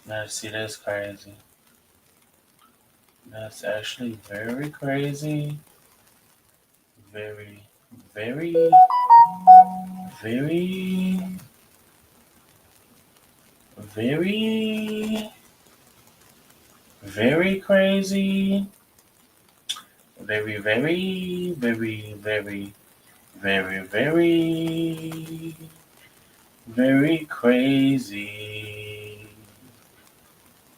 Now, see, that's crazy. That's actually very crazy. Very, very, very, very, very crazy. Very, very, very, very, very, very, very crazy.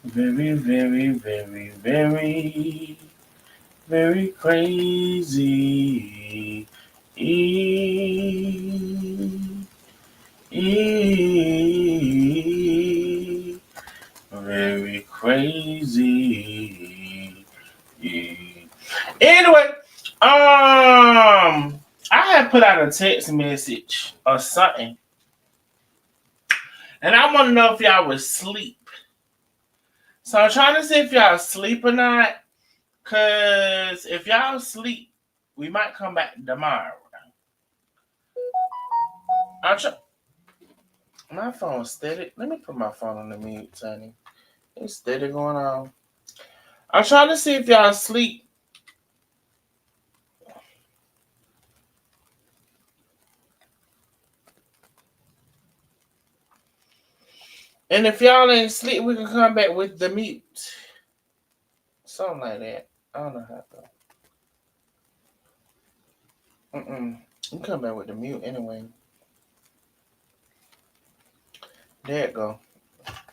Very, very, very, very, very crazy. Very crazy. Anyway, I had put out a text message or something, and I want to know if y'all was asleep. So I'm trying to see if y'all asleep or not. Cause if y'all sleep, we might come back tomorrow. I'm try- my phone's steady. Let me put my phone on the mute, Tony. It's steady going on. I'm trying to see if y'all sleep. And if y'all ain't sleep, we can come back with the mute. Something like that. I don't know how to. We can come back with the mute anyway. There it go.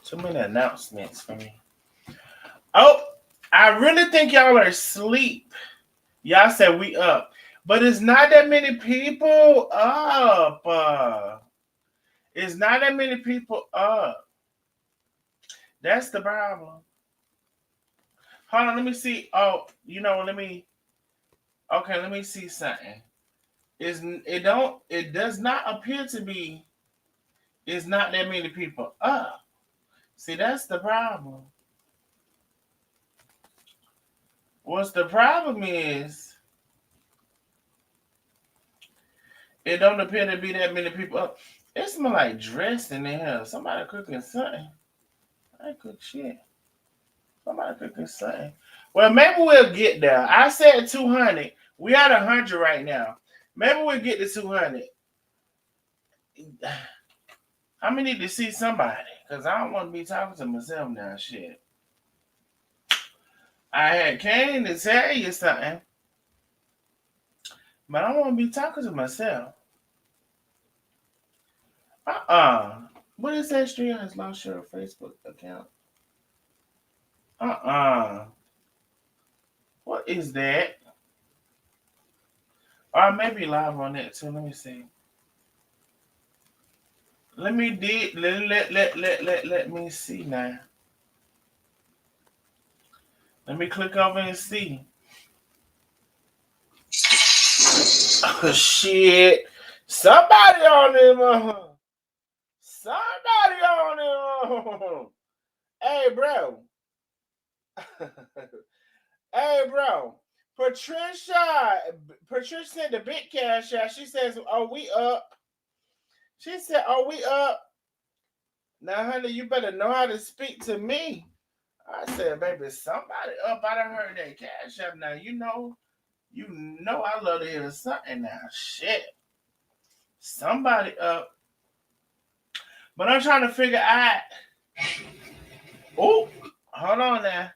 Too many announcements for me. Oh, I really think y'all are asleep. Y'all said we up. But it's not that many people up. It's not that many people up. That's the problem. Hold on, let me see. Oh, you know, let me. Okay, let me see something. It does not appear to be. It's not that many people up. See, that's the problem. What's the problem is it don't appear to be that many people up. It smells like dressing in here. Somebody cooking something. I ain't cook shit. Somebody cooking something. Well, maybe we'll get there. I said 200. We at 100 right now. Maybe we'll get to 200. I'm gonna need to see somebody because I don't want to be talking to myself now. Shit. I had came to tell you something, but I don't want to be talking to myself. What is that? Stream has lost your Facebook account. What is that? Or maybe live on that too. Let me see. Let me let me see now. Let me click over and see. Oh shit! Somebody on them. Somebody on them. Hey, bro. Hey, bro. Patricia sent the big cash out. She says, "Are we up?" She said, "Are we up?" Now, honey, you better know how to speak to me. I said, "Baby, somebody up." I done heard that cash up. Now, you know, I love to hear something now. Shit, somebody up. But I'm trying to figure out. Oh, hold on now.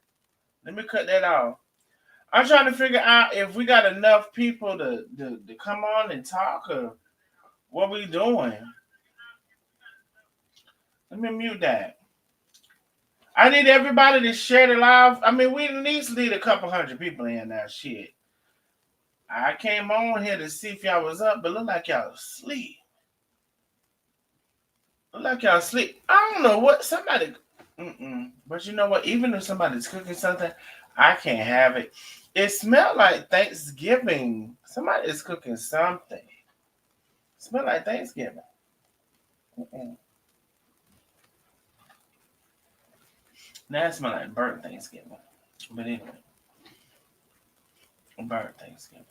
Let me cut that off. I'm trying to figure out if we got enough people to come on and talk or what we doing. Let me mute that. I need everybody to share the live. I mean, we at least need a couple hundred people in now. Shit. I came on here to see if y'all was up, but look like y'all asleep. Look like y'all asleep. I don't know what somebody. But you know what? Even if somebody's cooking something, I can't have it. It smelled like Thanksgiving. Somebody is cooking something. It smelled like Thanksgiving. Now it smells like burnt Thanksgiving. But anyway. about Thanksgiving.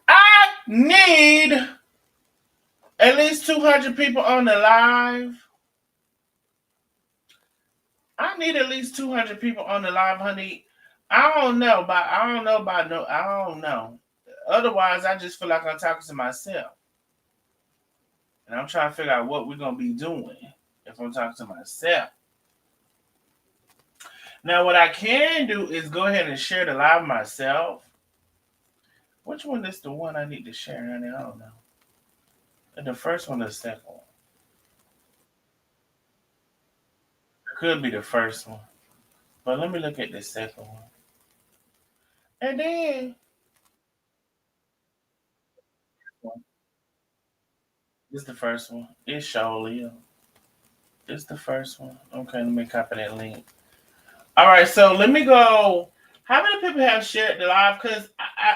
I need at least 200 people on the live. I need at least 200 people on the live, honey. I don't know about I don't know. Otherwise, I just feel like I'm talking to myself. And I'm trying to figure out what we're going to be doing if I'm talking to myself. Now, what I can do is go ahead and share the live myself. Which one is the one I need to share, honey? I don't know. The first one or the second one? It could be the first one. But let me look at the second one. And then, this is the first one. It's surely. It's the first one. Okay, let me copy that link. All right, so let me go. How many people have shared the live? Because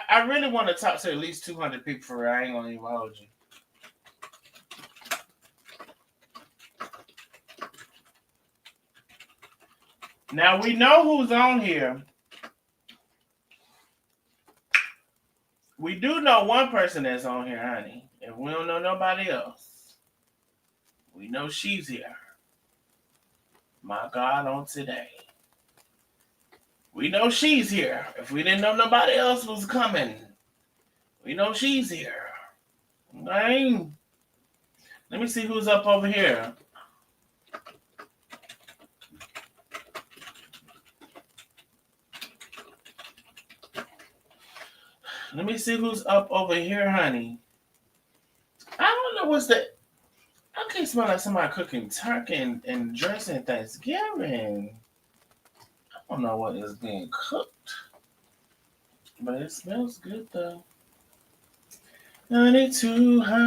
I really want to talk to at least 200 people for real. I ain't going to even hold you. Now, we know who's on here. We do know one person that's on here, honey. If we don't know nobody else, we know she's here. My God, on today. We know she's here. If we didn't know nobody else was coming, we know she's here. Okay? Let me see who's up over here. Let me see who's up over here, honey. I don't know what's that. I can't smell like somebody cooking turkey and dressing Thanksgiving. I don't know what is being cooked. But it smells good though. 92 high.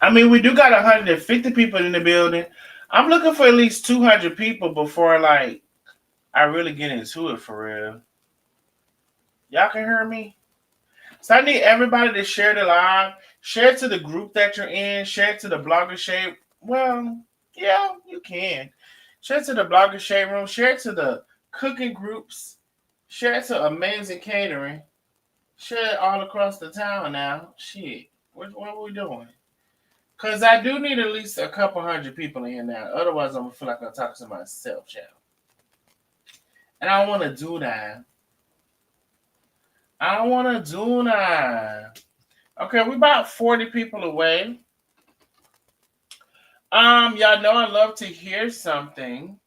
I mean, we do got 150 people in the building. I'm looking for at least 200 people before like I really get into it for real. Y'all can hear me? So I need everybody to share the live, share it to the group that you're in, share it to the blogger shade. Well, yeah, you can. Share it to the blogger shade room, share it to the cooking groups, share it to amazing catering, share it all across the town now. Shit, what are we doing? Because I do need at least a couple hundred people in here now. Otherwise, I'm going to feel like I'm talking to myself, child. And I don't want to do that. I don't want to do that. Okay, we're about 40 people away. Y'all know I love to hear something.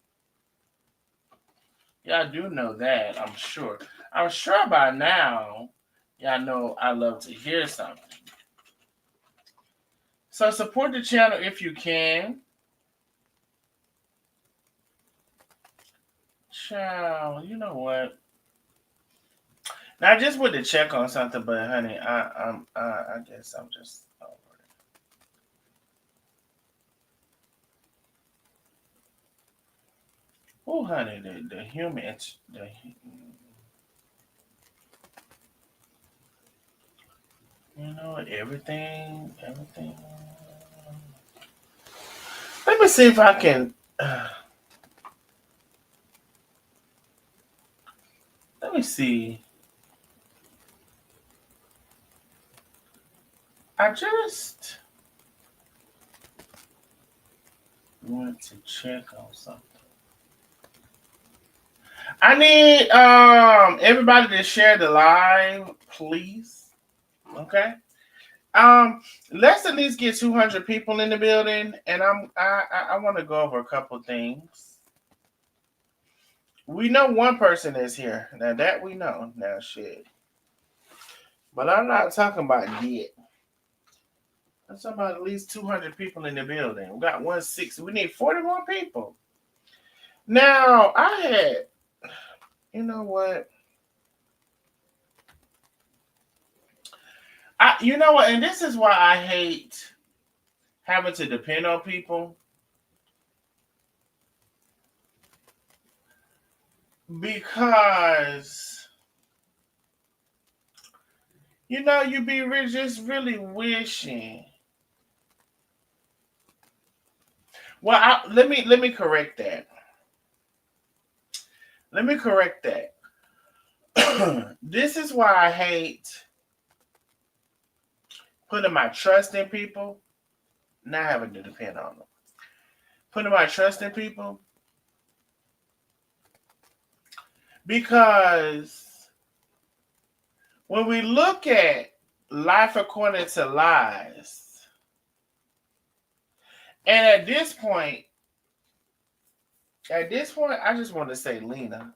Y'all do know that, I'm sure. I'm sure by now, y'all know I love to hear something. So support the channel if you can. Child, you know what? Now I just went to check on something, but honey, I guess I'm just over it. Oh, honey, the human, you know, everything. Let me see if I can. Let me see. I just want to check on something. I need everybody to share the live, please. Okay. Let's at least get 200 people in the building, and I want to go over a couple things. We know one person is here. Now that we know. Now shit. But I'm not talking about yet. I'm talking about at least 200 people in the building. We got 160. We need 40 more people. Now, you know what? You know what? And this is why I hate having to depend on people. Because, you know, you be just really wishing. Well, let me correct that. Let me correct that. This is why I hate putting my trust in people, not having to depend on them. Putting my trust in people because when we look at life according to lies, and at this point, I just want to say Lena.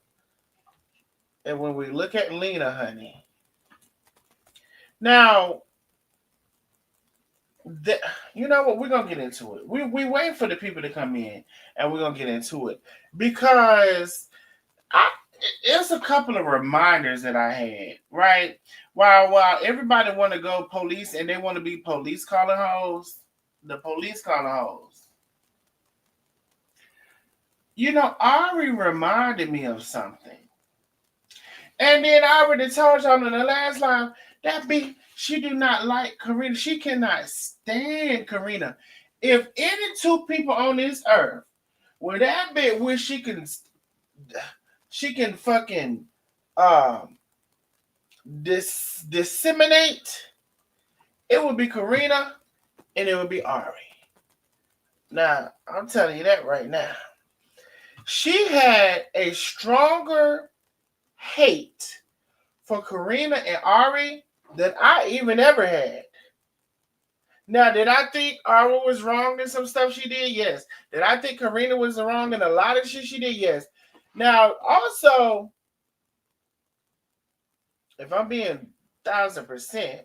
And when we look at Lena, honey, now, the, you know what? We're gonna get into it. We wait for the people to come in, and we're gonna get into it because I it's a couple of reminders that I had, right? While everybody want to go police and they want to be police calling hoes, the police calling hoes. You know, Ari reminded me of something. And then I already told y'all in the last line that she do not like Karina. She cannot stand Karina. If any two people on this earth where that bit where she can fucking um disseminate, it would be Karina and it would be Ari. Now, I'm telling you that right now. She had a stronger hate for Karina and Ari than I even ever had. Now, did I think Ari was wrong in some stuff she did? Yes. Did I think Karina was wrong in a lot of shit she did? Yes. Now, also, if I'm being 1,000%,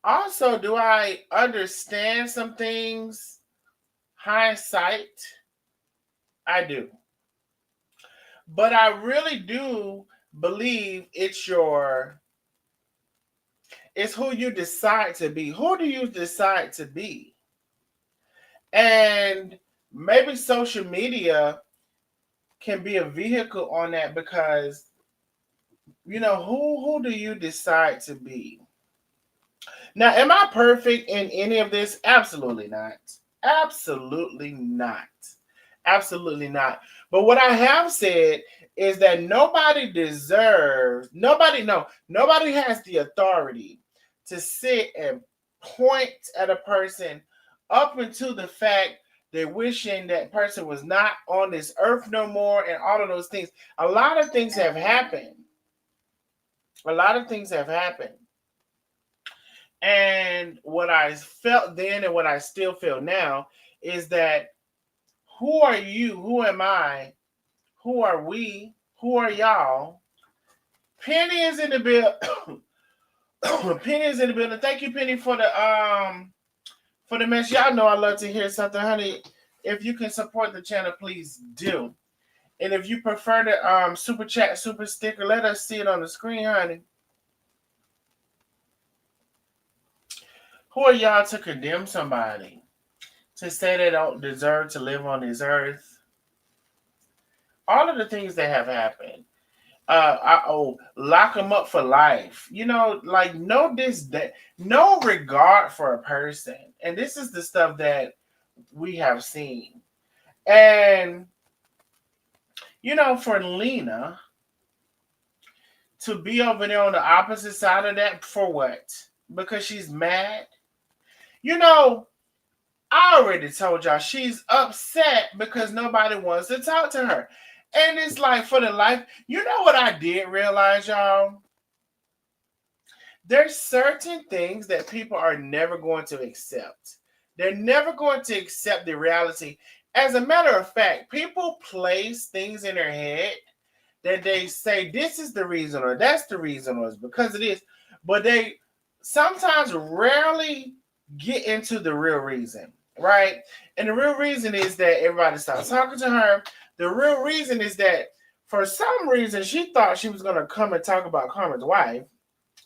also, do I understand some things? Hindsight, I do. But I really do believe it's who you decide to be. Who do you decide to be? And maybe social media can be a vehicle on that because who do you decide to be? Now, am I perfect in any of this? Absolutely not. Absolutely not. Absolutely not. But what I have said is that nobody has the authority to sit and point at a person up until the fact they're wishing that person was not on this earth no more and all of those things. A lot of things have happened. A lot of things have happened. And what I felt then and what I still feel now is that who are you? Who am I? Who are we? Who are y'all? Penny is in the bill. Penny is in the building. Thank you, Penny, for the mess. Y'all know I love to hear something, honey. If you can support the channel, please do. And if you prefer the super chat, super sticker, let us see it on the screen, honey. Who are y'all to condemn somebody? To say they don't deserve to live on this earth? All of the things that have happened. Lock them up for life. Like no regard for a person. And this is the stuff that we have seen. And for Lena to be over there on the opposite side of that for what? Because she's mad. I already told y'all she's upset because nobody wants to talk to her. And it's like for the life, you know what I did realize, y'all? There's certain things that people are never going to accept. They're never going to accept the reality. As a matter of fact, people place things in their head that they say this is the reason or that's the reason or it's because it is. But they sometimes rarely get into the real reason, right? And the real reason is that everybody stopped talking to her. The real reason is that for some reason she thought she was going to come and talk about Carmen's wife,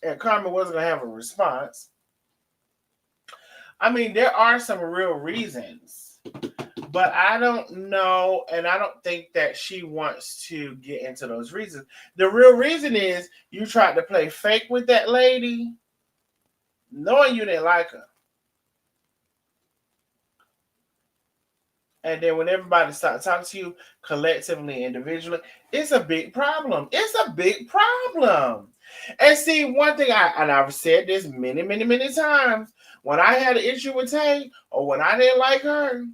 and Carmen wasn't going to have a response. I mean, there are some real reasons, but I don't know, and I don't think that she wants to get into those reasons. The real reason is you tried to play fake with that lady, knowing you didn't like her. And then when everybody starts talking to you collectively, individually, it's a big problem. It's a big problem. And see, one thing I've said this many, many, many times. When I had an issue with Tay, or when I didn't like her,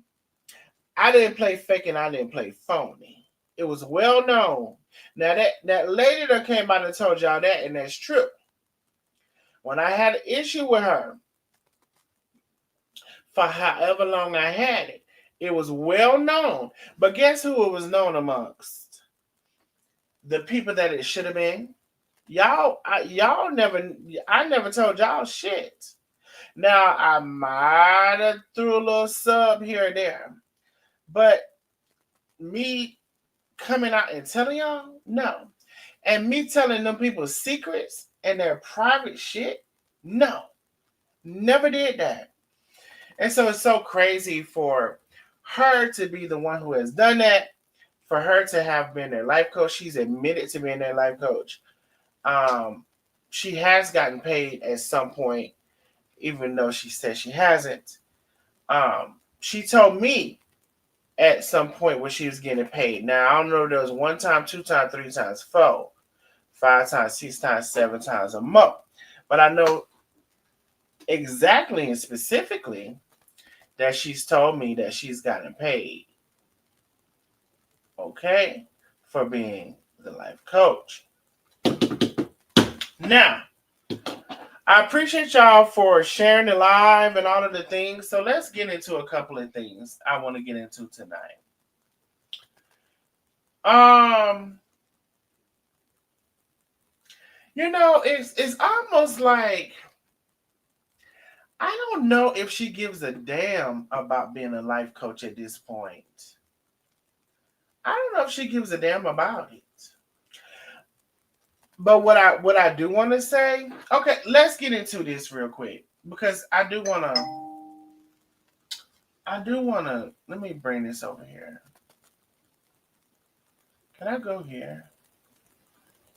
I didn't play fake and I didn't play phony. It was well known. Now that lady that came out and told y'all that, and that's true. When I had an issue with her, for however long I had it, it was well known. But guess who it was known amongst? The people that it should have been. Y'all never. I never told y'all shit. Now I might have threw a little sub here and there, but me coming out and telling y'all, no. And me telling them people's secrets and their private shit, no. Never did that. And so it's so crazy for her to be the one who has done that, for her to have been their life coach. She's admitted to being their life coach. She has gotten paid at some point, even though she said she hasn't. She told me at some point when she was getting paid. Now, I don't know if there was 1 time, 2 times, 3 times, 4, 5 times, 6 times, 7 times, or more. But I know exactly and specifically that she's told me that she's gotten paid, okay, for being the life coach. Now, I appreciate y'all for sharing the live and all of the things. So let's get into a couple of things I want to get into tonight. It's almost like I don't know if she gives a damn about being a life coach at this point. I don't know if she gives a damn about it. But what I do want to say, okay, let's get into this real quick because I do want to let me bring this over here. Can I go here?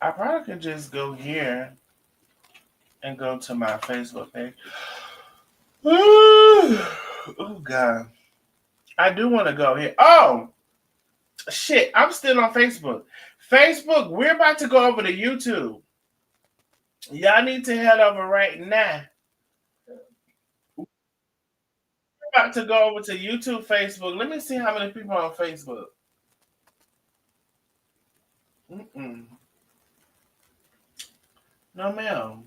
I probably could just go here and go to my Facebook page. Oh God. I do want to go here. Oh shit, I'm still on Facebook. Facebook, we're about to go over to YouTube. Y'all need to head over right now. We're about to go over to YouTube, Facebook. Let me see how many people are on Facebook. No, ma'am.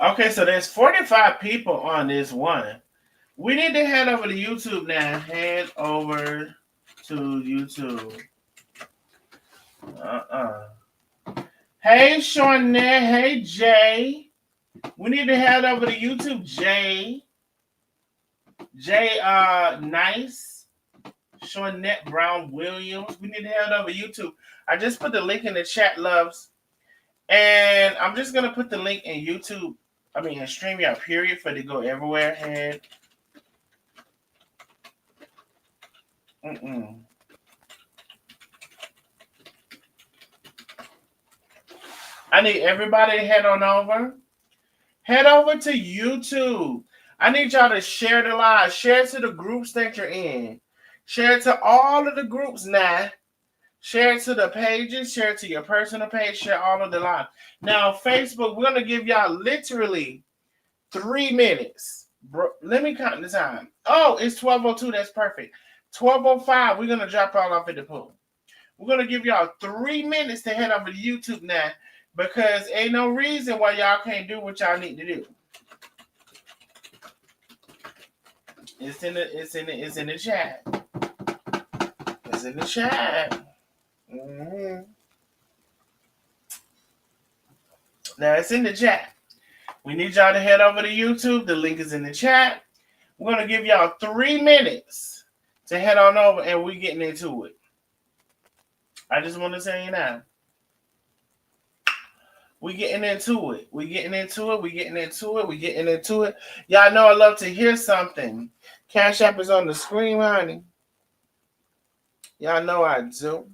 Okay, so there's 45 people on this one. We need to head over to YouTube now. Head over to YouTube. Hey, Shawnette. Hey, Jay. We need to head over to YouTube, Jay. Jay, Nice. Shawnette Brown Williams. We need to head over to YouTube. I just put the link in the chat, loves. And I'm just going to put the link in YouTube. I mean, in StreamYard, period, for it to go everywhere. Head. I need everybody to head on over. Head over to YouTube. I need y'all to share the live. Share it to the groups that you're in. Share it to all of the groups now. Share it to the pages. Share it to your personal page. Share all of the live. Now, Facebook, we're going to give y'all literally 3 minutes. Bro, let me count the time. Oh, it's 12:02. That's perfect. 12:05, we're going to drop all off at the pool. We're going to give y'all 3 minutes to head over to YouTube now because ain't no reason why y'all can't do what y'all need to do. It's in the chat. It's in the chat. Now it's in the chat. We need y'all to head over to YouTube. The link is in the chat. We're going to give y'all 3 minutes to head on over and we're getting into it. I just want to say now. We getting into it. Y'all know I love to hear something. Cash App is on the screen, honey. Y'all know I do.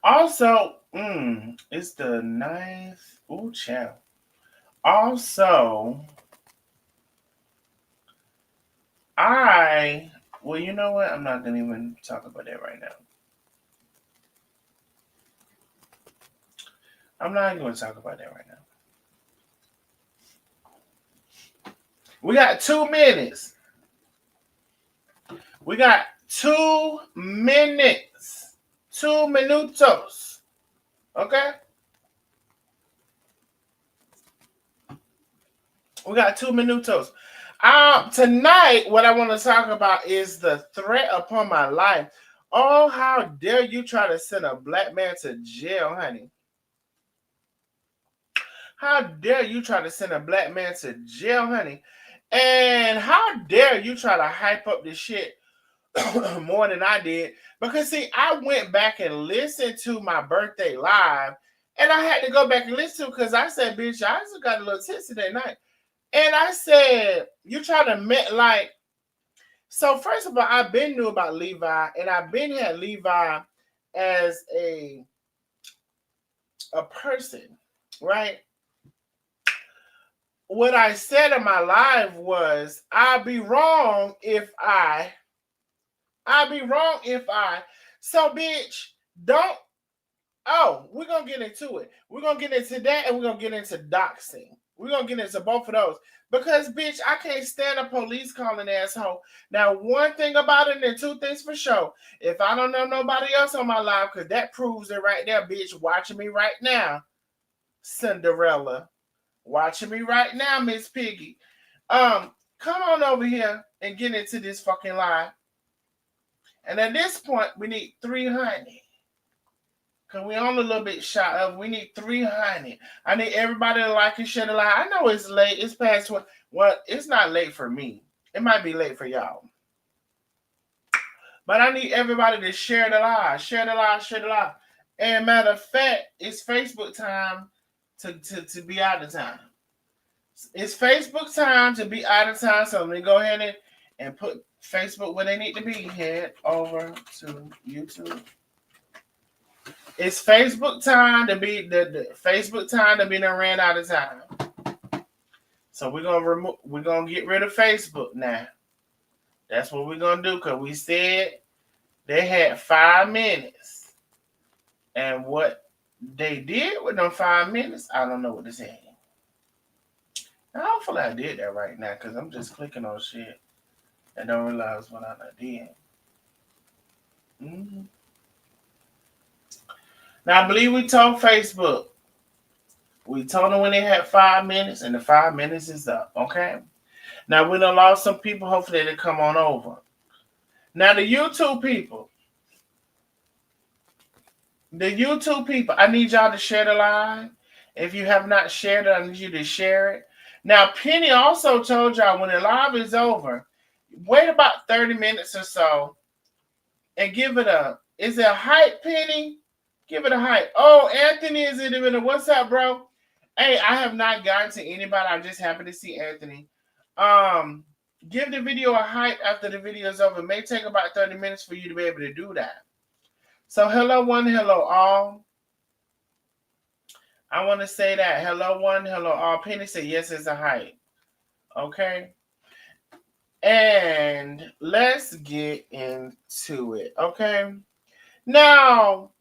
Also, It's the 9th. Ooh, child. Also, well, you know what? I'm not gonna even talk about that right now. I'm not even gonna talk about that right now. We got 2 minutes. We got 2 minutes. 2 minutos. Okay? We got 2 minutos. Tonight, what I want to talk about is the threat upon my life. Oh, how dare you try to send a black man to jail, honey? How dare you try to send a black man to jail, honey? And how dare you try to hype up this shit more than I did? Because see, I went back and listened to my birthday live, and I had to go back and listen to because I said, bitch, I just got a little tipsy that night. And I said, you try to like, so first of all, I've been knew about Levi, and I've been had Levi as a person, right? What I said in my live was, I'd be wrong if I. So, bitch, don't. Oh, we're gonna get into it. We're gonna get into that, and we're gonna get into doxing. We're gonna get into both of those. Because, bitch, I can't stand a police calling asshole. Now, one thing about it, and two things for sure. If I don't know nobody else on my live, because that proves it right there, bitch, watching me right now, Cinderella. Watching me right now, Miss Piggy. Come on over here and get into this fucking live. And at this point, we need 300. Because we on a little bit shot of. We need 300. I need everybody to like and share the live. I know it's late. It's past 12. Well, it's not late for me. It might be late for y'all. But I need everybody to share the live. Share the live. Share the live. And matter of fact, it's Facebook time to be out of time. It's Facebook time to be out of time. So let me go ahead and put Facebook where they need to be. Head over to YouTube. It's Facebook time to be the Facebook time to be done ran out of time. So we're gonna get rid of Facebook now. That's what we're gonna do because we said they had 5 minutes. And what they did with them 5 minutes, I don't know what to say. Now, hopefully I did that right now because I'm just clicking on shit and don't realize what I did. Mm-hmm. Now, I believe we told Facebook. We told them when they had 5 minutes, and the 5 minutes is up, okay? Now, we done lost some people. Hopefully, they come on over. Now, the YouTube people. I need y'all to share the live. If you have not shared it, I need you to share it. Now, Penny also told y'all when the live is over, wait about 30 minutes or so and give it is it a hype, Penny? Give it a hype. Oh, Anthony is in the what's up, bro? Hey, I have not gotten to anybody. I just happened to see Anthony. Give the video a hype after the video is over. It may take about 30 minutes for you to be able to do that. So hello one, hello all. I want to say that. Hello one, hello all. Penny said yes, it's a hype. Okay. And let's get into it. Okay. Now,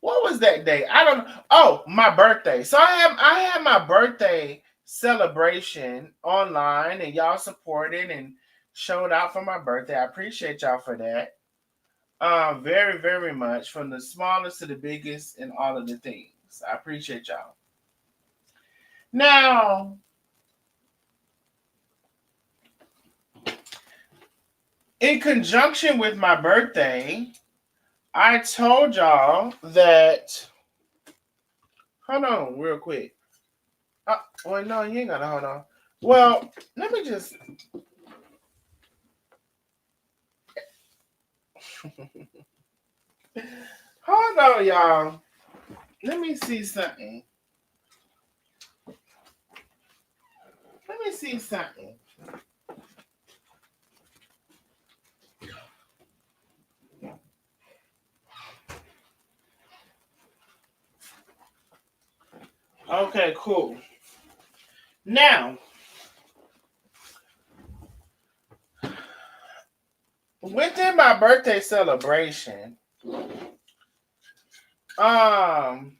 what was that day? I don't know. Oh, my birthday. So I had my birthday celebration online, and y'all supported and showed out for my birthday. I appreciate y'all for that. Very, very much. From the smallest to the biggest and all of the things. I appreciate y'all. Now, in conjunction with my birthday, I told y'all that. Hold on, real quick. Well, no, you ain't gotta hold on. Well, let me just. Hold on, y'all. Let me see something. Let me see something. Okay, cool. Now, within my birthday celebration, um,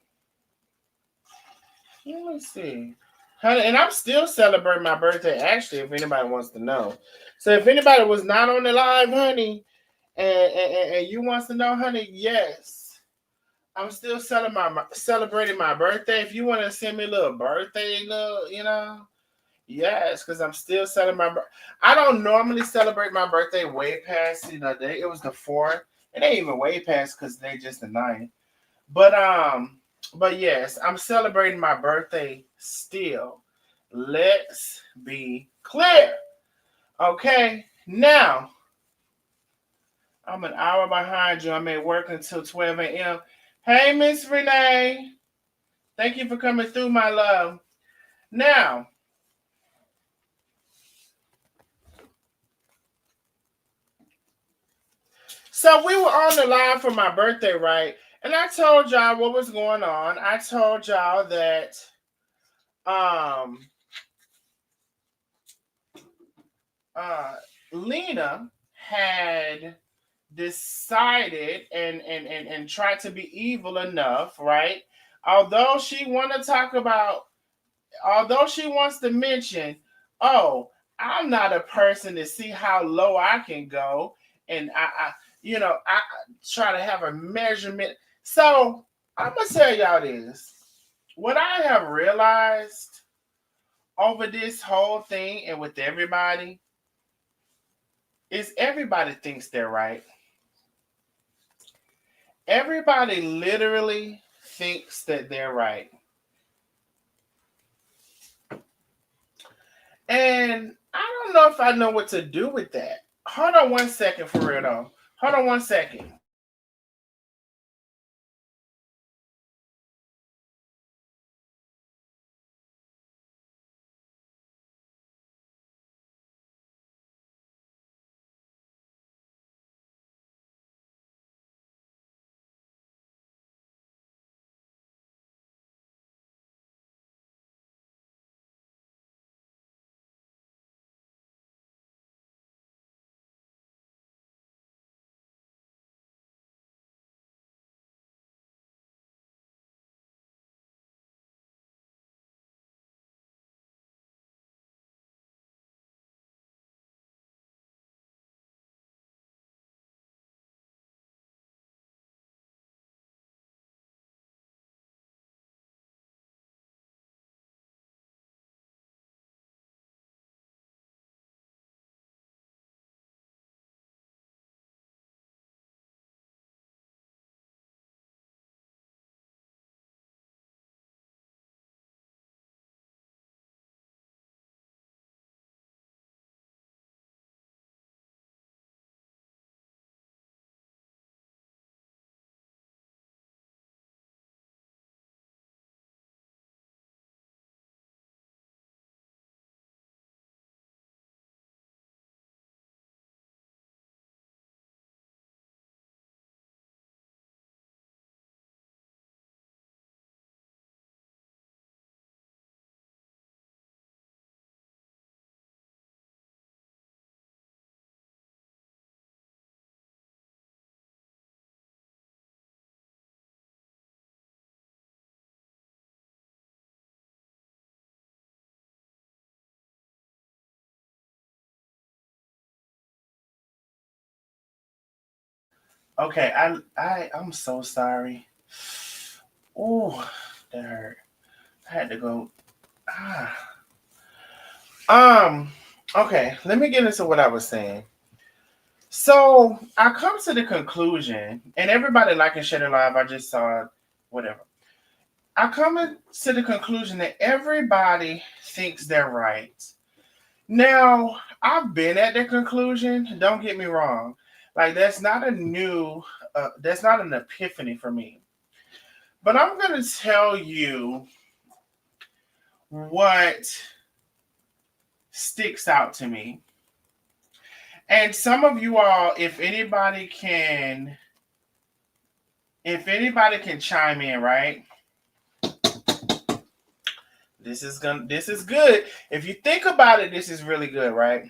let me see. Honey, and I'm still celebrating my birthday, actually, if anybody wants to know. So if anybody was not on the live, honey, and you wants to know, honey, yes. I'm still celebrating my birthday. If you want to send me a little birthday, yes, because I'm still celebrating my birthday. I don't normally celebrate my birthday way past, it was the 4th. It ain't even way past because they just the 9th. But yes, I'm celebrating my birthday still. Let's be clear. Okay, now I'm an hour behind you. I'm at work until 12 a.m. Hey, Miss Renee. Thank you for coming through, my love. Now, so we were on the line for my birthday, right? And I told y'all what was going on. I told y'all that um uh Lena had decided and tried to be evil enough, right? Although she want to talk about, although she wants to mention, oh, I'm not a person to see how low I can go, and I try to have a measurement. So I'm gonna tell y'all this. What I have realized over this whole thing and with everybody is everybody thinks they're right. Everybody literally thinks that they're right. And I don't know if I know what to do with that. Hold on one second for real though. Hold on one second. Okay, I'm so sorry. Oh, that hurt. I had to go. Ah. Um. Okay, let me get into what I was saying. So I come to the conclusion, and everybody like and share the live. I just saw it, whatever. I come to the conclusion that everybody thinks they're right. Now, I've been at the conclusion. Don't get me wrong. Like that's not an epiphany for me. But I'm gonna tell you what sticks out to me. And some of you all, if anybody can chime in, right? This is good. If you think about it, this is really good, right?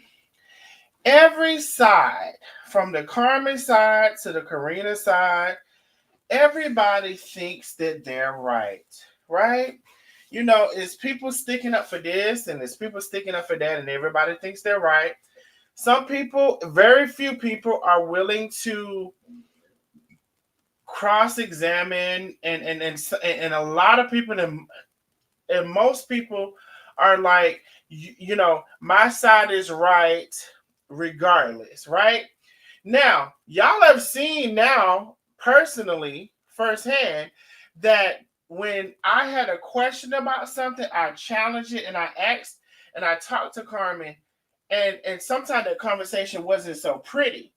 Every side, from the Carmen side to the Karina side, everybody thinks that they're right, right? It's people sticking up for this and it's people sticking up for that, and everybody thinks they're right. Some people, very few people, are willing to cross-examine, and a lot of people, and most people are like, my side is right regardless, right? Now, y'all have seen now personally, firsthand, that when I had a question about something, I challenged it and I asked and I talked to Carmen, and sometimes that conversation wasn't so pretty.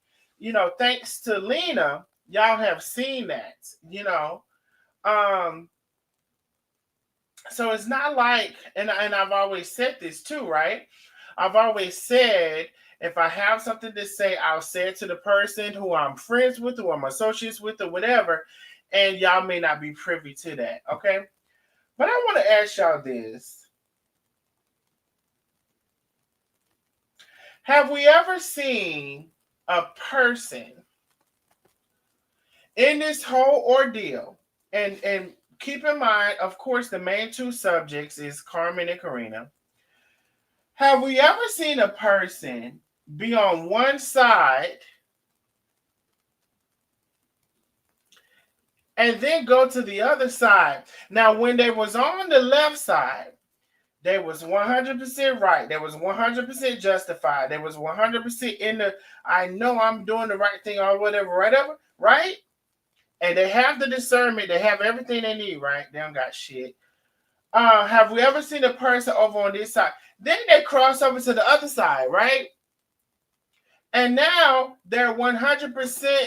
Thanks to Lena, y'all have seen that, Um, so it's not like, and I've always said this too, right? I've always said, if I have something to say, I'll say it to the person who I'm friends with, who I'm associates with, or whatever, and y'all may not be privy to that, okay? But I want to ask y'all this. Have we ever seen a person in this whole ordeal, and keep in mind, of course, the main two subjects is Carmen and Karina. Have we ever seen a person be on one side and then go to the other side? Now, when they was on the left side, they was 100% right. They was 100% justified. They was 100% in the, I know I'm doing the right thing or whatever, right? And they have the discernment. They have everything they need, right? They don't got shit. Have we ever seen a person over on this side? Then they cross over to the other side, right? And now they're 100%.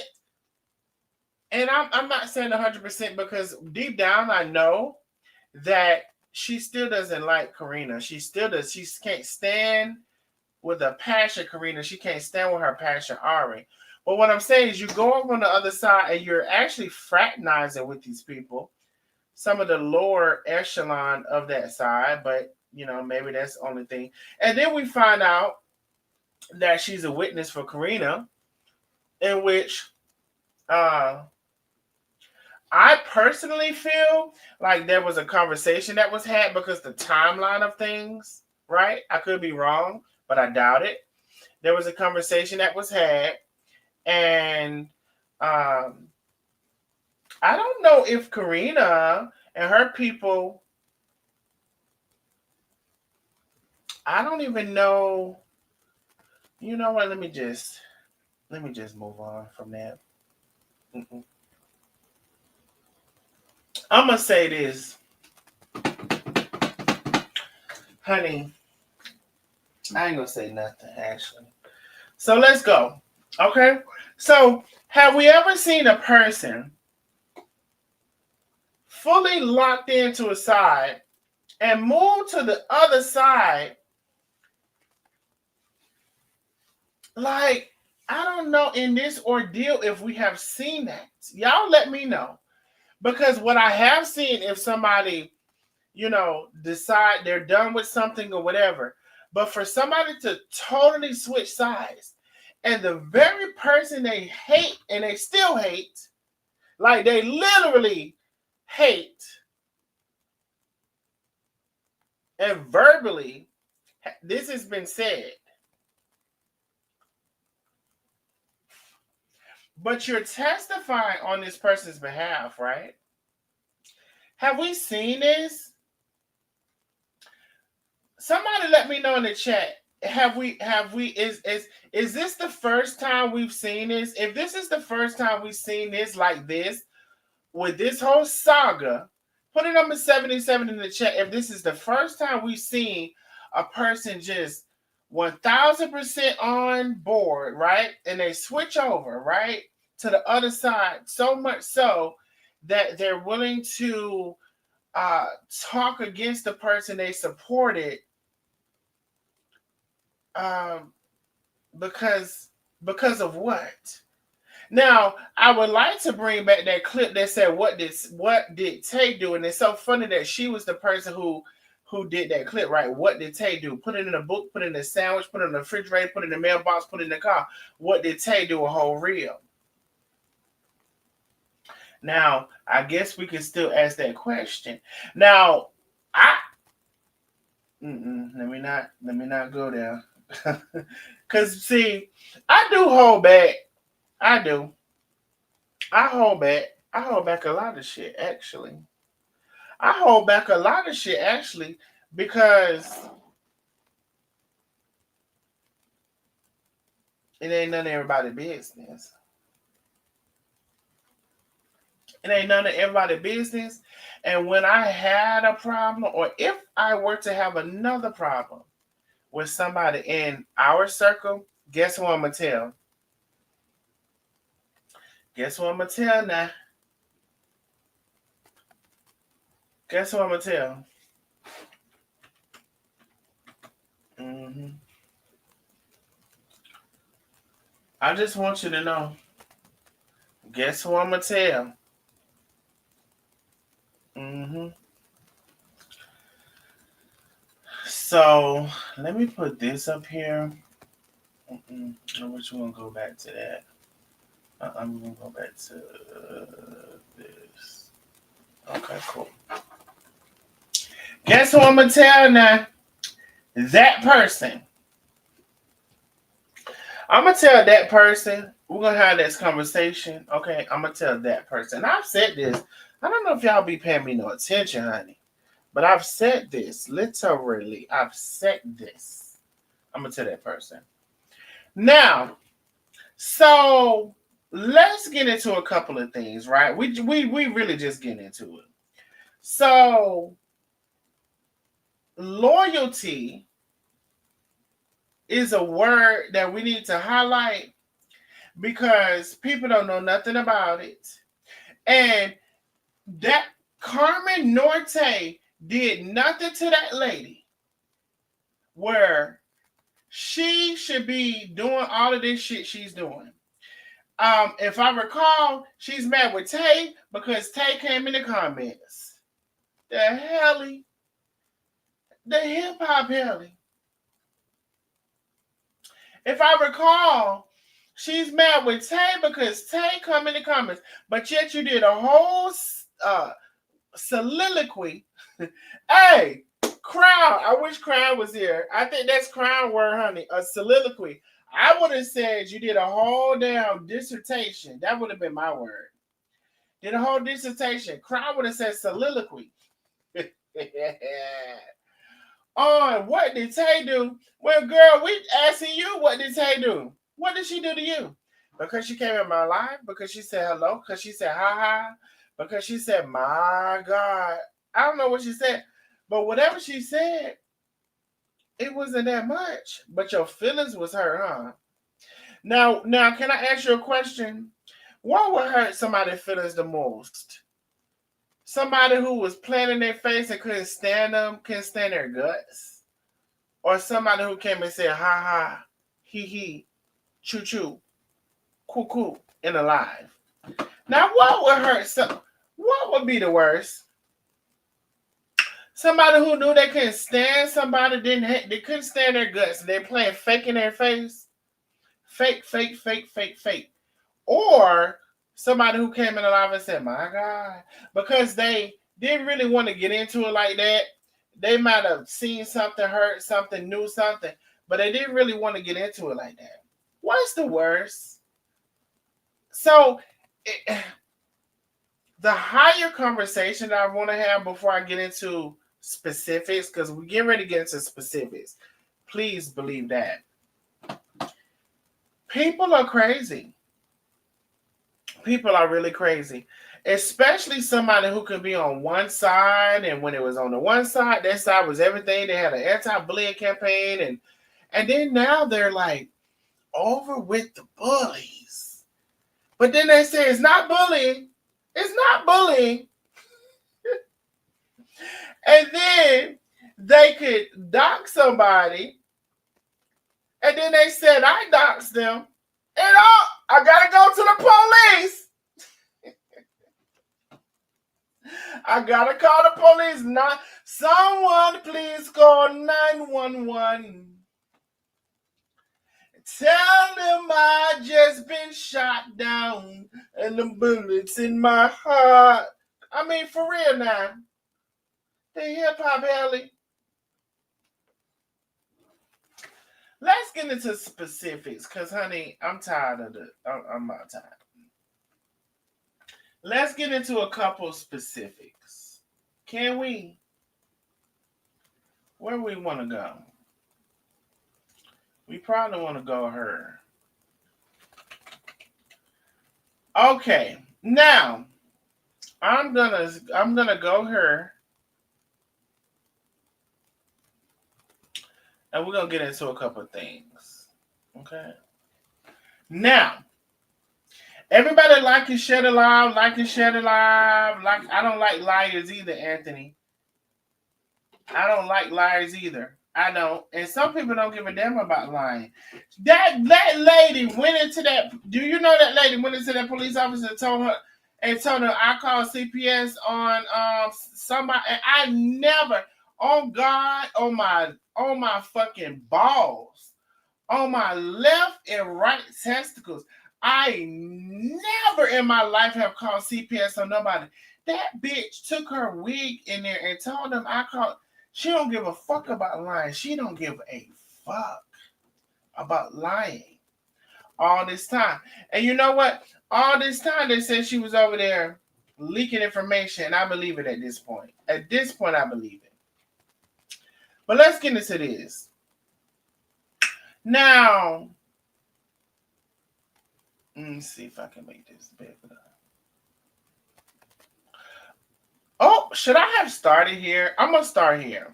And I'm not saying 100% because deep down I know that she still doesn't like Karina. She still does. She can't stand with a passion Karina. She can't stand with her passion Ari. But what I'm saying is you go over on the other side and you're actually fraternizing with these people. Some of the lower echelon of that side, but maybe that's the only thing. And then we find out that she's a witness for Karina, in which I personally feel like there was a conversation that was had, because the timeline of things, right? I could be wrong, but I doubt it. There was a conversation that was had, and I don't know if Karina and her people, I don't even know. You know what? Let me just move on from that. I'm gonna say this, honey. I ain't gonna say nothing actually. So let's go. Okay. So have we ever seen a person fully locked into a side and move to the other side? Like, I don't know in this ordeal if we have seen that. Y'all let me know. Because what I have seen, if somebody, decide they're done with something or whatever, but for somebody to totally switch sides, and the very person they hate and they still hate, like they literally hate, and verbally, this has been said, but you're testifying on this person's behalf, right? Have we seen this? Somebody let me know in the chat. Have we is this the first time we've seen this? If this is the first time we've seen this like this with this whole saga, put it number 77 in the chat. If this is the first time we've seen a person just 1000% on board, right? And they switch over, right, to the other side, so much so that they're willing to talk against the person they supported, because of what? Now, I would like to bring back that clip that said, what did Tay do? And it's so funny that she was the person who who did that clip, right? What did Tay do? Put it in a book, put it in a sandwich, put it in the refrigerator, put it in the mailbox, put it in the car. What did Tay do? A whole reel. Now, I guess we can still ask that question. Now, let me not go there. Cause see, I do hold back. I do. I hold back. I hold back a lot of shit, actually. I hold back a lot of shit, actually, because it ain't none of everybody's business. It ain't none of everybody's business. And when I had a problem, or if I were to have another problem with somebody in our circle, guess who I'm going to tell? Guess who I'm going to tell now? Guess who I'm going to tell? I just want you to know. Guess who I'm going to tell? So, let me put this up here. Which one go back to that? I'm going to go back to this. Okay, cool. Guess who I'm going to tell now? That person. I'm going to tell that person. We're going to have this conversation. Okay, I'm going to tell that person. I've said this. I don't know if y'all be paying me no attention, honey. But I've said this. Literally, I've said this. I'm going to tell that person. Now, so let's get into a couple of things, right? We really just get into it. So, loyalty is a word that we need to highlight because people don't know nothing about it. And that Carmen Norte did nothing to that lady where she should be doing all of this shit she's doing. If I recall, she's mad with Tay because Tay came in the comments. The helly. The hip-hop helly. If I recall, she's mad with Tay because Tay come in the comments. But yet you did a whole soliloquy. Hey, Crown. I wish Crown was here. I think that's Crown word, honey. A soliloquy. I would have said you did a whole damn dissertation. That would have been my word. Did a whole dissertation. Crown would have said soliloquy. On what did Tay do? Well, girl, we asking you what did Tay do? What did she do to you? Because she came in my life? Because she said hello? Because she said hi? Because she said, my God. I don't know what she said. But whatever she said, it wasn't that much. But your feelings was hurt, huh? Now, can I ask you a question? What would hurt somebody's feelings the most? Somebody who was planting their face and couldn't stand them, couldn't stand their guts? Or somebody who came and said, ha ha, he he, choo choo, coo coo, and alive? Now, what would hurt what would be the worst? Somebody who knew they couldn't stand somebody, they couldn't stand their guts. They're playing fake in their face. Fake, fake, fake, fake, fake. Or somebody who came in alive and said, my God. Because they didn't really want to get into it like that. They might have seen something, heard something, knew something. But they didn't really want to get into it like that. What's the worst? So, the higher conversation that I want to have before I get into specifics, because we get ready to get into specifics. Please believe that. People are crazy. People are really crazy. Especially somebody who could be on one side, and when it was on the one side, that side was everything. They had an anti-bullying campaign, and then now they're like over with the bullies. But then they say it's not bullying. It's not bullying. And then they could dox somebody. And then they said, I doxed them. And I got to go to the police. I got to call the police. Someone please call 911. Tell them I just been shot down and the bullets in my heart. I mean, for real now. The hip hop alley. Let's get into specifics, cause honey, I'm tired of I'm not tired. Let's get into a couple specifics. Can we? Where we want to go? We probably want to go her. Okay, now I'm gonna go her, and we're gonna get into a couple of things. Okay. Now, everybody like and share the live, like and share the live. Like I don't like liars either, Anthony. I don't like liars either. I don't. And some people don't give a damn about lying. That lady went into that. Do you know that lady went into that police officer and told her I called CPS on somebody, and I never, on God, on my fucking balls, on my left and right testicles, I never in my life have called CPS on nobody. That bitch took her wig in there and told them I called. She don't give a fuck about lying. She don't give a fuck about lying all this time. And you know what? All this time they said she was over there leaking information. I believe it at this point. At this point, I believe it. But let's get into this. Now, let me see if I can make this bigger. Oh, should I have started here? I'm going to start here.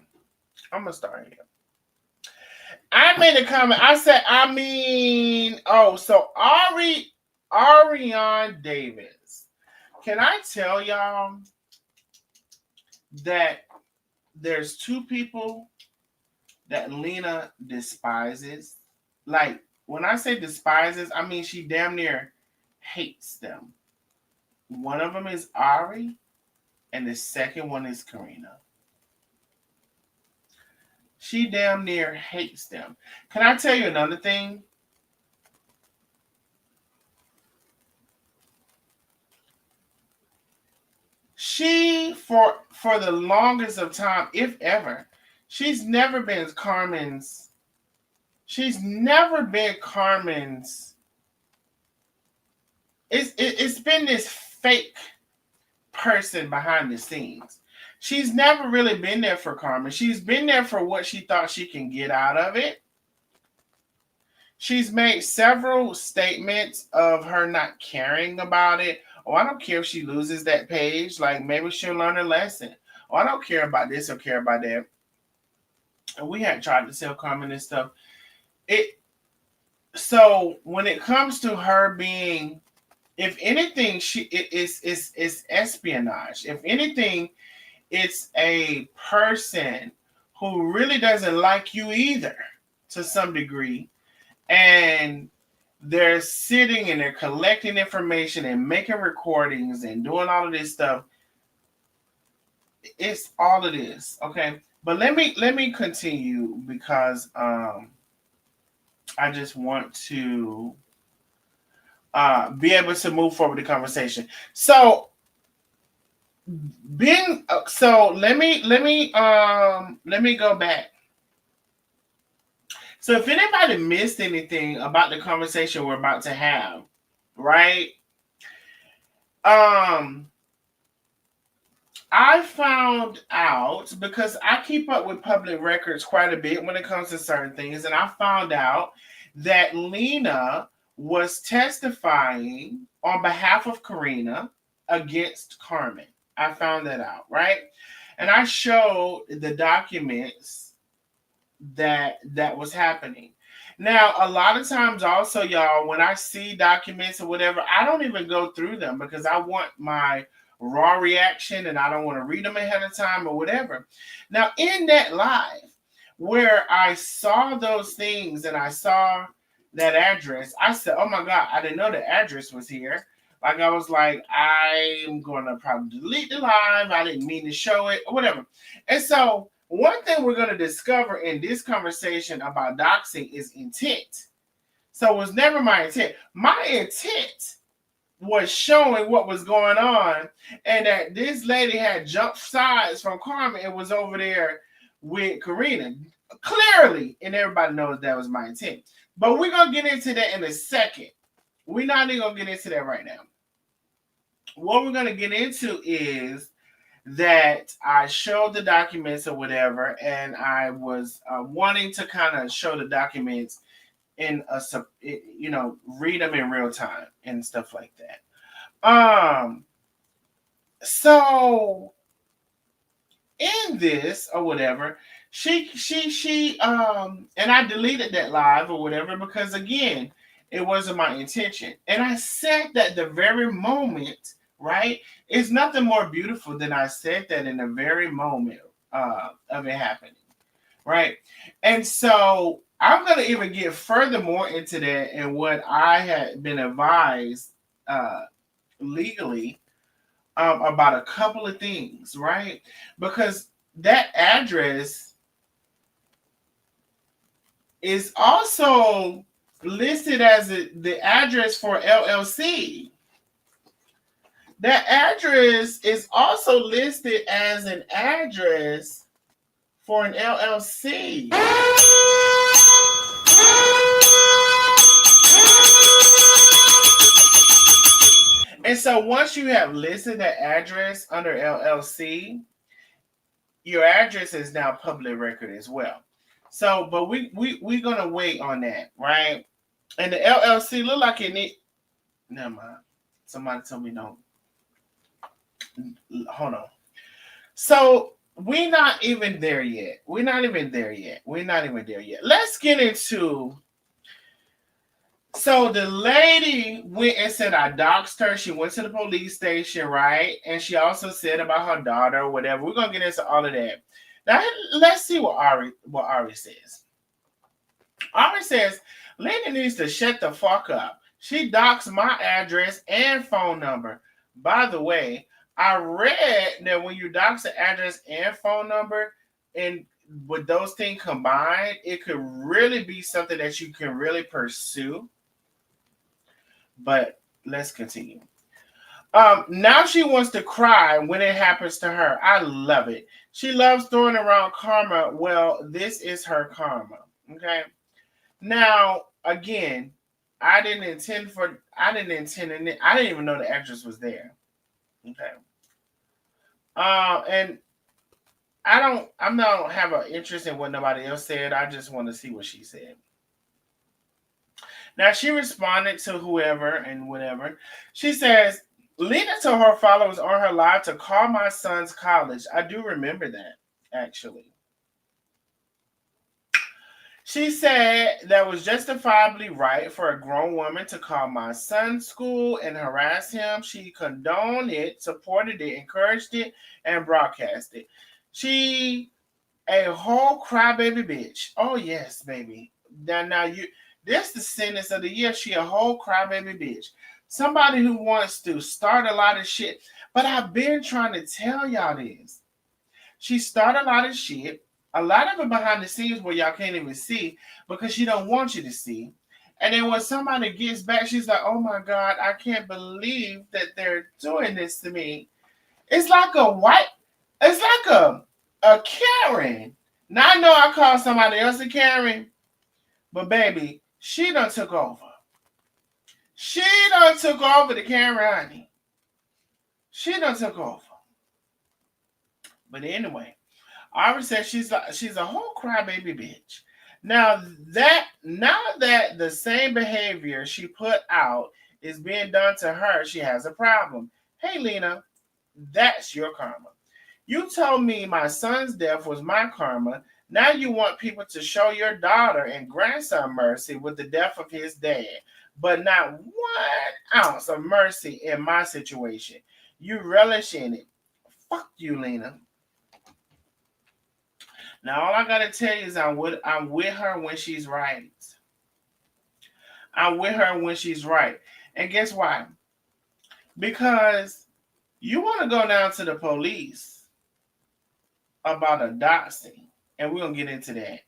I made a comment. I said, so Ariane Davis. Can I tell y'all that there's two people that Lena despises? Like, when I say despises, I mean she damn near hates them. One of them is Ari, and the second one is Karina. She damn near hates them. Can I tell you another thing? She, for the longest of time, if ever, she's never been Carmen's. It's been this fake person behind the scenes. She's never really been there for Carmen. She's been there for what she thought she can get out of it. She's made several statements of her not caring about it. Oh, I don't care if she loses that page. Like, maybe she'll learn a lesson. Oh, I don't care about this or care about that. And we had tried to sell Carmen this stuff. So when it comes to her being, if anything, it's espionage. If anything, it's a person who really doesn't like you either, to some degree. And they're sitting and they're collecting information and making recordings and doing all of this stuff. It's all it is, okay? But let me continue because I just want to be able to move forward the conversation. So let me go back. So if anybody missed anything about the conversation we're about to have, right? I found out, because I keep up with public records quite a bit when it comes to certain things, and I found out that Lena was testifying on behalf of Karina against Carmen. I found that out, right? And I showed the documents that was happening. Now, a lot of times also, y'all, when I see documents or whatever, I don't even go through them because I want my raw reaction and I don't want to read them ahead of time or whatever. Now, in that live where I saw those things and I saw that address, I said, oh my God, I didn't know the address was here. Like I was like, I'm gonna probably delete the live. I didn't mean to show it or whatever. And so one thing we're gonna discover in this conversation about doxing is intent. So it was never my intent. My intent was showing what was going on, and that this lady had jumped sides from Carmen and was over there with Karina. Clearly, and everybody knows that was my intent. But we're gonna get into that in a second. We're not even gonna get into that right now. What we're gonna get into is that I showed the documents or whatever, and I was wanting to kind of show the documents in read them in real time and stuff like that. So in this or whatever, she and I deleted that live or whatever because again, it wasn't my intention. And I said that the very moment, right? It's nothing more beautiful than I said that in the very moment of it happening, right? And so I'm gonna even get furthermore into that and what I had been advised legally about a couple of things, right? Because that address is also listed as the address for LLC. That address is also listed as an address for an LLC. And so once you have listed that address under LLC, your address is now public record as well. So, but we're gonna wait on that, right? And the LLC look like it need. Never mind. Somebody told me no. Hold on. So we're not even there yet. We're not even there yet. Let's get into. So the lady went and said I doxed her. She went to the police station, right? And she also said about her daughter or whatever. We're gonna get into all of that. Now let's see what Ari says. Ari says, Lena needs to shut the fuck up. She doxed my address and phone number. By the way, I read that when you dox the address and phone number, and with those things combined, it could really be something that you can really pursue. But let's continue. Now she wants to cry when it happens to her. I love it. She loves throwing around karma. Well, this is her karma. Okay. Now, again, I didn't intend it. I didn't even know the address was there. Okay. And I don't have an interest in what nobody else said. I just want to see what she said. Now she responded to whoever and whatever. She says, Lena told her followers on her live to call my son's college. I do remember that, actually. She said that was justifiably right for a grown woman to call my son's school and harass him. She condoned it, supported it, encouraged it, and broadcast it. She a whole crybaby bitch. Oh yes, baby. Now you. This the sentence of the year. She a whole crybaby bitch. Somebody who wants to start a lot of shit. But I've been trying to tell y'all this. She started a lot of shit. A lot of it behind the scenes where y'all can't even see because she don't want you to see. And then when somebody gets back, she's like, oh my God, I can't believe that they're doing this to me. It's like it's like a Karen. Now I know I call somebody else a Karen, but baby, she done took over. She done took over the Karen, honey. She done took over. But anyway, I already said she's a whole crybaby bitch. Now that the same behavior she put out is being done to her, she has a problem. Hey Lena, that's your karma. You told me my son's death was my karma. Now you want people to show your daughter and grandson mercy with the death of his dad, but not 1 ounce of mercy in my situation. You relish in it. Fuck you, Lena. Now all I gotta tell you is I'm with her when she's right. I'm with her when she's right. And guess why? Because you want to go down to the police about a doxing, and we're gonna get into that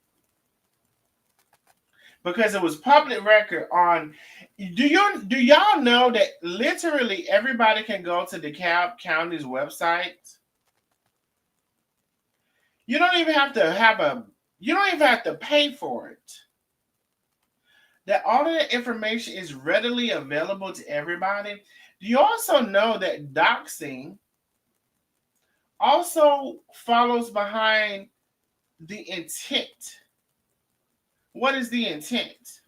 because it was public record on. Do y'all know that literally everybody can go to DeKalb County's website? You don't even have to have a. You don't even have to pay for it. That all of the information is readily available to everybody. Do you also know that doxing also follows behind the intent? What is the intent?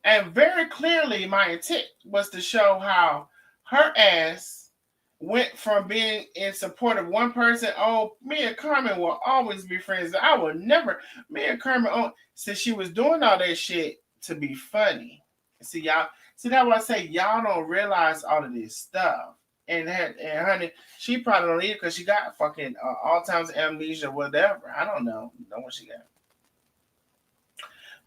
And very clearly, my intent was to show how her ass went from being in support of one person. Oh, me and Carmen will always be friends. I will never. Me and Carmen, since she was doing all that shit to be funny. See, y'all. See, that's why I say y'all don't realize all of this stuff. And honey, she probably don't need it because she got fucking Alzheimer's, amnesia, whatever. I don't know what she got.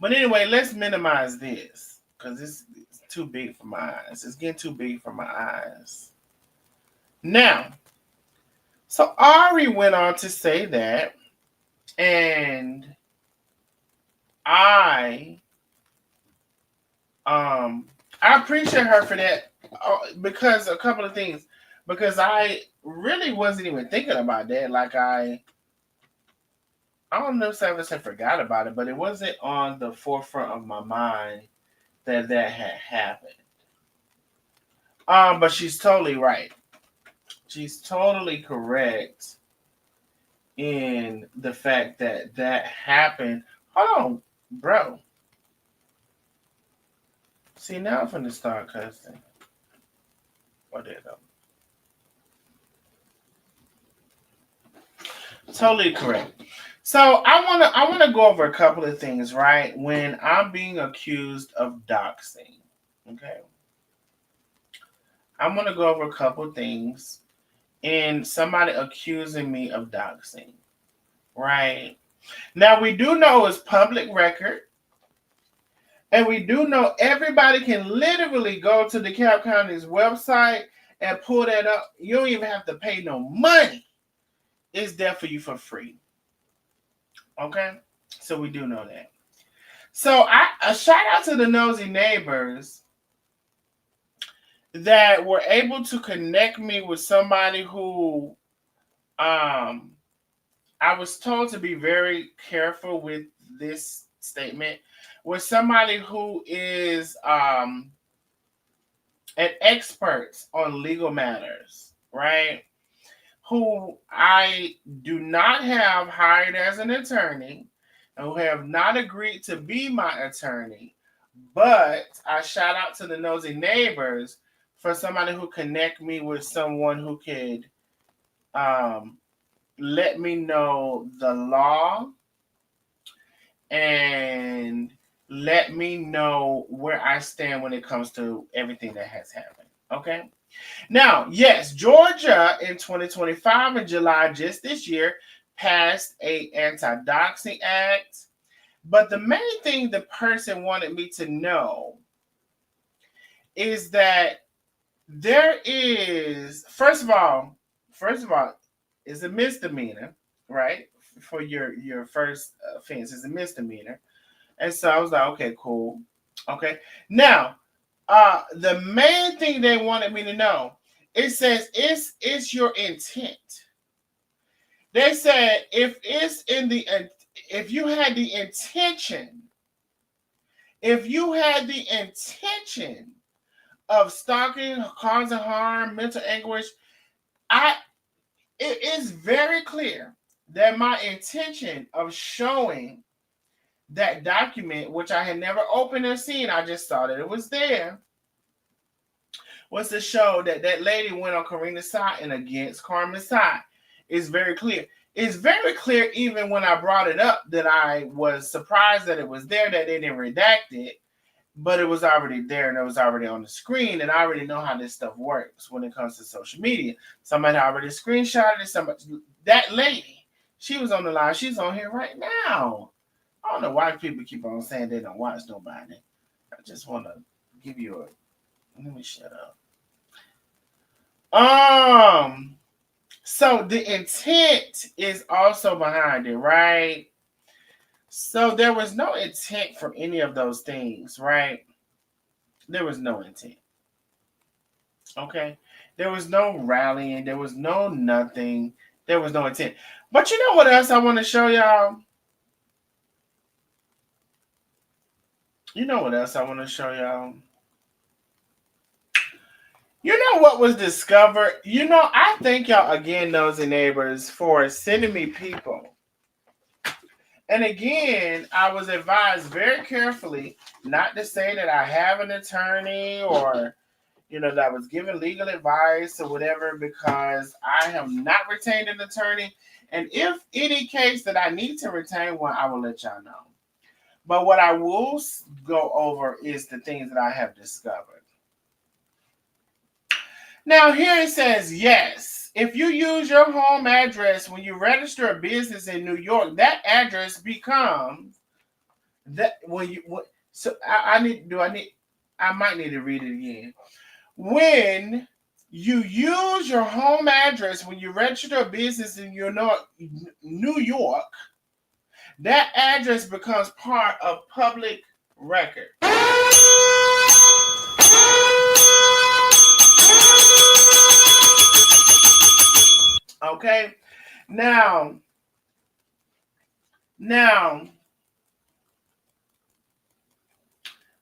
But anyway, let's minimize this because it's too big for my eyes. It's getting too big for my eyes. Now, so Ari went on to say that, and I appreciate her for that because a couple of things. Because I really wasn't even thinking about that. Like I don't know if I ever said forgot about it, but it wasn't on the forefront of my mind that had happened. But she's totally right. She's totally correct in the fact that happened. Hold on, bro. See, now I'm finna start cussing. What did I? Totally correct. So I wanna go over a couple of things, right? When I'm being accused of doxing, okay. I'm gonna go over a couple of things and somebody accusing me of doxing, right? Now we do know it's public record, and we do know everybody can literally go to the DeKalb County's website and pull that up. You don't even have to pay no money. It's there for you for free. Okay? So we do know that. So a shout out to the Nosy Neighbors that were able to connect me with somebody who I was told to be very careful with this statement, with somebody who is an expert on legal matters, right? Who I do not have hired as an attorney and who have not agreed to be my attorney. But I shout out to the Nosy Neighbors for somebody who connect me with someone who could let me know the law and let me know where I stand when it comes to everything that has happened. Okay? Now, yes, Georgia in 2025 in July, just this year, passed a anti-doxing act. But the main thing the person wanted me to know is that there is, first of all, it's a misdemeanor, right? For your first offense is a misdemeanor. And so I was like, okay, cool. Okay. Now, the main thing they wanted me to know, it says it's your intent. They said if you had the intention of stalking, causing harm, mental anguish, it is very clear that my intention of showing that document, which I had never opened or seen, I just saw that it was there, was to show that that lady went on Karina's side and against Carmen's side. It's very clear. It's very clear even when I brought it up that I was surprised that it was there, that they didn't redact it, but it was already there and it was already on the screen, and I already know how this stuff works when it comes to social media. Somebody already screenshotted it. That lady, she was on the line. She's on here right now. I don't know why people keep on saying they don't watch nobody. I just want to give you a... Let me shut up. So the intent is also behind it, right? So there was no intent from any of those things, right? There was no intent. Okay? There was no rallying, there was no nothing, there was no intent. But you know what else I want to show y'all? You know what else I want to show y'all? You know what was discovered? You know, I thank y'all again, Nosy Neighbors, for sending me people. And again, I was advised very carefully not to say that I have an attorney or, that I was given legal advice or whatever, because I have not retained an attorney. And if any case that I need to retain one, I will let y'all know. But what I will go over is the things that I have discovered. Now, here it says, yes, if you use your home address when you register a business in New York, that address becomes that when you. So I might need to read it again. When you use your home address when you register a business in New York, that address becomes part of public record. Okay, now,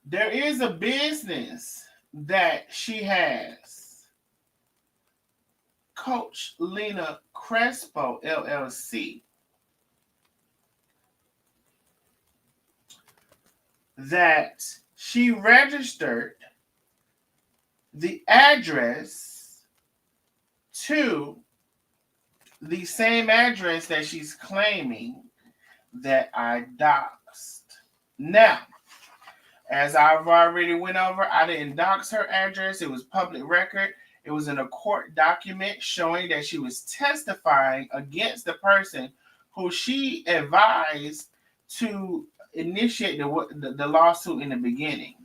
there is a business that she has, Coach Lena Crespo, LLC, that she registered the address to the same address that she's claiming that I doxed. Now, as I've already went over, I didn't dox her address. It was public record. It was in a court document showing that she was testifying against the person who she advised to initiate the lawsuit in the beginning.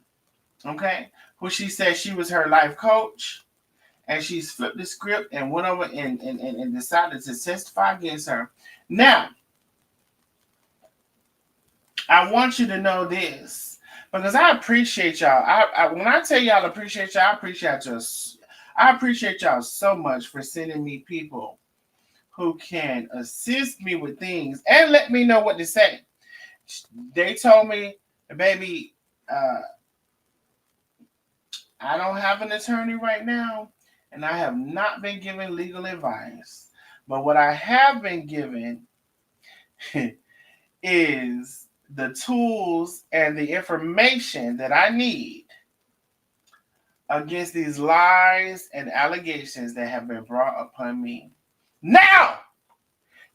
Okay? Who she said she was her life coach. And she's flipped the script and went over and decided to testify against her. Now, I want you to know this, because I appreciate y'all. When I tell y'all I appreciate y'all, I appreciate y'all so much for sending me people who can assist me with things and let me know what to say. They told me, baby, I don't have an attorney right now, and I have not been given legal advice. But what I have been given is the tools and the information that I need against these lies and allegations that have been brought upon me. Now,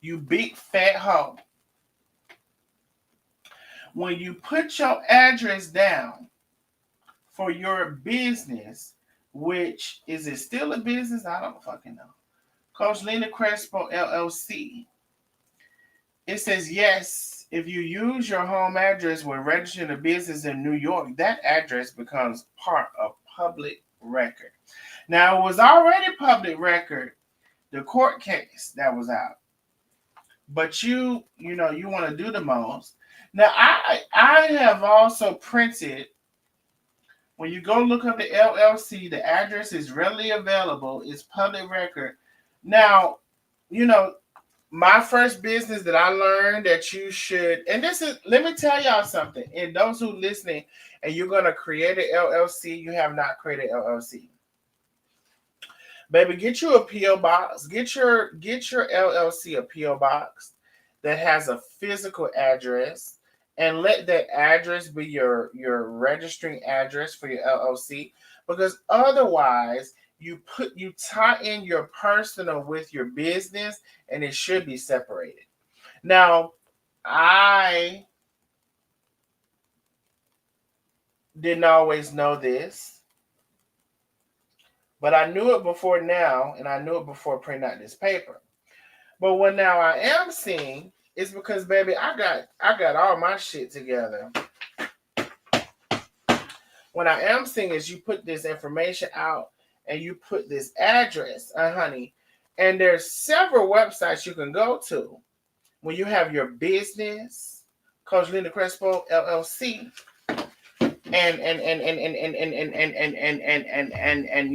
you big fat hoe, when you put your address down for your business, which is it still a business? I don't fucking know. Coach Lena Crespo, LLC. It says, yes, if you use your home address when registering a business in New York, that address becomes part of public record. Now, it was already public record, the court case that was out. But you want to do the most. Now, I have also printed, when you go look up the LLC, the address is readily available. It's public record. Now, my first business that I learned that you should, and this is, let me tell y'all something. And those who listening, and you're going to create an LLC, you have not created an LLC. Baby, get you a P.O. box. Get your LLC a P.O. box that has a physical address, and let that address be your registering address for your LLC, because otherwise you tie in your personal with your business, and it should be separated. Now, I didn't always know this, but I knew it before now, and I knew it before printing out this paper. But what now I am seeing is because, baby, I got all my shit together. What I am seeing is you put this information out, and you put this address, honey. And there's several websites you can go to when you have your business, Coach Linda Crespo LLC, and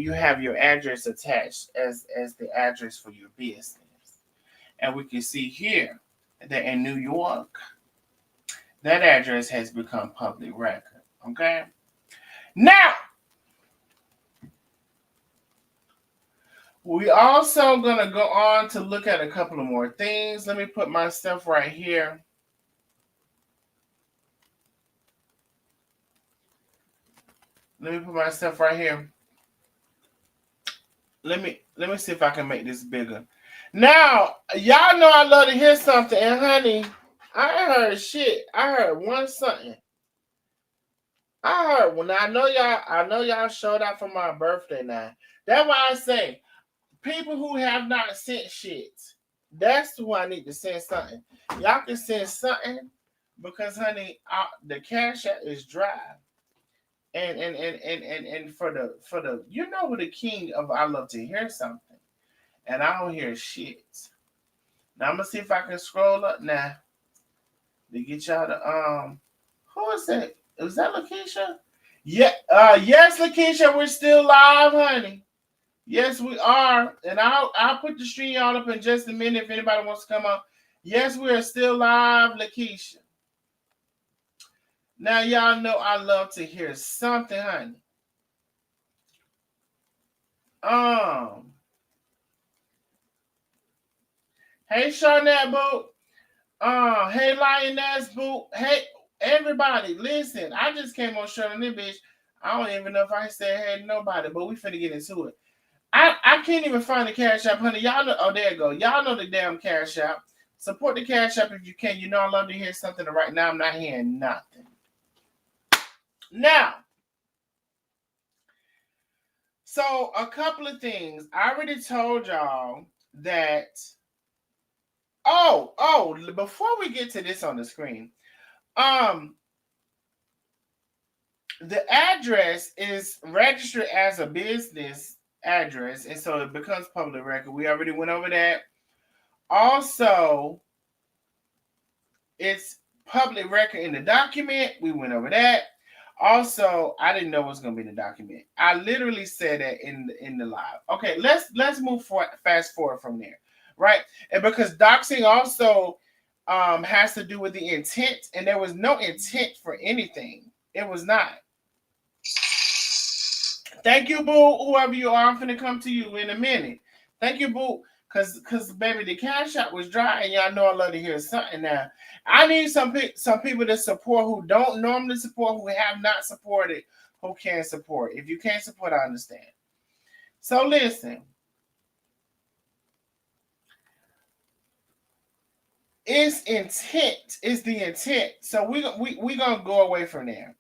you have your address attached as the address for your business. And we can see here that in New York, that address has become public record. Okay. Now, we also gonna go on to look at a couple of more things. Let me put my stuff right here. Let me see if I can make this bigger. Now, y'all know I love to hear something, and honey, I heard shit. I heard one something. I heard when I know y'all showed out for my birthday now. That's why I say people who have not sent shit. That's who I need to send something. Y'all can send something because honey, the cash app is dry. And for the you know who the king of I love to hear something. And I don't hear shit. Now I'm gonna see if I can scroll up now to get y'all to who is that? Is that Lakeisha? Yeah, yes, Lakeisha, we're still live, honey. Yes, we are. And I'll put the stream on up in just a minute if anybody wants to come on. Yes, we are still live, Lakeisha. Now y'all know I love to hear something, honey. Hey, Charnette Boo. Hey, Lioness Boo. Hey, everybody, listen. I just came on showing this bitch. I don't even know if I said hey to nobody, but we finna get into it. I can't even find the Cash App, honey. Y'all know, oh, there you go. Y'all know the damn Cash App. Support the Cash App if you can. You know I love to hear something. Right now, I'm not hearing nothing. Now, so a couple of things. I already told y'all that. Oh, before we get to this on the screen, the address is registered as a business address, and so it becomes public record. We already went over that. Also, it's public record in the document. We went over that. Also, I didn't know it was going to be in the document. I literally said that in the live. Okay, let's move forward, fast forward from there, right? And because doxing also has to do with the intent, and there was no intent for anything. It was not. Thank you, boo. Whoever you are, I'm finna come to you in a minute. Thank you, boo. Cause baby, the Cash App was dry, and y'all know I love to hear something now. I need some people to support who don't normally support, who have not supported, who can support. If you can't support, I understand. So listen. It's intent. It's the intent. So we gonna go away from there.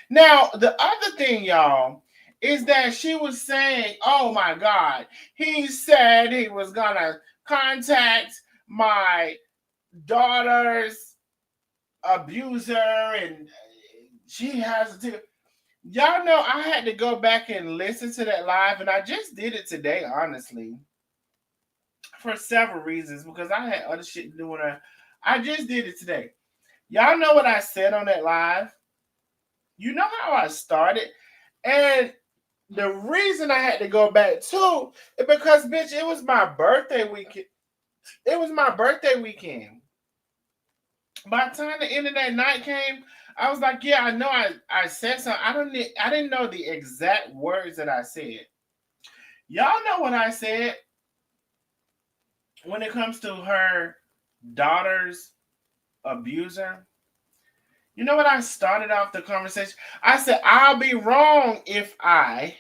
Now, the other thing, y'all, is that she was saying, oh my God, he said he was gonna contact my daughter's abuser and she has to. Y'all know I had to go back and listen to that live, and I just did it today, honestly, for several reasons, because I had other shit to do with her. I just did it today. Y'all know what I said on that live? You know how I started? And the reason I had to go back too is because, bitch, it was my birthday weekend. It was my birthday weekend. By the time the end of that night came, I was like, yeah, I know I said something. I didn't know the exact words that I said. Y'all know what I said when it comes to her daughter's abuser. You know what I started off the conversation? I said, I'll be wrong if I.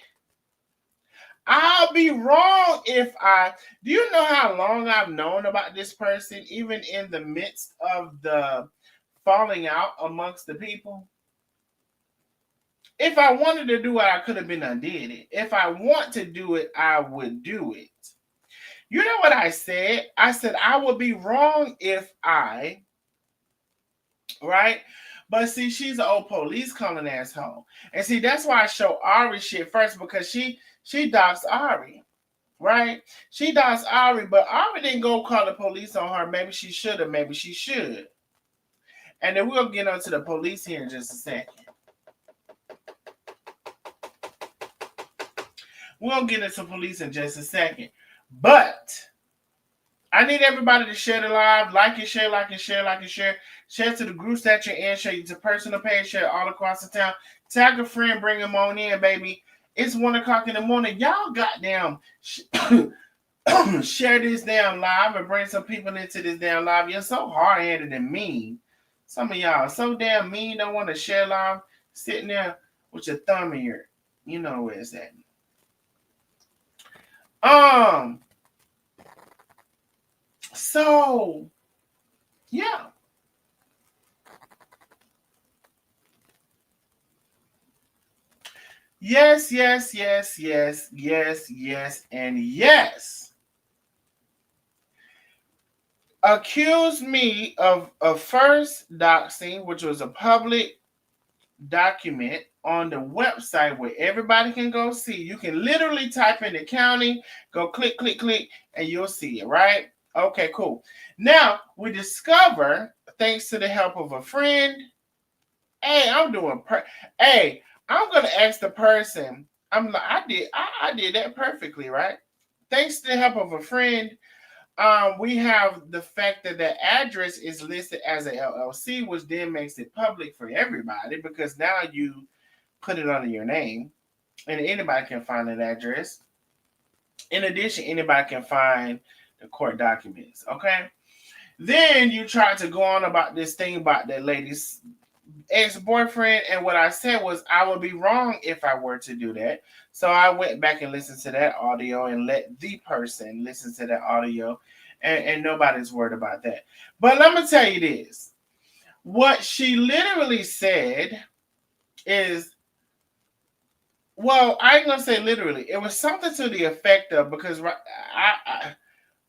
Do you know how long I've known about this person, even in the midst of the falling out amongst the people? If I wanted to do it, I could have been undid it. If I want to do it, I would do it. You know what I said? I said, I would be wrong if I, right? But see, she's an old police calling asshole. And see, that's why I show Ari shit first, because she She doxed Ari, right? She doxed Ari, but Ari didn't go call the police on her. Maybe she should have, maybe she should. And then we'll get onto the police here in just a second. We'll get into police in just a second. But I need everybody to share the live, like and share, like and share, like and share. Share to the groups that you're in, share to personal page, share all across the town. Tag a friend, bring them on in, baby. It's 1 o'clock in the morning. Y'all goddamn share this damn live and bring some people into this damn live. You're so hard-headed and mean. Some of y'all so damn mean, don't want to share live, sitting there with your thumb in your, you know where it's at. So, yeah. Yes, yes, yes, yes, yes, yes, and yes. Accused me of first doxing, which was a public document on the website where everybody can go see. You can literally type in the county, go click, click, click, and you'll see it, right? Okay, cool. Now, we discover, thanks to the help of a friend, hey, I'm doing hey, I'm gonna ask the person. I did that perfectly, right? Thanks to the help of a friend, we have the fact that the address is listed as a LLC, which then makes it public for everybody because now you put it under your name, and anybody can find that address. In addition, anybody can find the court documents. Okay. Then you try to go on about this thing about that lady's ex-boyfriend, and what I said was I would be wrong if I were to do that. So I went back and listened to that audio and let the person listen to that audio, and nobody's worried about that. But let me tell you this. What she literally said is, well, I ain't gonna say literally. It was something to the effect of, because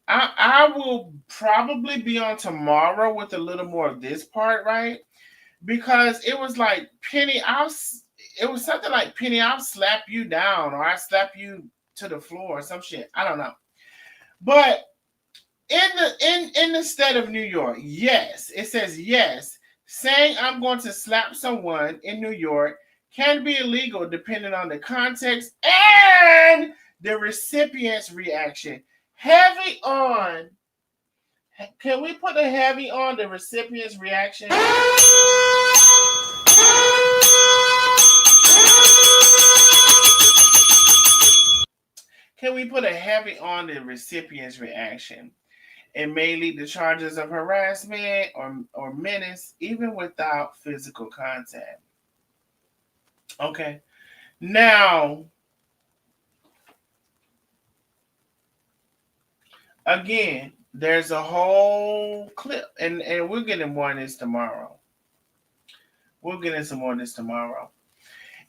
I will probably be on tomorrow with a little more of this part, right? Because it was like, Penny, it was something like, Penny, I'll slap you down, or I slap you to the floor or some shit. I don't know. But in the state of New York, yes, it says yes. Saying I'm going to slap someone in New York can be illegal depending on the context and the recipient's reaction. Heavy on. Can we put a heavy on the recipient's reaction? Can we put a heavy on the recipient's reaction? It may lead to charges of harassment or menace, even without physical contact. Okay. Now, again, there's a whole clip, and we'll get into more of this tomorrow. We'll get into more of this tomorrow.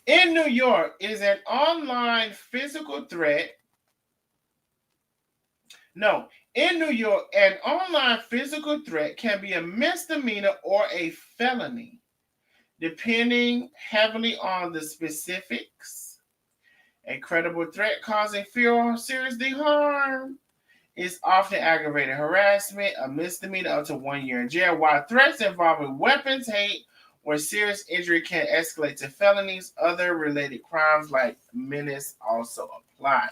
In New York, is an online physical threat. No, in New York, an online physical threat can be a misdemeanor or a felony, depending heavily on the specifics. A credible threat causing fear or serious harm is often aggravated harassment, a misdemeanor up to 1 year in jail, while threats involving weapons, hate, or serious injury can escalate to felonies. Other related crimes like menace also apply.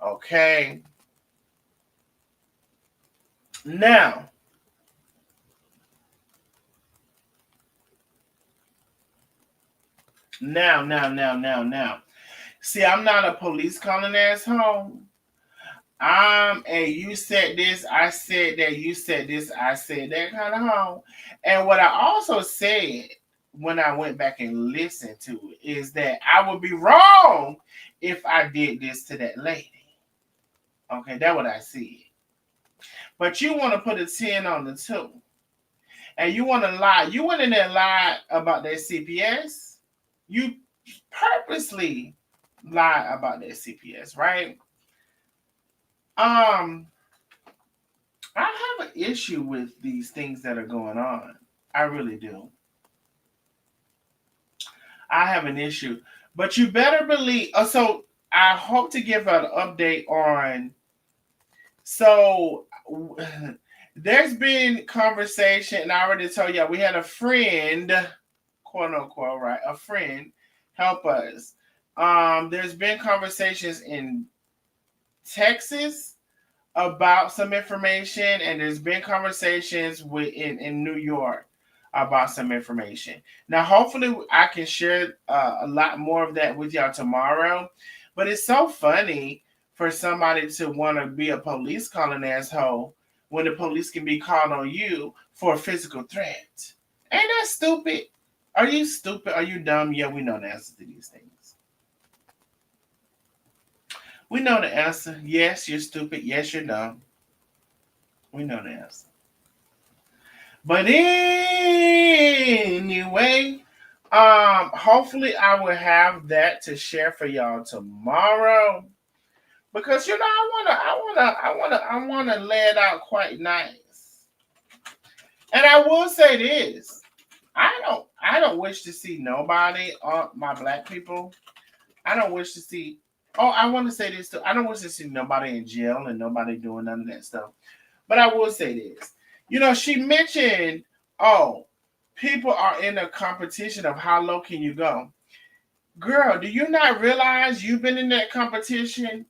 Okay. Now, see, I'm not a police calling ass home. I'm a you said this, I said that, you said this, I said that kind of home. And what I also said when I went back and listened to it is that I would be wrong if I did this to that lady. Okay, that's what I said. But you want to put a 10 on the 2. And you want to lie. You went in there and lied about that CPS. You purposely lie about that CPS, right? I have an issue with these things that are going on. I really do. I have an issue. But you better believe. So I hope to give an update on. So there's been conversation, and I already told y'all we had a friend, quote unquote, right? A friend help us. There's been conversations in Texas about some information, and there's been conversations in New York about some information. Now, hopefully, I can share a lot more of that with y'all tomorrow. But it's so funny for somebody to want to be a police calling asshole when the police can be called on you for a physical threat. Ain't that stupid? Are you stupid? Are you dumb? Yeah, we know the answer to these things. We know the answer. Yes, you're stupid. Yes, you're dumb. We know the answer. But anyway, hopefully I will have that to share for y'all tomorrow. Because I wanna lay it out quite nice. And I will say this. I don't wish to see nobody, my black people. I don't wish to see. Oh, I want to say this too. I don't wish to see nobody in jail and nobody doing none of that stuff. But I will say this. She mentioned, oh, people are in a competition of how low can you go. Girl, do you not realize you've been in that competition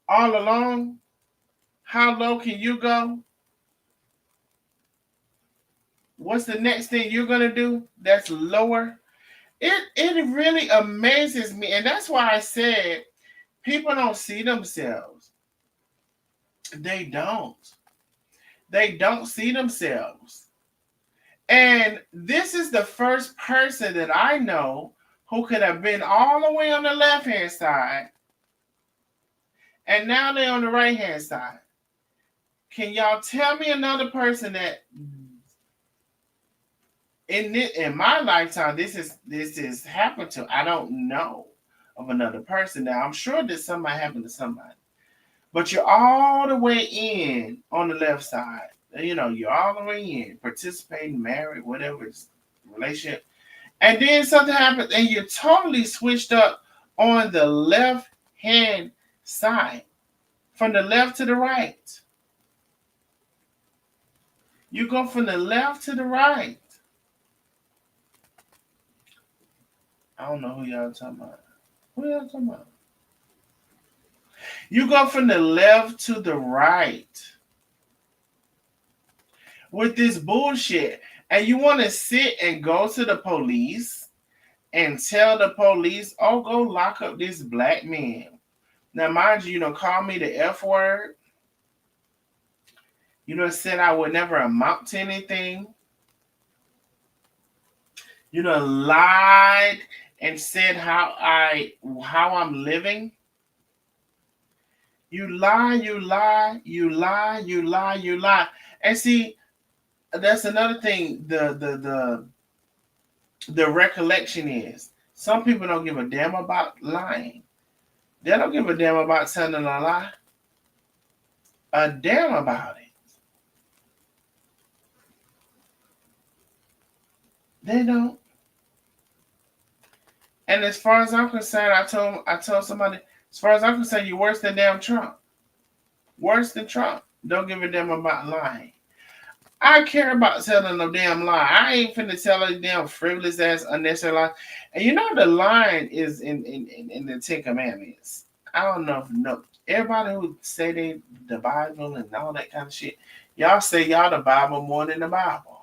all along? How low can you go? What's the next thing you're going to do that's lower? It really amazes me. And that's why I said people don't see themselves. They don't. They don't see themselves. And this is the first person that I know who could have been all the way on the left-hand side, and now they're on the right-hand side. Can y'all tell me another person that in my lifetime this is happened to? I don't know of another person. Now I'm sure that somebody happened to somebody, but you're all the way in on the left side. You're all the way in, participating, married, whatever it's relationship. And then something happens and you're totally switched up on the left hand side. From the left to the right. You go from the left to the right. I don't know who y'all talking about. Who y'all talking about? You go from the left to the right with this bullshit. And you want to sit and go to the police and tell the police, oh, go lock up this black man. Now, mind you, call me the F word. Said I would never amount to anything. Lied and said how I'm living. You lie, you lie, you lie, you lie, you lie. And see, that's another thing. The recollection is some people don't give a damn about lying. They don't give a damn about telling a lie. A damn about it. They don't. And as far as I'm concerned, I told somebody, as far as I'm concerned, you're worse than damn Trump. Worse than Trump. Don't give a damn about lying. I care about telling no damn lie. I ain't finna tell a damn frivolous ass unnecessary lie. And the line is in the Ten Commandments. I don't know if everybody who say they the Bible and all that kind of shit, y'all say y'all the Bible more than the Bible.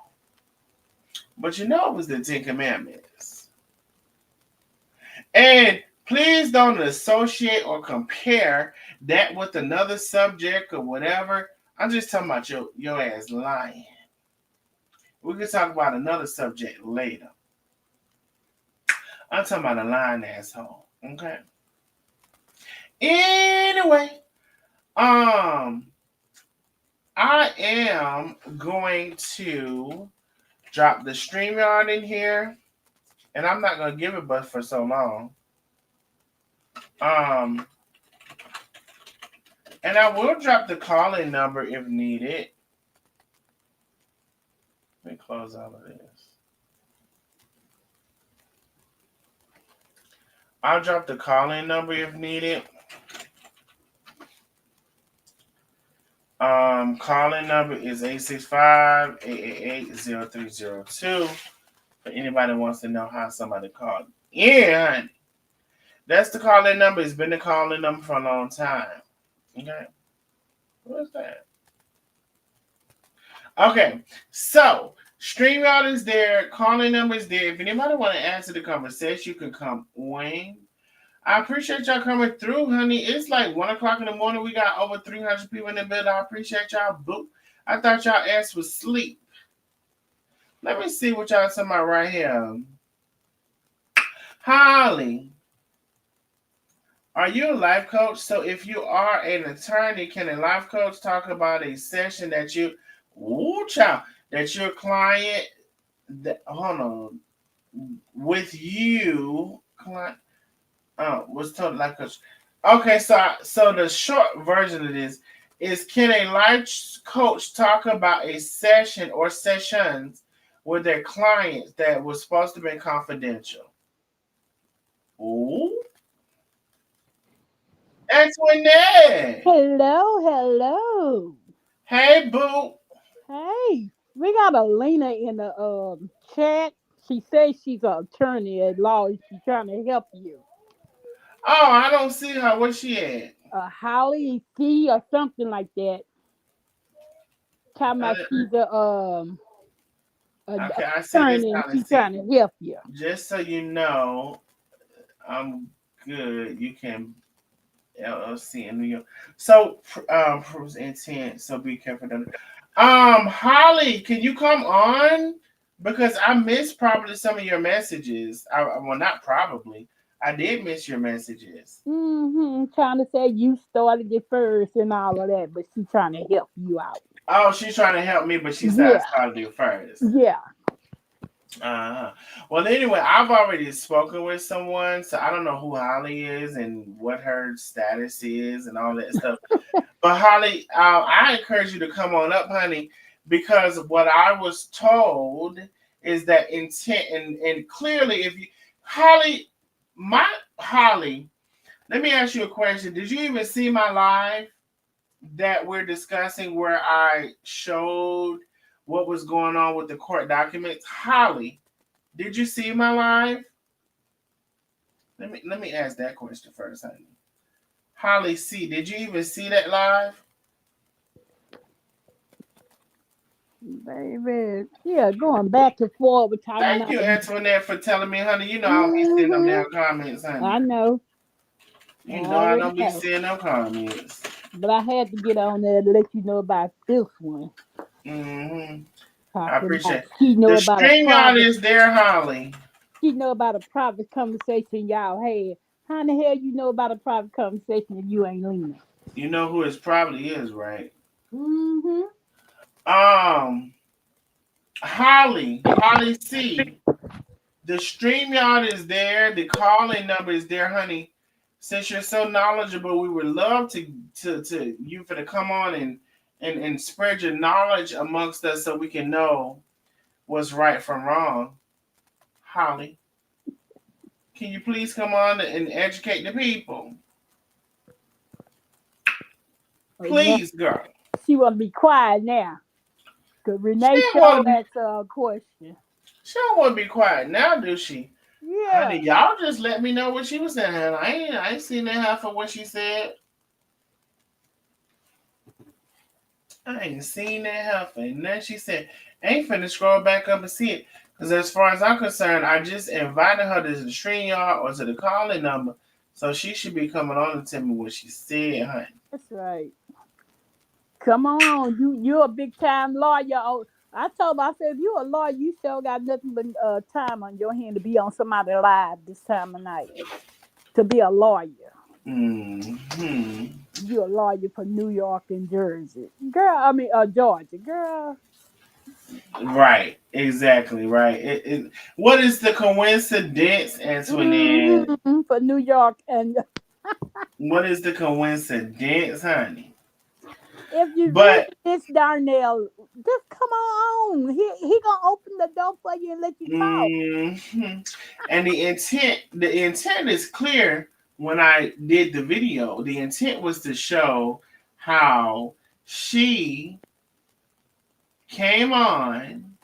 But it was the Ten Commandments. And please don't associate or compare that with another subject or whatever. I'm just talking about your ass lying. We can talk about another subject later. I'm talking about a lying asshole. Okay. Anyway, I am going to drop the StreamYard in here. And I'm not gonna give it but for so long. And I will drop the call-in number if needed. Let me close out of this. I'll drop the call-in number if needed. Call-in number is 865-888-0302. For anybody who wants to know how somebody called in, honey. That's the call-in number. It's been the call-in number for a long time. Okay. What's that? Okay. So StreamYard is there. Call-in number is there. If anybody want to answer the conversation, you can come on. I appreciate y'all coming through, honey. It's like 1 o'clock in the morning. We got over 300 people in the building. I appreciate y'all. Boo. I thought y'all ass was asleep. Let me see what y'all talking about right here. Holly, are you a life coach? So if you are an attorney, can a life coach talk about a session that that your client, hold on, with you, client, was told life coach. Okay, so the short version of this is, can a life coach talk about a session or sessions with their clients that was supposed to be confidential? Ooh. Antoinette. Hello. Hey, boo. Hey, we got Alina in the chat. She says she's an attorney at law. She's trying to help you. Oh, I don't see her. Where's she at? Holly C or something like that. Talking about Uh, she's a okay, I see this attorney and kind of she's see. trying to help you. Just so you know, I'm good. You can LLC in New York. So, proves intent. So be careful. Holly, can you come on? Because I missed probably some of your messages. Well, not probably. I did miss your messages. Trying to say you started it first and all of that, but she's trying to help you out. Oh, she's trying to help me, but she said I Yeah, started it first. yeah. Uh-huh. Well, anyway, I've already spoken with someone, so I don't know who Holly is and what her status is and all that stuff. But Holly, I encourage you to come on up, honey, because what I was told is that intent and clearly, if you, Holly, my Holly, let me ask you a question. Did you even see my live that we're discussing where I showed what was going on with the court documents? Holly, did you see my live? Let me ask that question first, honey. Holly C, did you even see that live? Baby, yeah, going back and forth, we're talking Thank about. you, Antoinette, for telling me, honey. You know I don't be seeing them hmm damn comments, honey. I know, I You know I already don't be know. seeing no comments. But I had to get on there to let you know about this one. Hmm I Talking appreciate about it. she know The about a string yard private, is there, Holly. she know about a private conversation y'all had. How in the hell you know about a private conversation if you ain't leaning? You know who it probably is, right? Mm-hmm. Um, Holly C. The StreamYard is there. The calling number is there, honey. Since you're so knowledgeable, we would love to you for to come on and spread your knowledge amongst us so we can know what's right from wrong. Holly, can you please come on and educate the people? Oh yeah. Please, girl. She wanna be quiet now. Cause She Renee don't want Cho to be. asked her a question. She don't want to be quiet now, do she? Honey, Yeah. y'all just let me know what she was saying. I ain't seen that half of what she said. I ain't seen that half. And then she said, ain't finna scroll back up and see it. Because as far as I'm concerned, I just invited her to the stream yard or to the calling number. So she should be coming on and tell me what she said, honey. That's right. Come on, you're a big time lawyer. Oh, I told her, I said, if you're a lawyer, you sure got nothing but time on your hand to be on somebody live this time of night. To be a lawyer. Hmm You're a lawyer for New York and Jersey. Girl, I mean Georgia. Girl. Right. Exactly. Right. What is the coincidence, Antoinette? For New York and What is the coincidence, honey? if you read But this, Darnell, just come on. He gonna open the door for you and let you talk. and the intent is clear. When I did the video, the intent was to show how she came on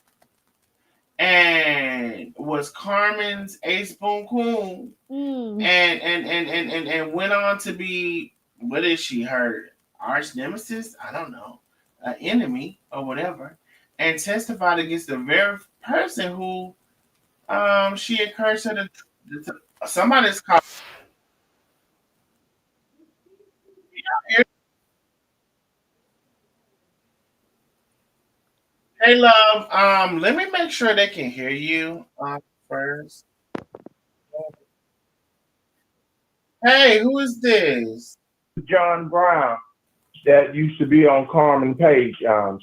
and was Carmen's ace boon coon, Mm. and went on to be, what is she, her arch nemesis? I don't know, an enemy or whatever, and testified against the very person who she encouraged her to somebody's called. Hey love, let me make sure they can hear you first. Hey, who is this? John Brown that used to be on Carmen Page,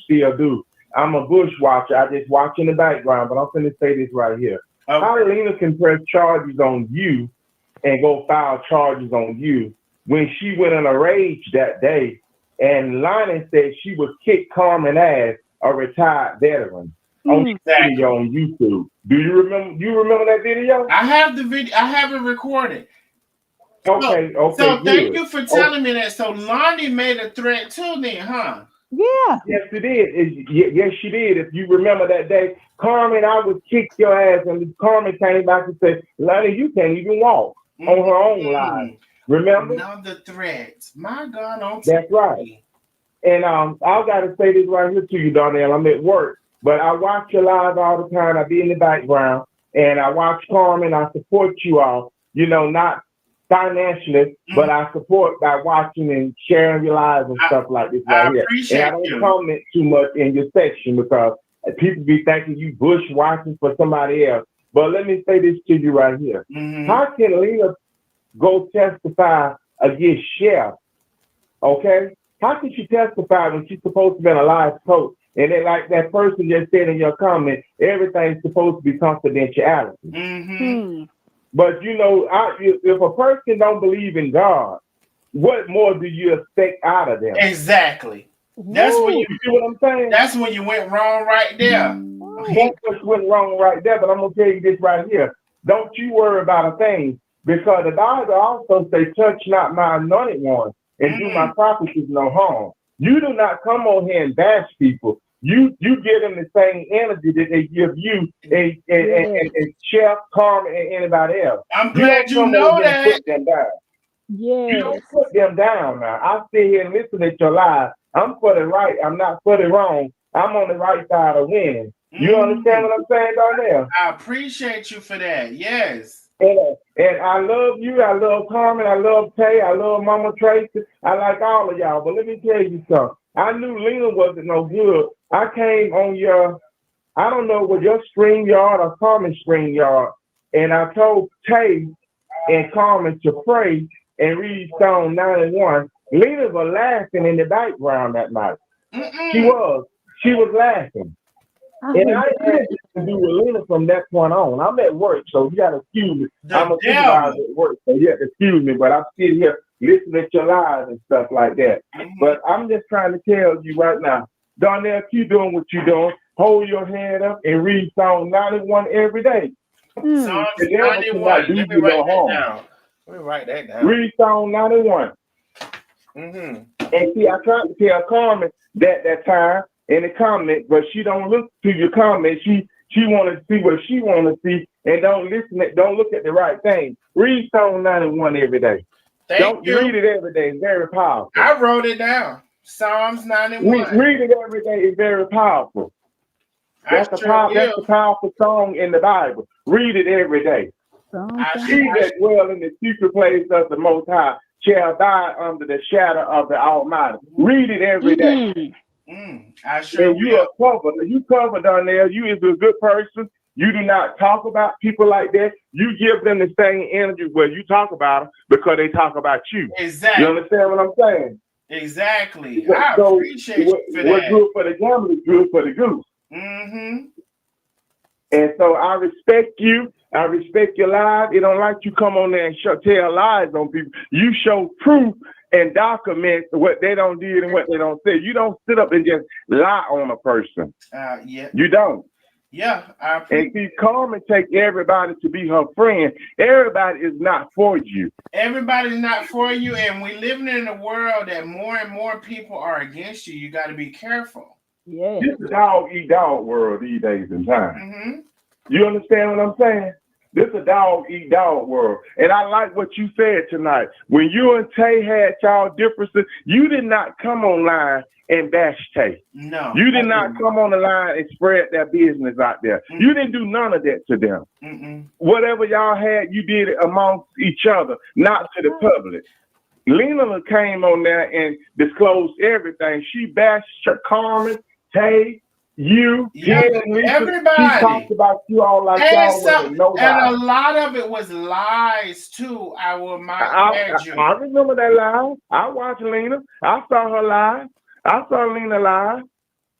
still do. I'm a bush watcher. I just watch in the background, but I'm finna say this right here. Okay. How Lena can press charges on you and go file charges on you when she went in a rage that day and Lonnie said she would kick Carmen ass, a retired veteran, on Mm. video on YouTube. Do you remember? You remember that video? I have the video. I have it recorded. Okay, So thank good. you for Okay. telling me that. So Lonnie made a threat too, then, huh? Yeah. Yes, it did. Yes, she did. If you remember that day, Carmen, I would kick your ass. And Carmen came back and said, Lonnie, you can't even walk on her own live. Remember? Another threat. My God, on That's right. And I got to say this right here to you, Darnell. I'm at work, but I watch you live all the time. I be in the background, and I watch Carmen. I support you all, not financially, but I support by watching and sharing your lives and stuff like this right here. And I don't comment too much in your section because people be thinking you bushwhacking for somebody else. But let me say this to you right here. How can Lena go testify against Chef? Okay? How can she testify when she's supposed to be a live coach? And then, like that person just said in your comment, everything's supposed to be confidentiality. But if a person don't believe in God, what more do you expect out of them? Exactly. That's when you see what I'm saying? That's when you went wrong right there. That's what went wrong right there. But I'm gonna tell you this right here. Don't you worry about a thing, because the Bible also says, "Touch not my anointed one, and do my prophets no harm." You do not come on here and bash people. You give them the same energy that they give you and Chef, Carmen, and anybody else. I'm glad you know that. Put them down. Yes. You don't put them down now. I sit here and listen at your live. I'm for the right. I'm not for the wrong. I'm on the right side of winning. You understand what I'm saying, Darnell? I appreciate you for that. Yes. And I love you. I love Carmen. I love Tay. I love Mama Tracy. I like all of y'all. But let me tell you something. I knew Lena wasn't no good. I came on I don't know, what your StreamYard or Carmen's StreamYard, and I told Tay and Carmen to pray and read Psalm 91. Lena was laughing in the background that night. She was laughing. And I had to do with Lena from that point on. I'm at work, so you got to excuse me. I'm a supervisor at work, so you have to excuse me. But I'm still here listening to your lives and stuff like that. But I'm just trying to tell you right now, Darnell, keep doing what you're doing. Hold your head up and read Psalm 91 every day. Psalm 91. Let me write that down. Read Psalm 91. And see, I tried to tell Carmen that time in the comment, but she don't look to your comment. She want to see what she want to see and don't look at the right thing. Read Psalm 91 every day. Don't read it every day. It's very powerful. I wrote it down. Psalms 91. Read it every day. It's very powerful. That's a powerful song in the Bible. Read it every day. He that dwell in the secret place of the Most High shall die under the shadow of the Almighty. Read it every day. I sure and you are covered. You covered, Darnell. You is a good person. You do not talk about people like that. You give them the same energy where you talk about them because they talk about you. Exactly. You understand what I'm saying? Exactly. I appreciate you for that. What's good for the gander is good for the goose. And so I respect you. I respect your lies. It don't like you come on there and tell lies on people. You show truth and document what they don't did and what they don't say. You don't sit up and just lie on a person. Yeah. You don't. Yeah, I And appreciate. see, Carmen take everybody to be her friend. Everybody is not for you. Everybody's not for you, and we living in a world that more and more people are against you. You got to be careful. Yeah. This is a dog eat dog world these days and time. Mm-hmm. You understand what I'm saying? This is a dog eat dog world. And I like what you said tonight. When you and Tay had y'all differences, you did not come online and bash Tay. No. You did not come on the line and spread their business out there. Mm-mm. You didn't do none of that to them. Mm-mm. Whatever y'all had, you did it amongst each other, not to the public. Lena came on there and disclosed everything. She bashed Carmen, Tay, you, Yeah, Jen, Lisa. everybody. She talked about you all like And, y'all so, wasn't nobody. and a lot of it was lies too. I remember that live. I watched Lena. I saw her live. I saw Lena live.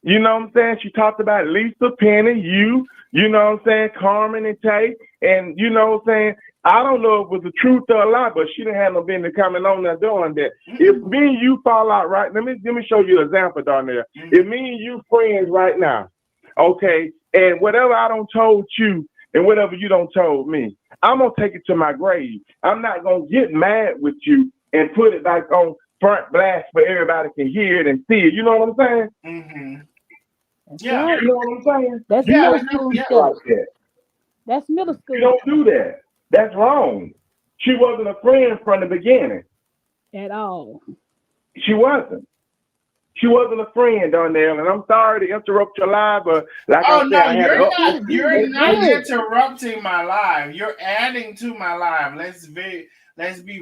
You know what I'm saying? She talked about Lisa, Penny, you know what I'm saying, Carmen and Tay. And you know what I'm saying? I don't know if it was the truth or a lie, but she didn't have no business coming on there doing that. Mm-hmm. If me and you fall out right, let me show you an example down there. Mm-hmm. If me and you friends right now, okay, and whatever I don't told you and whatever you don't told me, I'm gonna take it to my grave. I'm not gonna get mad with you and put it back on front blast for everybody can hear it and see it. You know what I'm saying? Mm-hmm. Yeah. You know what I'm saying? That's middle school stuff. Like that. That's middle school. You don't do that. That's wrong. She wasn't a friend from the beginning. At all. She wasn't. She wasn't a friend down there, and I'm sorry to interrupt your life, but like I said, you're not interrupting my life. You're adding to my life. Let's be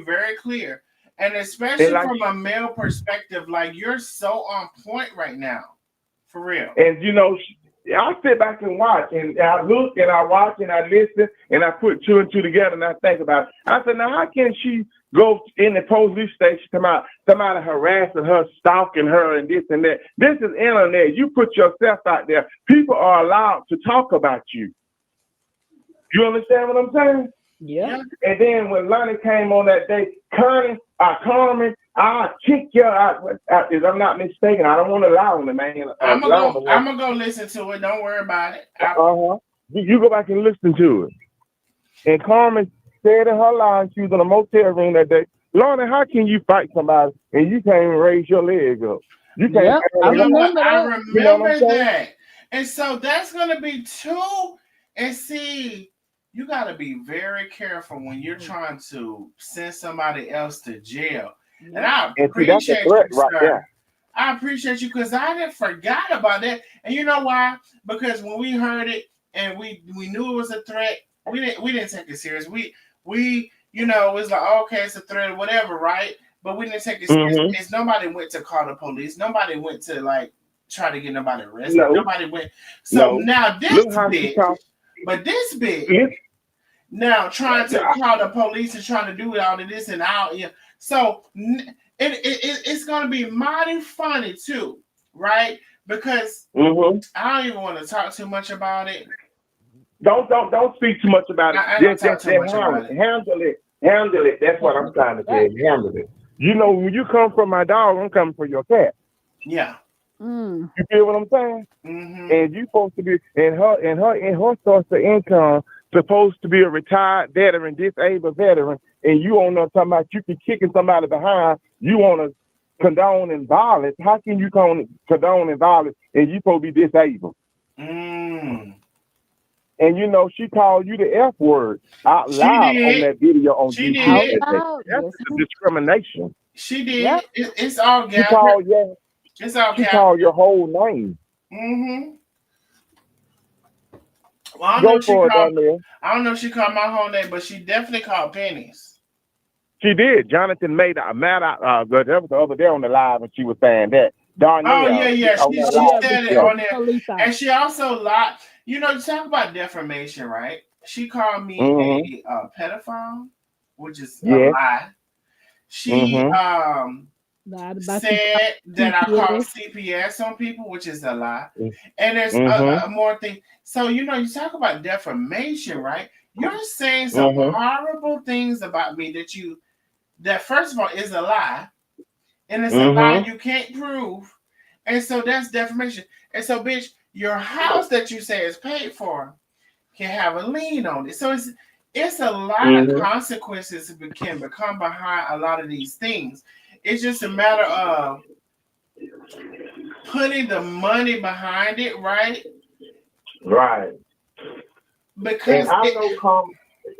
very clear. And especially from a male perspective, like you're so on point right now. For real. And you know, I sit back and watch, and I look, and I watch, and I listen, and I put two and two together, and I think about it. I said, now how can she go in the police station, somebody harassing her, stalking her, and this and that? This is internet. You put yourself out there. People are allowed to talk about you. You understand what I'm saying? Yeah. And then when Lonnie came on that day, Carmen, I'll kick you out. If I'm not mistaken, I don't want to lie on the man. I'm gonna go listen to it. Don't worry about it. You go back and listen to it. And Carmen said in her line, she was in a motel room that day. Lonnie, how can you fight somebody and you can't even raise your leg up? You can't. Yep, I remember that. And so that's gonna be two. And see, you got to be very careful when you're trying to send somebody else to jail. And I appreciate you, sir. I appreciate you because I didn't forgot about that. And you know why? Because when we heard it and we knew it was a threat, we didn't take it serious. We you know, it was like, okay, it's a threat, whatever, right? But we didn't take it serious. Mm-hmm. Nobody went to call the police. Nobody went to like try to get nobody arrested. No. Nobody went. So now this bitch, but this bitch now trying to call the police and trying to do all of this and out. Yeah. So it's going to be mighty funny too, right? Because I don't even want to talk too much about it. Don't speak too much about it. Just handle it. That's what I'm trying to say. Handle it. You know, when you come for my dog, I'm coming for your cat. Yeah. You feel what I'm saying? Mm-hmm. And you supposed to be in her source of income supposed to be a retired veteran, disabled veteran, and you on there talking about you can kicking somebody behind. You want to condone in violence. How can you condone in violence and you supposed to be disabled? And you know, she called you the F word out loud on that video on YouTube. That's discrimination. She did. Yep. It's all gathered. She called your whole name. Well, I don't know if she called my whole name, but she definitely called Penny's. She did. Jonathan made a mad out. That was the other day on the live, and she was saying that. She said it on there, and she also lied. You know, you talk about defamation, right? She called me a pedophile, which is a lie. She said that I called CPS on people, which is a lie. And there's more thing. So, you know, you talk about defamation, right? You're saying some horrible things about me that first of all is a lie. And it's a lie you can't prove. And so that's defamation. And so, bitch, your house that you say is paid for can have a lien on it. So it's a lot of consequences that can become behind a lot of these things. It's just a matter of putting the money behind it, right? Right. Because and I know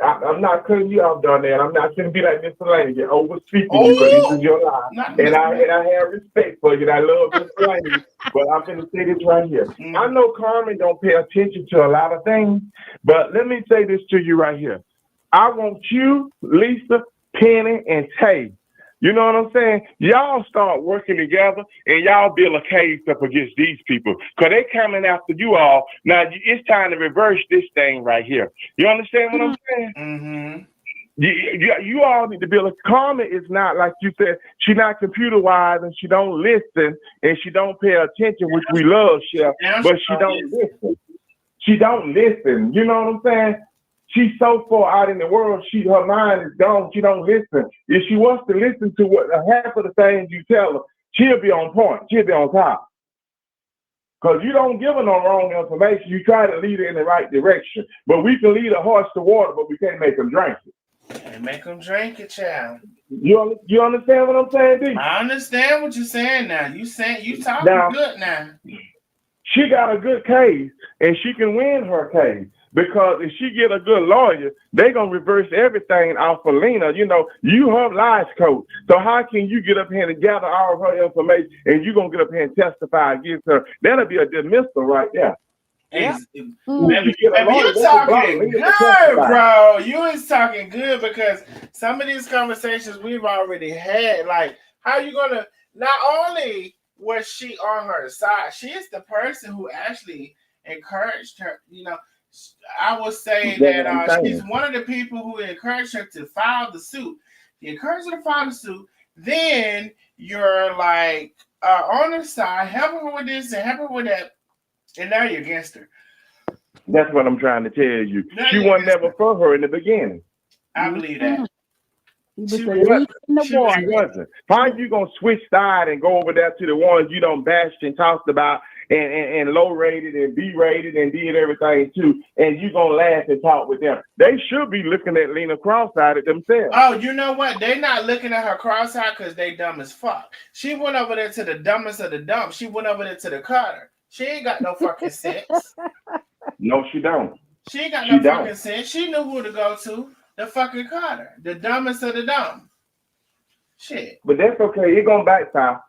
I'm not cutting you off, Darnell. I'm not going to be like Mr. Lane, you're over speaking you because this is your life. And I have respect for you. And I love Mr. Lane, but I'm going to say this right here. I know Carmen don't pay attention to a lot of things, but let me say this to you right here. I want you, Lisa, Penny, and Tay. You know what I'm saying? Y'all start working together and y'all build a case up against these people because they coming after you all. Now, it's time to reverse this thing right here. You understand what I'm saying? Mm-hmm. You all need to build a Karma is not, like you said, she's not computer-wise and she don't listen and she don't pay attention, which we love, Chef, but she don't listen. She don't listen. You know what I'm saying? She's so far out in the world, her mind is gone. She don't listen. If she wants to listen to what half of the things you tell her, she'll be on point. She'll be on top. Because you don't give her no wrong information. You try to lead her in the right direction. But we can lead a horse to water, but we can't make them drink it. And make them drink it, child. You understand what I'm saying, D? I understand what you're saying now. You talking good now. She got a good case, and she can win her case. Because if she get a good lawyer, they gonna reverse everything off of Lena. You know, you her life coach. So how can you get up here and gather all of her information and you gonna get up here and testify against her? That'll be a dismissal right there. Yeah. You talking good, bro. You is talking good because some of these conversations we've already had. Like, how you gonna? Not only was she on her side, she is the person who actually encouraged her. You know. I would say that she's one of the people who encouraged her to file the suit. You encourage her to file the suit, then you're like on her side, helping her with this and helping her with that, and now you're against her. That's what I'm trying to tell you. She wasn't never for her in the beginning. I believe that. She wasn't. How are you gonna switch side and go over there to the ones you don't bashed and talked about and low rated and B rated and did everything too, and you gonna laugh and talk with them? They should be looking at Lena cross-eyed at themselves. Oh, you know what? They're not looking at her cross-eyed because they dumb as fuck. She went over there to the dumbest of the dumb. She went over there to the Carter. She ain't got no fucking sense. No, she don't. She ain't got no fucking sense. She knew who to go to. The fucking Carter, the dumbest of the dumb. Shit. But that's okay. It's gonna backfire.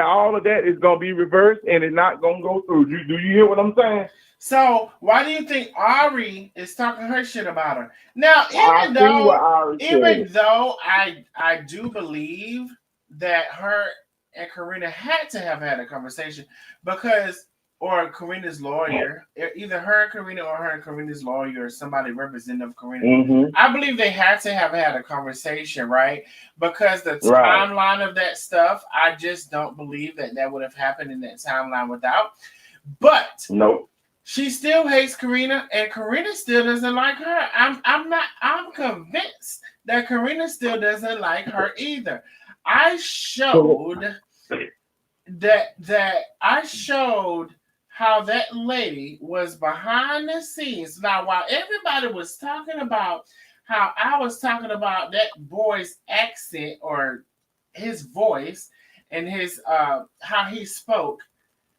All of that is gonna be reversed, and it's not gonna go through. Do you hear what I'm saying? So why do you think Ari is talking her shit about her? Now, even though I do believe that her and Karina had to have had a conversation because. Or Karina's lawyer, either her and Karina or her and Karina's lawyer or somebody representative of Karina. I believe they had to have had a conversation, right? Because the timeline of that stuff, I just don't believe that would have happened in that timeline without. But she still hates Karina, and Karina still doesn't like her. I'm convinced that Karina still doesn't like her either. I showed how that lady was behind the scenes. Now, while everybody was talking about how I was talking about that boy's accent or his voice and his how he spoke,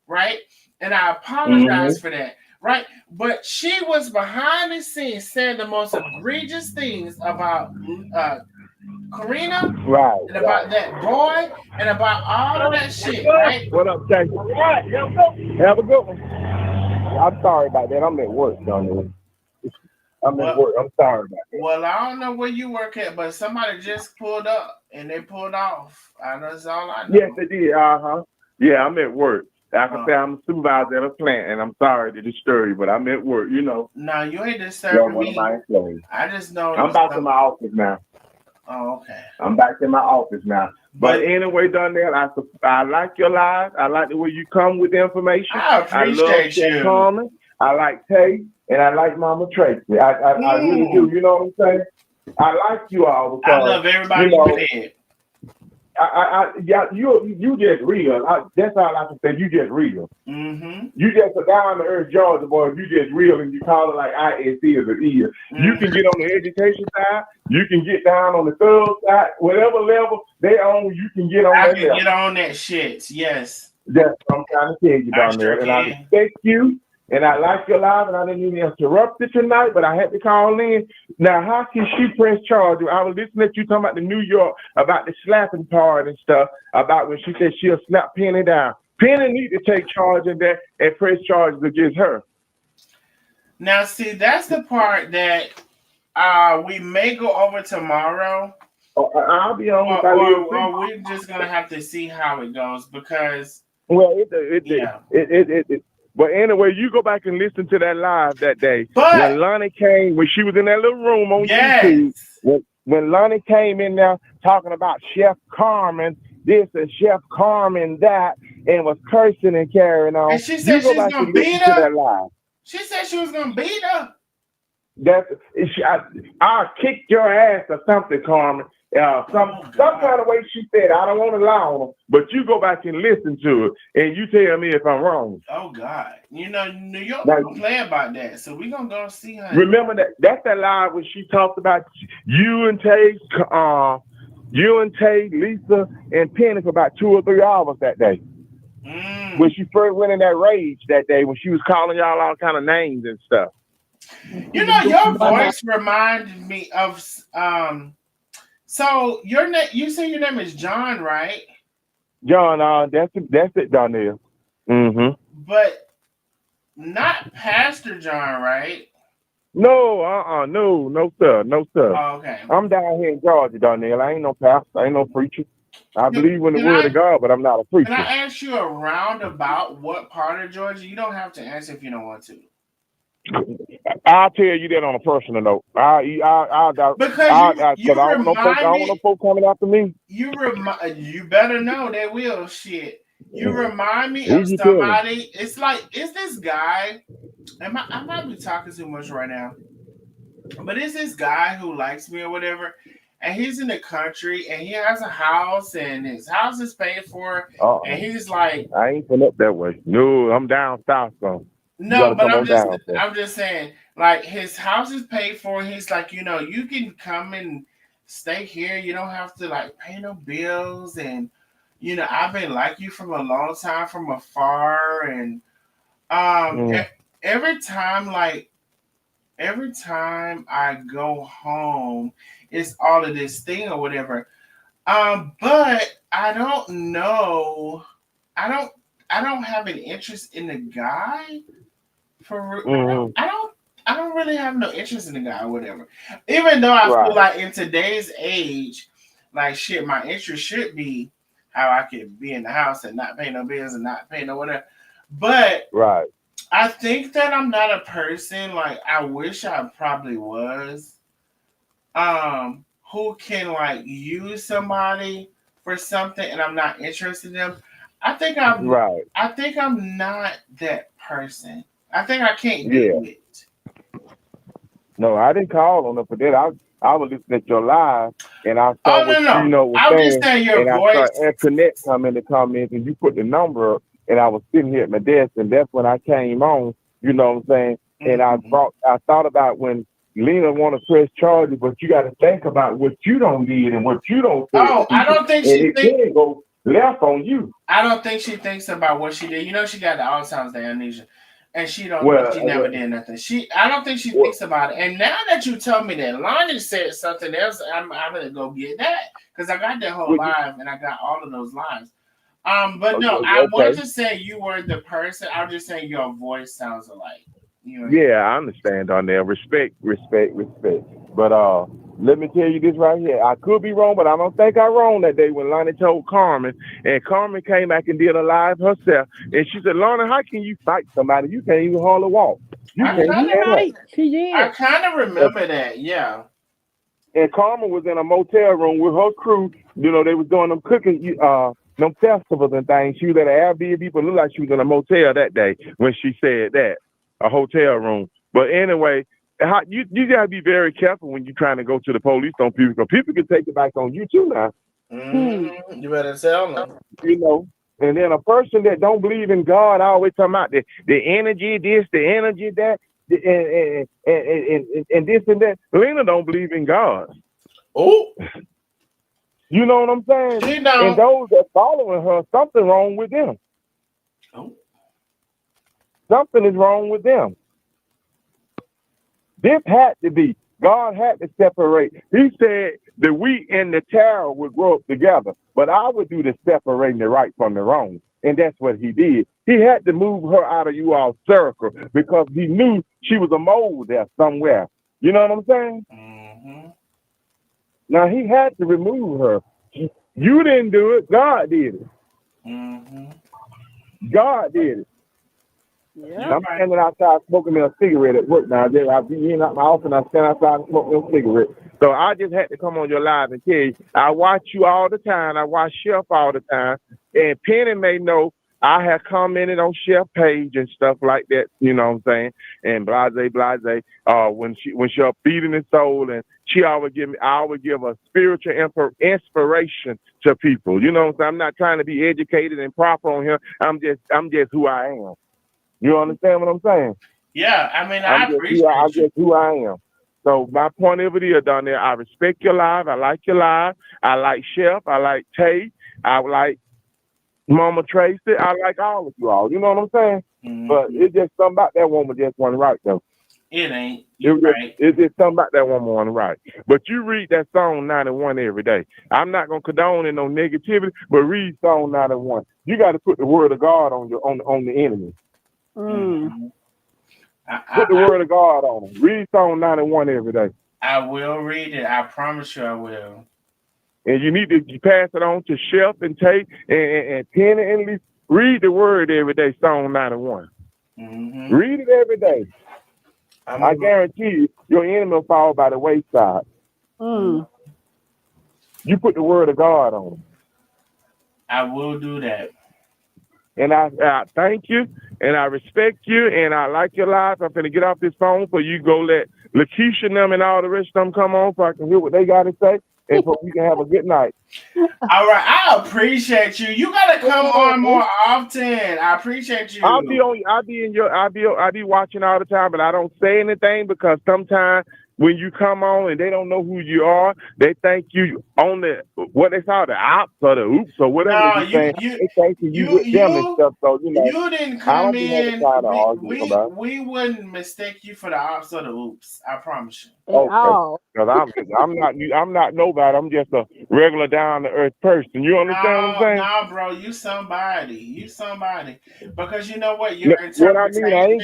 right? And I apologize for that, right? But she was behind the scenes saying the most egregious things about Karina, and about that boy, and about all of that shit, right? What up, Jay? Have a good one. I'm sorry about that. I'm at work, Donnie. I'm at work. I'm sorry about that. Well, I don't know where you work at, but somebody just pulled up and they pulled off. That's all I know. Yes, they did. Yeah, I'm at work. I can say I'm a supervisor at a plant, and I'm sorry to disturb you, but I'm at work, you know. No, you ain't disturbing me. I just know. I'm back in my office now. Oh, okay. I'm back in my office now. But anyway, Donnell, I like your live. I like the way you come with the information. I appreciate you. Carmen. I like Tay, and I like Mama Tracy. I really do. You know what I'm saying? I like you all. Because, I love everybody you Yeah, you just real. That's all I can say. You just real. Mm-hmm. You just a down to earth Georgia boy. You just real and you call it like ISC is an ear. You can get on the education side. You can get down on the thug side. Whatever level they own, you can get on I that can level. get on that shit. Yes. That's what I'm trying to tell you I down sure there. And I can. respect you. And I like your live, and I didn't even interrupt it tonight, but I had to call in. Now, how can she press charge? I was listening to you talking about the New York, about the slapping part and stuff, about when she said she'll slap Penny down. Penny need to take charge of that and press charges against her. Now, see, that's the part that we may go over tomorrow, I'll be on if I live or free. we're just gonna have to see how it goes because Well, yeah. But anyway, you go back and listen to that live that day But when Lonnie came, when she was in that little room on YouTube. yes, When Lonnie came in there talking about Chef Carmen this and Chef Carmen that, and was cursing and carrying on. and she You said go she's back gonna and beat listen to her. that live. She said she was gonna beat her. I'll kick your ass or something, Carmen. Some kind of way she said, I don't want to lie on them, but you go back and listen to it, and you tell me if I'm wrong. Oh God, you know New York don't play about that, so we gonna go see her. Remember that's that live when she talked about you and Tay, Lisa, and Penny for about 2 or 3 hours that day. When she first went in that rage that day, when she was calling y'all all kind of names and stuff. You know, your voice reminded me of So your name, you say your name is John, right? John, that's it, Donnell. Mm-hmm. But not Pastor John, right? No, no, sir. Oh, okay. I'm down here in Georgia, Donnell. I ain't no pastor. I ain't no preacher. I believe in the word of God, but I'm not a preacher. Can I ask you a roundabout what part of Georgia? You don't have to answer if you don't want to. I'll tell you that on a personal note. I don't want no folk coming after me. You better know they will. Shit. You remind me of somebody. It's like, is this guy? I might be talking too much right now, but it's this guy who likes me or whatever, and he's in the country and he has a house and his house is paid for, and he's like, I ain't from up that way. No, I'm down south, so. No, but I'm just saying, like, his house is paid for. He's like, you know, you can come and stay here. You don't have to like pay no bills, and you know, I've been like you from a long time from afar, and every time I go home, it's all of this thing or whatever. But I don't know. I don't have an interest in the guy. I don't really have no interest in the guy or whatever. Even though I feel like in today's age, like shit, my interest should be how I could be in the house and not pay no bills and not pay no whatever. But I think that I'm not a person, like I wish I probably was, who can like use somebody for something and I'm not interested in them. I think I'm not that person. I think I can't do it. No, I didn't call on her for that. I was listening at your live and I saw what you know was saying. Just saying your and voice. I saw Internet come in the comments and you put the number up and I was sitting here at my desk and that's when I came on, you know what I'm saying? And I thought about when Lena want to press charges, but you got to think about what you don't need and what you don't think. Oh, I don't think she thinks go left on you. I don't think she thinks about what she did. You know, she got the Alzheimer's, the amnesia, and she don't know she never did nothing. I don't think she thinks about it. And now that you told me that Lonnie said something else, I'm gonna go get that because I got that whole live and I got all of those lives. But no, I wasn't saying you were the person. I was just saying your voice sounds alike. You know, yeah, I understand on there. Respect. But let me tell you this right here. I could be wrong, but I don't think I'm wrong that day when Lonnie told Carmen, and Carmen came back and did a live herself, and she said, "Lonnie, how can you fight somebody? You can't even hardly walk." I kind of remember that, yeah. And Carmen was in a motel room with her crew. You know, they was doing them cooking, them festivals and things. She was at an Airbnb, but it looked like she was in a motel that day when she said that. A hotel room. But anyway, you gotta be very careful when you're trying to go to the police on people, because people can take it back on you too now. You better tell them. you know. And then a person that don't believe in God always talking about the energy this, the energy that, and this and that. Lena don't believe in God. Oh, You know what I'm saying? she And don't. those that following her, something wrong with them. Oh, Something is wrong with them. This had to be. God had to separate. He said the wheat and the tare would grow up together, but I would do the separating the right from the wrong. And that's what he did. He had to move her out of you all circle because he knew she was a mole there somewhere. You know what I'm saying? mm-hmm. Now he had to remove her. You didn't do it. God did it. Mm-hmm. God did it. Yeah. I'm standing outside smoking me a cigarette at work now. I be in out my office and I stand outside and smoke me a cigarette. So I just had to come on your live and tell you, I watch you all the time. I watch Chef all the time. And Penny may know I have commented on Chef page and stuff like that, you know what I'm saying? And blase. When she up feeding his soul and I always give a spiritual inspiration to people. You know what I'm saying? I'm not trying to be educated and proper on here. I'm just who I am. You understand what I'm saying? Yeah, I mean, I I'm appreciate you. just who I am. So my point of it is down there, I respect your live. I like your live. I like Chef. I like Tay. I like Mama Tracy. I like all of you all. You know what I'm saying? Mm-hmm. But it's just something about that woman just wasn't right though. It ain't. You right. It's just something about that woman wasn't right. But you read that Psalm 91 every day. I'm not gonna condone no negativity, but read Psalm 91. You got to put the word of God on the enemy. Mm-hmm. Put the word of God on them. Read Psalm 91 every day. I will read it. I promise you I will. And you need to pass it on to Chef and Tate and Penny and Lee. Read the word every day, Psalm 91. Mm-hmm. Read it every day. I guarantee you, your enemy will fall by the wayside. Mm. You put the word of God on them. I will do that. And I thank you, and I respect you, and I like your life. I'm going to get off this phone so you go let Lakeisha and them and all the rest of them come on so I can hear what they got to say, and so we can have a good night. All right, I appreciate you. You gotta come on more often. I appreciate you. I'll be watching all the time, but I don't say anything because sometimes when you come on and they don't know who you are, they think you on the what they call the ops or the oops or whatever No, they think you with them and stuff. So you didn't come in. About. We wouldn't mistake you for the ops or the oops. I promise you. At all. Because I'm not nobody. I'm just a regular down to earth person. You understand what I'm saying? No, bro, you somebody. You somebody. Because you know what? Your What I interpretation. mean,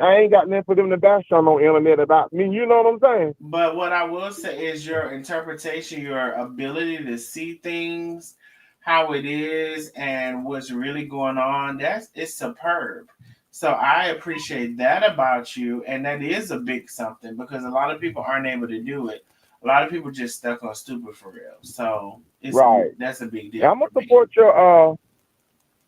I ain't got nothing for them to bash on the internet about me. You know what I'm saying? But what I will say is your interpretation, your ability to see things, how it is, and what's really going on. It's superb. So I appreciate that about you, and that is a big something because a lot of people aren't able to do it. A lot of people just stuck on stupid for real. So that's a big deal. I'm gonna support your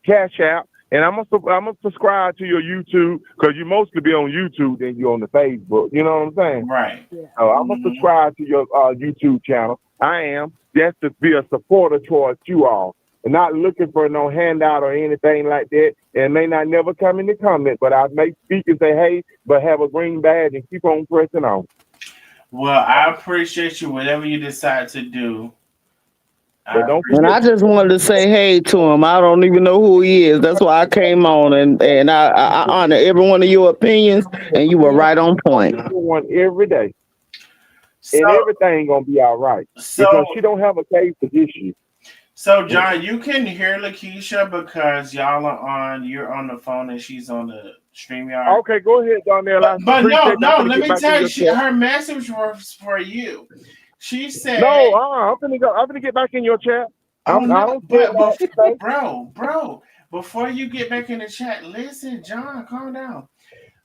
Cash App, and I'm gonna subscribe to your YouTube because you mostly be on YouTube than you on the Facebook. You know what I'm saying? Right. Yeah. I'm gonna subscribe to your YouTube channel. I am just to be a supporter towards you all, and not looking for no handout or anything like that. It may not never come in the comment, but I may speak and say, hey, but have a green badge and keep on pressing on. Well, I appreciate you, whatever you decide to do. And I just wanted to say hey to him. I don't even know who he is. That's why I came on, and I honor every one of your opinions, and you were right on point. One every day, so, and everything gonna be all right because she don't have a case of issue. So, John, you can hear Lakeisha because you're on the phone and she's on the StreamYard. Okay, go ahead, Donnell. But no, let me tell you, her message was for you. She said, "No, I'm gonna get back in your chat." Bro, before you get back in the chat, listen, John, calm down.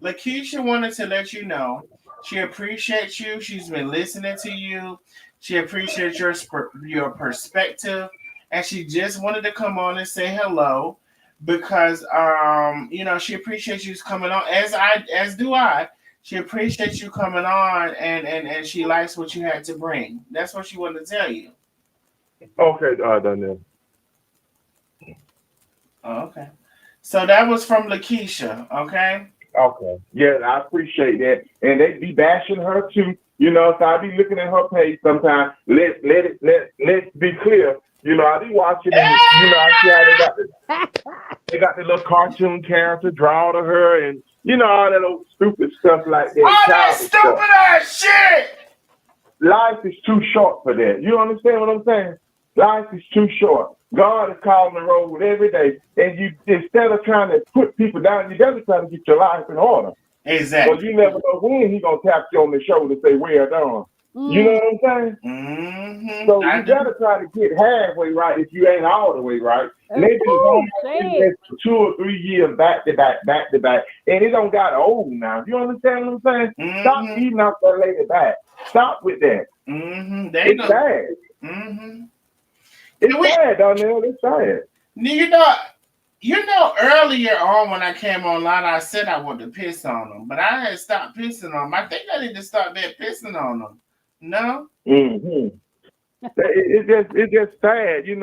Lakeisha wanted to let you know she appreciates you. She's been listening to you. She appreciates your perspective, and she just wanted to come on and say hello because she appreciates you coming on as do I. She appreciates you coming on and she likes what you had to bring. That's what she wanted to tell you. Okay, Donnell. Oh, okay. So that was from Lakeisha, okay? Okay. Yeah, I appreciate that. And they be bashing her too. You know, so I be looking at her page sometimes. Let's be clear. You know, I be watching and I see how they got the little cartoon character draw to her and all that old stupid stuff like that, All that childish stuff. stupid ass shit! Life is too short for that. You understand what I'm saying? Life is too short. God is calling the road every day, and you instead of trying to put people down, you got to try to get your life in order. Exactly. But you never know when He's gonna tap you on the shoulder and say, "Well done." You know what I'm saying? Mm-hmm. So you gotta try to get halfway right if you ain't all the way right. Maybe it's 2 or 3 years back to back, and it don't got old now. You understand what I'm saying? Stop beating up that lady back. Stop with that. It's sad. It's sad, Donnell. It's sad. You know, earlier on when I came online, I said I wanted to piss on them, but I had stopped pissing on them. I think I need to start back pissing on them. No? It's just sad, and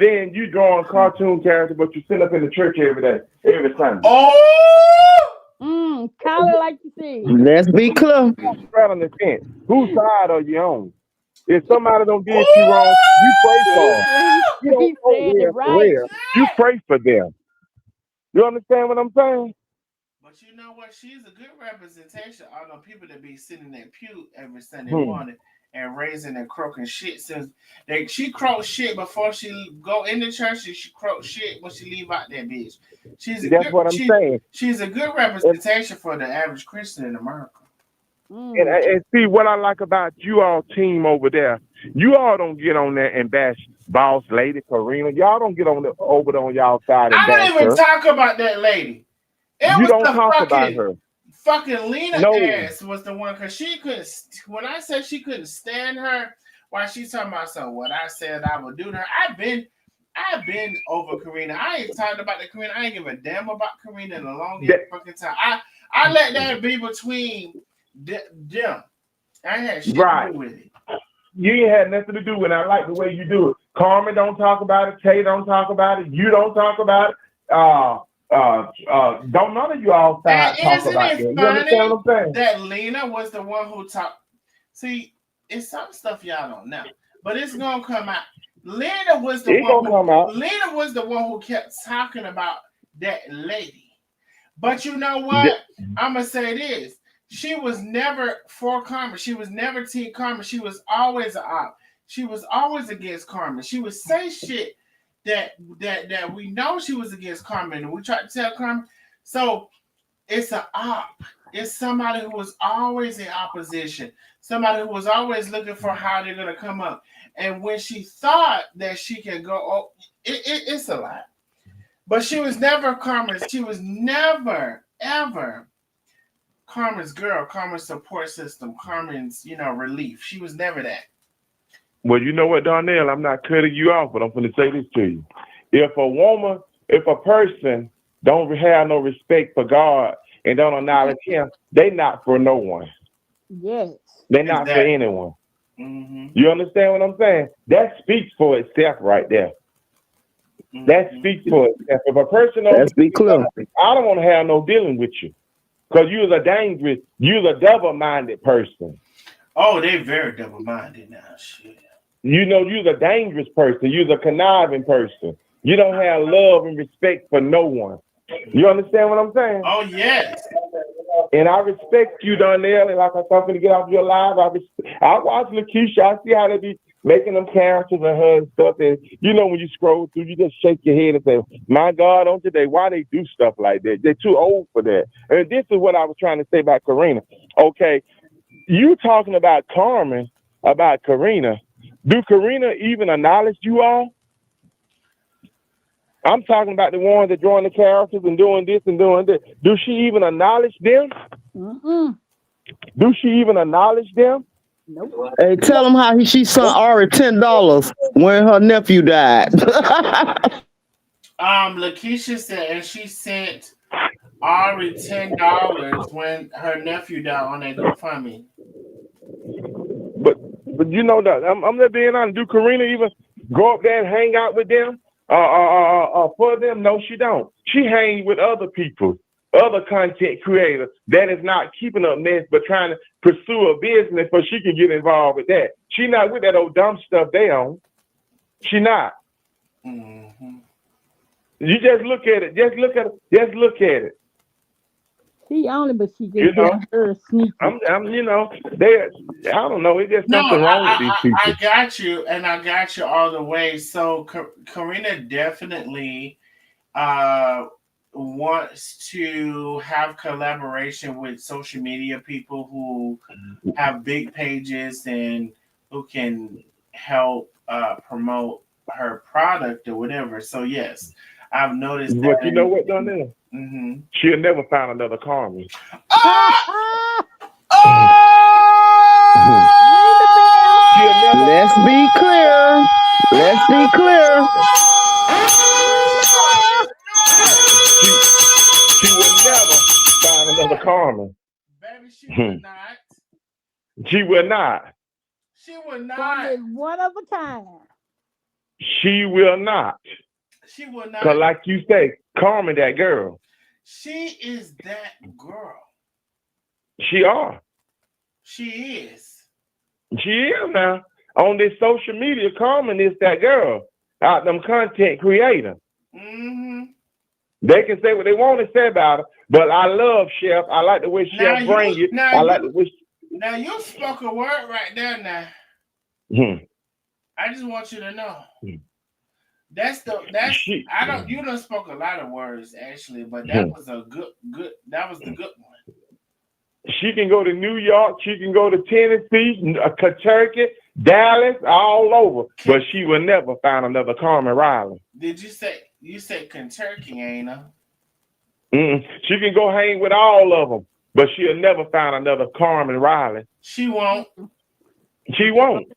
then you drawing cartoon characters, but you sit up in the church every day, every Sunday. Oh! Call it like you see. Let's be clear. Right on the fence. Whose side are you on? If somebody don't did you wrong, you pray for them. You don't know where. You pray for them. You understand what I'm saying? But you know what? She's a good representation of the people that be sitting in that pew every Sunday morning and raising and croaking shit. Since she croaks shit before she go in the church, and she croaks shit when she leave out that bitch. That's what I'm saying. She's a good representation for the average Christian in America. And see what I like about you all team over there. You all don't get on there and bash Boss Lady Karina. Y'all don't get on over on y'all side and bash her. I don't even talk about that lady. You don't talk about her. Fucking Lena ass was the one, because she couldn't. When I said she couldn't stand her, while she's talking about what I said I would do to her. I've been over Karina. I ain't talking about the Karina. I ain't give a damn about Karina in a long fucking time. I let that be between them. I had shit to do with it. You ain't had nothing to do with it. I like the way you do it. Carmen don't talk about it. Tay don't talk about it. You don't talk about it. Don't none of you all talk about it. You understand what I'm saying? That Lena was the one who talked. See, it's some stuff y'all don't know, but it's gonna come out. Lena was the one who kept talking about that lady. But you know what? I'm gonna say this. She was never for Carmen. She was never Team Carmen. She was always an op. She was always against Carmen. She would say shit that we know she was against Carmen, and we tried to tell Carmen. So it's an op. It's somebody who was always in opposition. Somebody who was always looking for how they're gonna come up. And when she thought that she could go, it's a lot. But she was never Carmen's. She was never ever Carmen's girl, Carmen's support system, Carmen's, relief. She was never that. Well, you know what, Darnell, I'm not cutting you off, but I'm going to say this to you. If a person don't have no respect for God and don't acknowledge Him, they not for no one. Yes. They're not for anyone. Mm-hmm. You understand what I'm saying? That speaks for itself right there. Mm-hmm. That speaks for itself. If a person let's be clear. I don't want to have no dealing with you. Because you're a double-minded person. Oh, they're very double-minded now. Shit. You're a dangerous person. You're a conniving person. You don't have love and respect for no one. You understand what I'm saying? Oh, yes. And I respect you, Darnell. And like I said, I'm going to get off your live. I watch Lakeisha. I see how they be making them characters and her and stuff. And when you scroll through, you just shake your head and say, my God, on today, why they do stuff like that? They're too old for that. And this is what I was trying to say about Karina. Okay, you talking about Carmen, about Karina. Do Karina even acknowledge you all? I'm talking about the ones that drawing the characters and doing this and doing that. Do she even acknowledge them? Mm-mm. Do she even acknowledge them? Nope. Hey, tell them how she sent Ari $10 when her nephew died. Lakeisha said, and she sent Ari $10 when her nephew died on that GoFundMe. But you know that I'm not being honest. Do Karina even go up there and hang out with them for them. No, she don't. She hangs with other people, other content creators that is not keeping up mess, but trying to pursue a business so she can get involved with that. She not with that old dumb stuff they own. She not. Mm-hmm. You just look at it. Just look at it. Just look at it. She only, but she You just know, doing her sneaky. I'm you know, I don't know. It's just No, something wrong with these people. I got you, and I got you all the way. So Karina definitely wants to have collaboration with social media people who have big pages and who can help promote her product or whatever. So yes, I've noticed But that. you know what, Donnell? Mm-hmm. She'll never find another Carmen. Let's be clear. Let's be clear. She will never find another Carmen. Baby, she will not. She will not. She will not. Carmen is one of a kind. She will not. She will not. Because like you say, Carmen, that girl. She is that girl. She are. She is. She is now. On this social media, Carmen is that girl. Out them content creator. Mm-hmm. They can say what they want to say about her, but I love Chef. I like the way Chef bring it. I like the way. Now you spoke a word right there. Now, I just want you to know. That's I don't. You done spoke a lot of words actually, but that was a good. That was the good one. She can go to New York. She can go to Tennessee, Kentucky, Dallas, all over. But she will never find another Carmen Riley. Did you say Kentucky, ain't her? She can go hang with all of them, but she'll never find another Carmen Riley. She won't. She won't.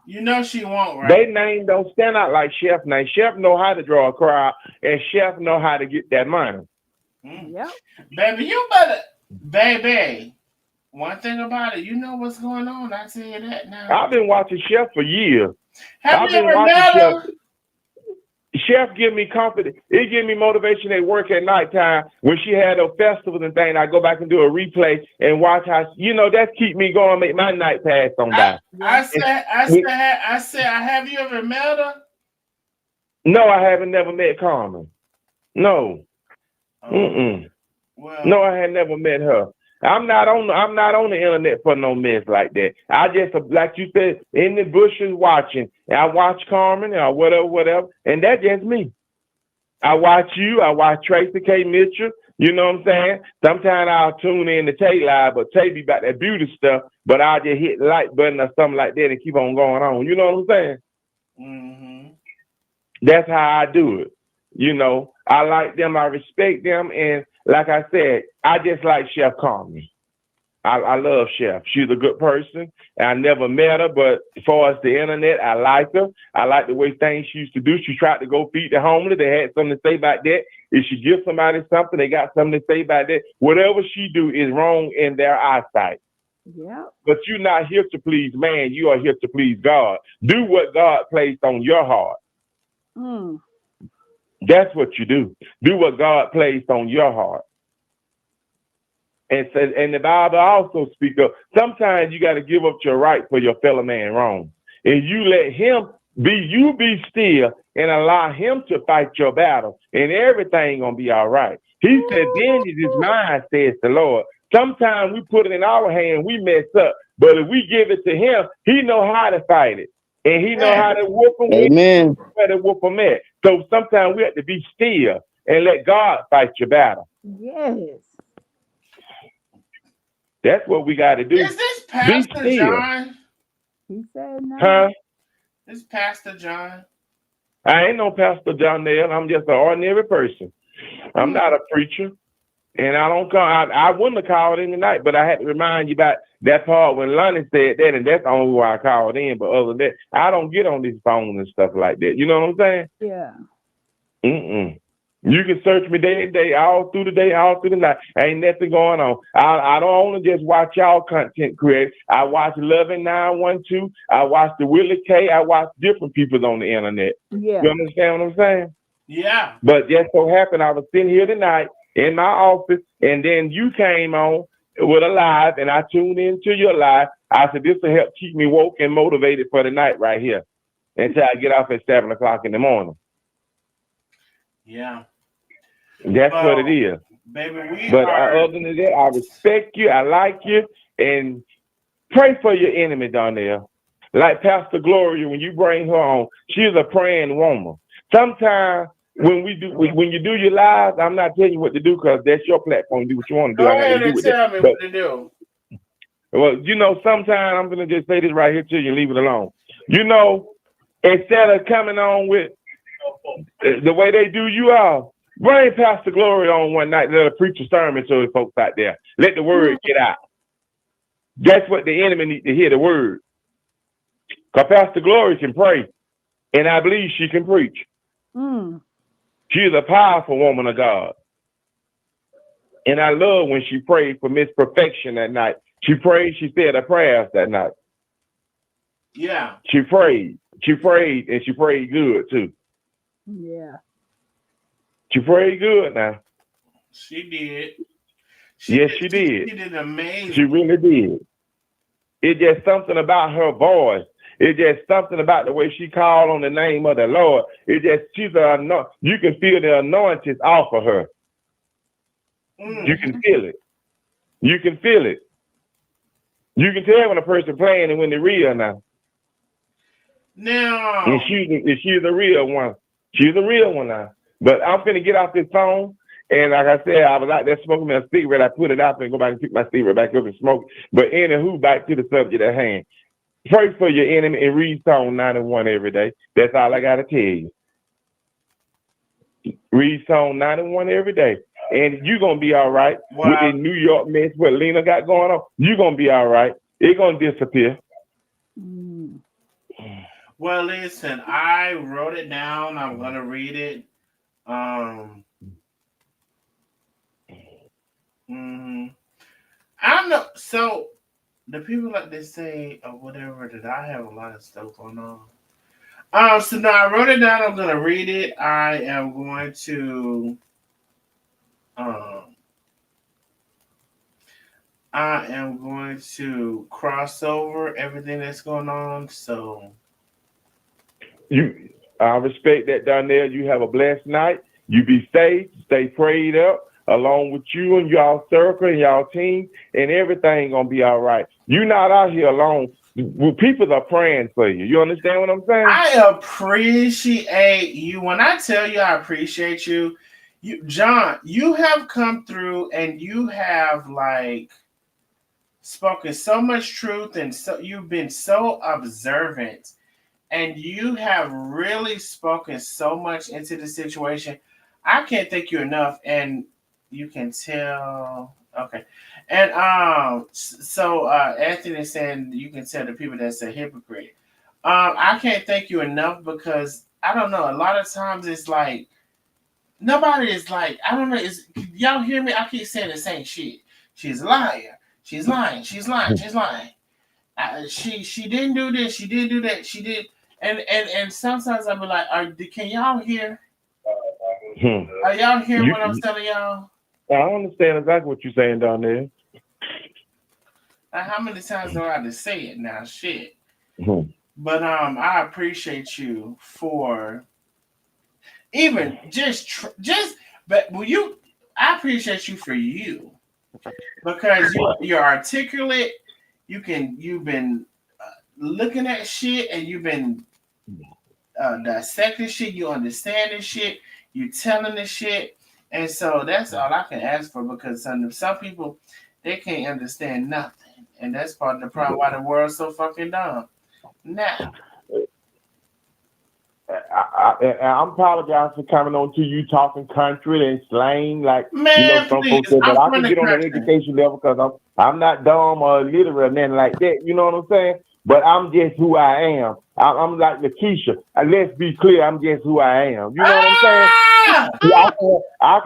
You know she won't, right? They name don't stand out like Chef name. Chef know how to draw a crowd, and Chef know how to get that money. Yep. Baby, you better. Baby, one thing about it, you know what's going on. I tell you that now. I've been watching Chef for years. Have you ever met her? Chef give me confidence. It give me motivation at work at nighttime when she had those festivals and things. I go back and do a replay and watch how that keep me going, make my night pass on by. I said, have you ever met her? No, I haven't never met Carmen. No. Well, no, I had never met her. I'm not on the internet for no mess like that. I just, like you said, in the bushes watching. And I watch Carmen or whatever, and that's just me. I watch you. I watch Tracy K. Mitchell. You know what I'm saying? Sometimes I'll tune in to Tay Live, but Tay be about that beauty stuff. But I'll just hit the like button or something like that and keep on going on. You know what I'm saying? Mm-hmm. That's how I do it. You know, I like them. I respect them, and like I said, I just like Chef Carmen. I love Chef. She's a good person. I never met her, but as far as the internet, I like her. I like the way things she used to do. She tried to go feed the homeless. They had something to say about that. If she gives somebody something, they got something to say about that. Whatever she do is wrong in their eyesight. Yeah. But you're not here to please man. You are here to please God. Do what God placed on your heart. That's what you do. Do what God placed on your heart. And says, and the Bible also speaks of sometimes you got to give up your right for your fellow man wrong. And you let him be still and allow him to fight your battle, and everything gonna be all right. He said, vengeance is mine, says the Lord. Sometimes we put it in our hand, we mess up. But if we give it to him, he know how to fight it. And he know how to whoop him. Amen. How to whoop him at. So sometimes we have to be still and let God fight your battle. Yes. That's what we got to do. Is this Pastor John? He said no. Huh? This Pastor John? I ain't no Pastor John Nail. I'm just an ordinary person. I'm not a preacher. And I don't call. I wouldn't have called in tonight, but I had to remind you about that part when Lonnie said that, and that's the only why I called in. But other than that, I don't get on these phones and stuff like that. You know what I'm saying? Yeah. You can search me day and day, all through the day, all through the night. Ain't nothing going on. I don't only just watch y'all content create. I watch Loving 912. I watch the Willie K. I watch different people on the internet. Yeah. You understand what I'm saying? Yeah. But just so happened I was sitting here tonight in my office, and then you came on with a live, and I tuned into your live. I said, this will help keep me woke and motivated for the night right here until I get off at 7 o'clock in the morning. Yeah. That's what it is. Baby, other than that, I respect you. I like you. And pray for your enemy down there. Like Pastor Gloria, when you bring her on, she's a praying woman. Sometimes when you do your lives, I'm not telling you what to do because that's your platform. Do what you want to do. Go ahead and tell me what to do. Well, sometimes I'm going to just say this right here to you and leave it alone. Instead of coming on with the way they do you all, bring Pastor Glory on one night, let her preach a sermon to the folks out there. Let the word get out. That's what the enemy needs to hear, the word. Because Pastor Glory can pray, and I believe she can preach. She's a powerful woman of God. And I love when she prayed for Miss Perfection that night. She said her prayers that night. Yeah. She prayed, and she prayed good, too. Yeah. She prayed good now. She did. She did. She did amazing. She really did. It's just something about her voice. It's just something about the way she called on the name of the Lord. It's just you can feel the anointing off of her. You can feel it. You can feel it. You can tell when a person playing and when they're real now. Now. And she's a real one. She's a real one now. But I'm finna get off this phone. And like I said, I was out there smoking a cigarette. I put it out and go back and pick my cigarette back up and smoke. But anywho, back to the subject at hand. Pray for your enemy and read Psalm 91 every day. That's all I got to tell you. Read Psalm 91 every day. And you're going to be all right. Wow. With the New York mess, what Lena got going on, you're going to be all right. It's going to disappear. Well, listen, I wrote it down. I'm going to read it. I don't know. So the people like they say or whatever that I have a lot of stuff going on. So now I wrote it down. I'm gonna read it. I am going to cross over everything that's going on. So I respect that, Donnell. You have a blessed night. You be safe. Stay prayed up. Along with you and y'all circle and y'all team, and everything gonna be all right. You're not out here alone. People are praying for you. You understand what I'm saying? I appreciate you. When I tell you I appreciate you, John, you have come through and you have spoken so much truth, and so you've been so observant, and you have really spoken so much into the situation. I can't thank you enough, and you can tell. Okay. And so Anthony is saying you can tell the people that's a hypocrite. I can't thank you enough because I don't know. A lot of times it's like nobody is like, I don't know. Y'all hear me? I keep saying the same shit. She's a liar. She's lying. She's lying. She's lying. She didn't do this. She didn't do that. She did. And sometimes I'll be like, can y'all hear? Are y'all hearing what I'm telling y'all? I understand exactly what you're saying down there. How many times do I have to say it now? Shit. But I appreciate you for even but I appreciate you for you because you're articulate. You've been looking at shit and you've been dissecting shit. You understand this shit. You telling this shit. And so that's all I can ask for because some people, they can't understand nothing. And that's part of the problem why the world's so fucking dumb. Now. I apologize for coming on to you talking country and slang like some please, folks say, but I can get on an education level because I'm not dumb or illiterate and nothing like that. You know what I'm saying? But I'm just who I am. I'm like Lakeisha. Let's be clear, I'm just who I am. You know what I'm saying? I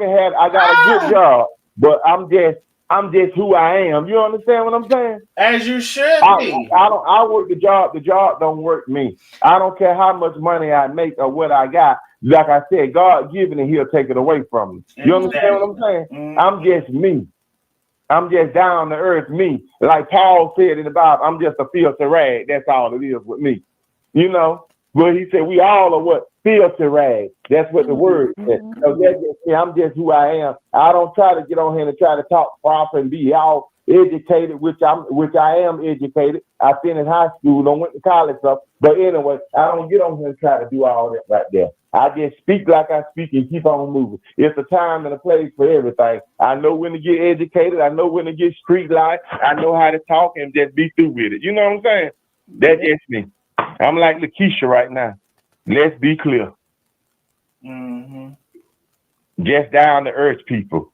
got a good job, but I'm just who I am. You understand what I'm saying? As you should be. I work the job don't work me. I don't care how much money I make or what I got. Like I said, God given it, he'll take it away from me. You understand what I'm saying? Mm-hmm. I'm just me. I'm just down to earth me. Like Paul said in the Bible, I'm just a filthy rag. That's all it is with me. You know? But he said we all are what? Filthy rag. That's what the word said. So that's just me. I'm just who I am. I don't try to get on here and try to talk proper and be all educated, which I am educated. I finished high school, I went to college stuff. But anyway, I don't get on here and try to do all that right there. I just speak like I speak and keep on moving. It's a time and a place for everything. I know when to get educated. I know when to get street life. I know how to talk and just be through with it. You know what I'm saying? That's just me. I'm like Lakeisha right now. Let's be clear. Mm-hmm. Just down to earth people.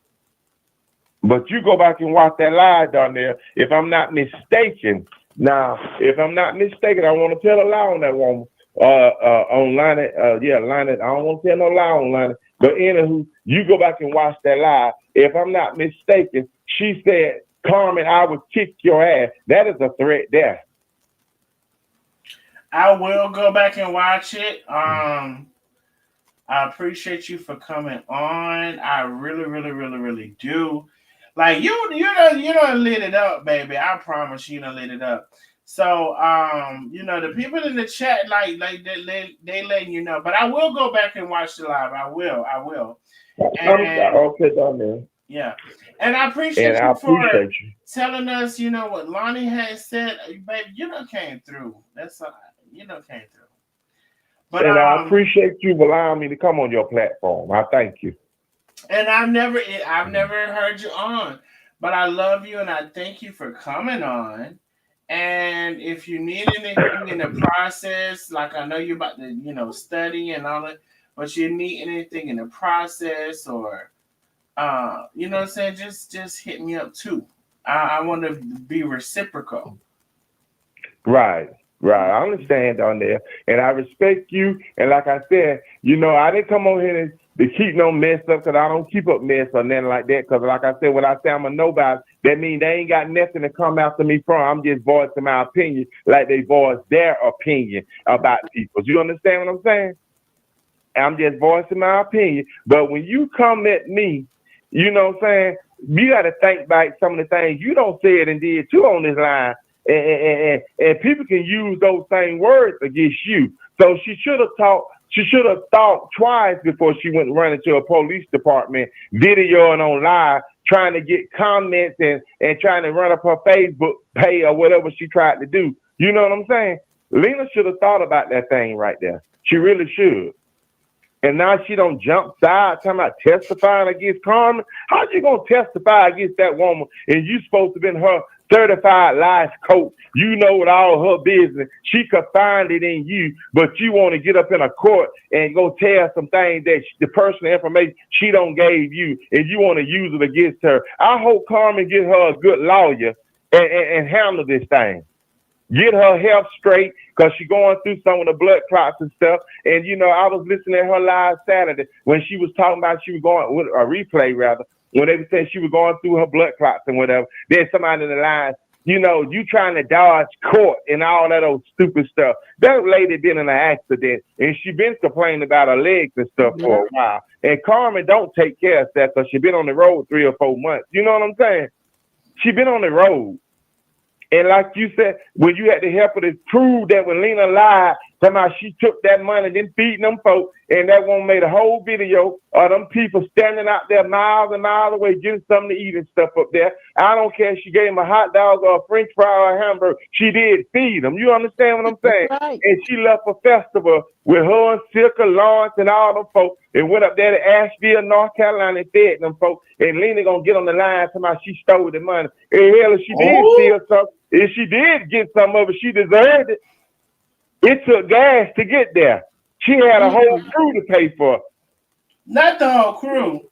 But you go back and watch that live down there. If I'm not mistaken, I want to tell a lie on that woman. Online it. I don't want to tell no lie online it. But anywho, you go back and watch that live. If I'm not mistaken, she said, Carmen, I would kick your ass. That is a threat there. I will go back and watch it. I appreciate you for coming on. I really, really, really, really do. Like you don't lit it up, baby. I promise you don't lit it up. So the people in the chat like they letting you know. But I will go back and watch the live. I will. Okay, down there. Yeah. And I appreciate you for telling us, what Lonnie has said. Baby, came through. That's came through. But and I appreciate you allowing me to come on your platform. I thank you. And I've never heard you on, but I love you and I thank you for coming on. And if you need anything in the process, like I know you're about to, study and all that, but you need anything in the process or, what I'm saying, just hit me up too. I want to be reciprocal. Right. I understand on there, and I respect you. And like I said, I didn't come on here to keep no mess up because I don't keep up mess or nothing like that. Because like I said, when I say I'm a nobody, that means they ain't got nothing to come after me from. I'm just voicing my opinion like they voice their opinion about people. You understand what I'm saying? I'm just voicing my opinion. But when you come at me, you know what I'm saying, you got to think back some of the things you don't say it and did too on this line. And people can use those same words against you. So she should have thought twice before she went running to a police department, videoing on live, trying to get comments and trying to run up her Facebook page or whatever she tried to do. You know what I'm saying? Lena should have thought about that thing right there. She really should. And now she don't jump side talking about testifying against Carmen. How you gonna testify against that woman and you supposed to be her certified life coach? You know with all her business. She could find it in you, but you want to get up in a court and go tell some things that the personal information she don't gave you, and you want to use it against her. I hope Carmen get her a good lawyer and handle this thing. Get her health straight because she's going through some of the blood clots and stuff. And, I was listening to her live Saturday when she was talking about she was going with a replay, rather, when they said she was going through her blood clots and whatever. Then somebody in the line, you trying to dodge court and all that old stupid stuff. That lady been in an accident and she been complaining about her legs and stuff for a while. And Carmen don't take care of that because she been on the road 3 or 4 months. You know what I'm saying? She been on the road. And like you said, when you had to help her to prove that when Lena lied, somehow she took that money, then feeding them folks, and that one made a whole video of them people standing out there miles and miles away getting something to eat and stuff up there. I don't care if she gave them a hot dog or a French fry or a hamburger. She did feed them. You understand what I'm saying? Right. And she left a festival with her and Silka, Lawrence, and all them folks, and went up there to Asheville, North Carolina, and fed them folks. And Lena gonna get on the line somehow she stole the money. And hell, if she did steal something, if she did get some of it, she deserved it. It took gas to get there. She had a whole crew to pay for. Not the whole crew.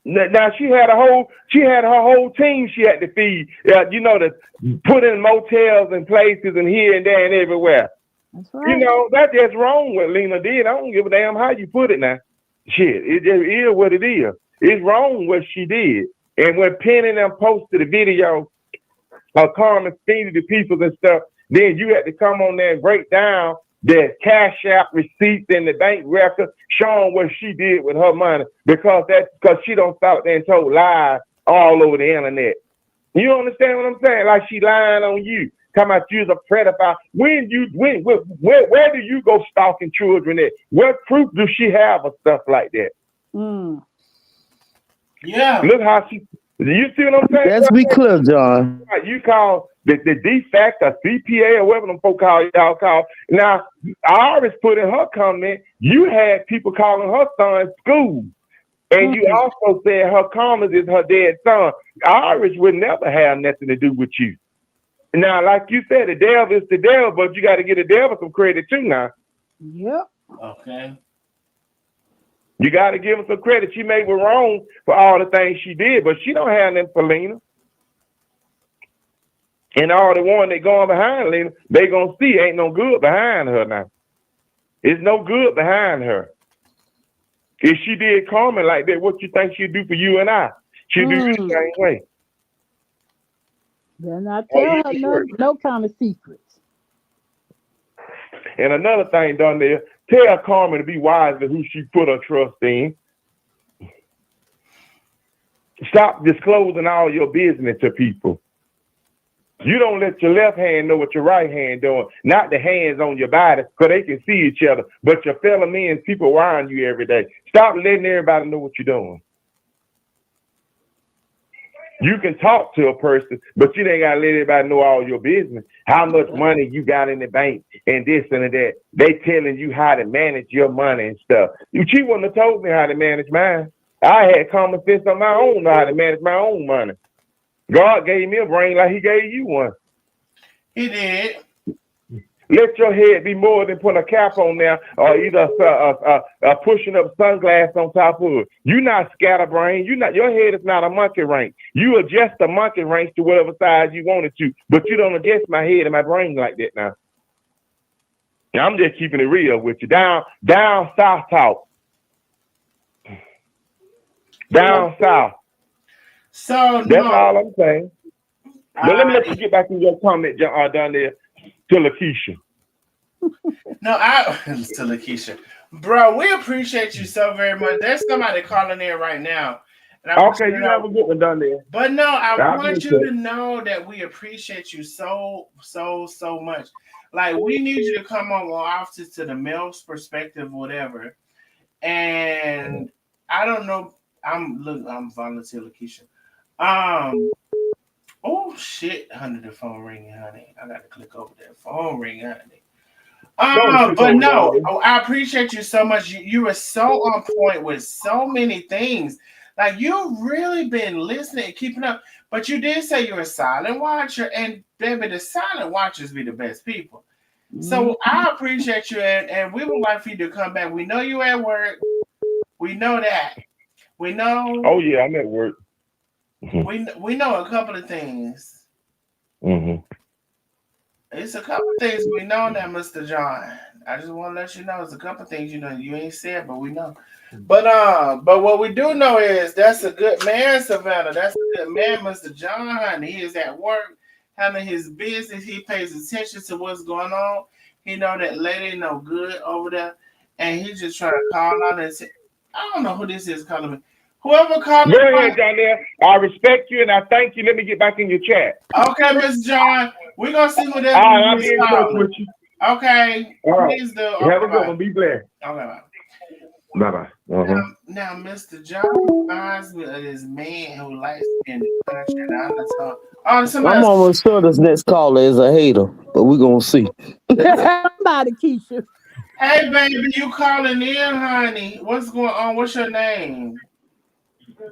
Now she had her whole team she had to feed. To put in motels and places and here and there and everywhere. That's right. That's just wrong what Lena did. I don't give a damn how you put it now. Shit, it just is what it is. It's wrong what she did. And when Penny and them posted the video of Carmen feeding the people and stuff, then you had to come on there and break down the Cash App receipts and the bank record showing what she did with her money because she don't stop there and told lies all over the internet. You understand what I'm saying? Like she lying on you. Talking about you's a pedophile. Where do you go stalking children at? What proof do she have of stuff like that? Yeah. Look how she. You see what I'm saying? Let's be clear, John. You call the defect a CPA or whatever them folk y'all call. Now, Iris put in her comment, you had people calling her son school. And you also said her comments is her dead son. Iris would never have nothing to do with you. Now, like you said, the devil is the devil, but you got to give the devil some credit too now. Yep. Okay. You got to give her some credit. She may be wrong for all the things she did, but she don't have nothing for Lena. And all the one that going behind Lena, they going to see ain't no good behind her now. It's no good behind her. If she did Carmen like that, what you think she'd do for you and I? She'd do the same way. Then I tell her no kind of secrets. And another thing done there, tell Carmen to be wise to who she put her trust in. Stop disclosing all your business to people. You don't let your left hand know what your right hand doing, not the hands on your body, because they can see each other, but your fellow men, people around you every day. Stop letting everybody know what you're doing. You can talk to a person, but you ain't got to let everybody know all your business, how much money you got in the bank and this and that. They telling you how to manage your money and stuff. She wouldn't have told me how to manage mine. I had common sense on my own, know how to manage my own money. God gave me a brain like he gave you one. He did. Let your head be more than putting a cap on there or either pushing up sunglasses on top of it. You're not scatterbrained. Your head is not a monkey wrench. You adjust the monkey wrench to whatever size you want it to, but you don't adjust my head and my brain like that now. I'm just keeping it real with you. Down south talk. Down south. So that's all I'm saying. But let me let you get back in your comment down there to Lakeisha. To Lakeisha. Bro, we appreciate you so very much. There's somebody calling in right now. And okay, you have a good one down there. But no, I want you to know that we appreciate you so much. Like, we need you to come on more often to the male's perspective, whatever. And I don't know. I'm volunteer Lakeisha. Oh shit, honey, the phone ringing, honey. I gotta click over that phone ringing, honey. But no, I appreciate you so much. You are so on point with so many things. Like, you've really been listening, keeping up. But you did say you're a silent watcher, and baby, the silent watchers be the best people. So I appreciate you, and we would like for you to come back. We know you're at work. We know that. We know. Oh yeah, I'm at work. We know a couple of things. It's a couple of things we know now, Mr. John. I just want to let you know it's a couple of things you ain't said, but we know. But what we do know is that's a good man, Savannah. That's a good man, Mr. John. He is at work, handling his business. He pays attention to what's going on. He know that lady no good over there, and he's just trying to call out and say, I don't know who this is calling me. Whoever called me. Go ahead, down there. I respect you and I thank you. Let me get back in your chat. Okay, Mr. John. We're going to see who this is. I'll be in touch with you. Okay. All right. Please do. Have a good one. Be blessed. Okay, bye. Now, Mr. John reminds me of this man who likes in the country. And I'm almost sure this next caller is a hater, but we're going to see. Somebody, Keisha. Hey, baby, you calling in, honey. What's going on? What's your name?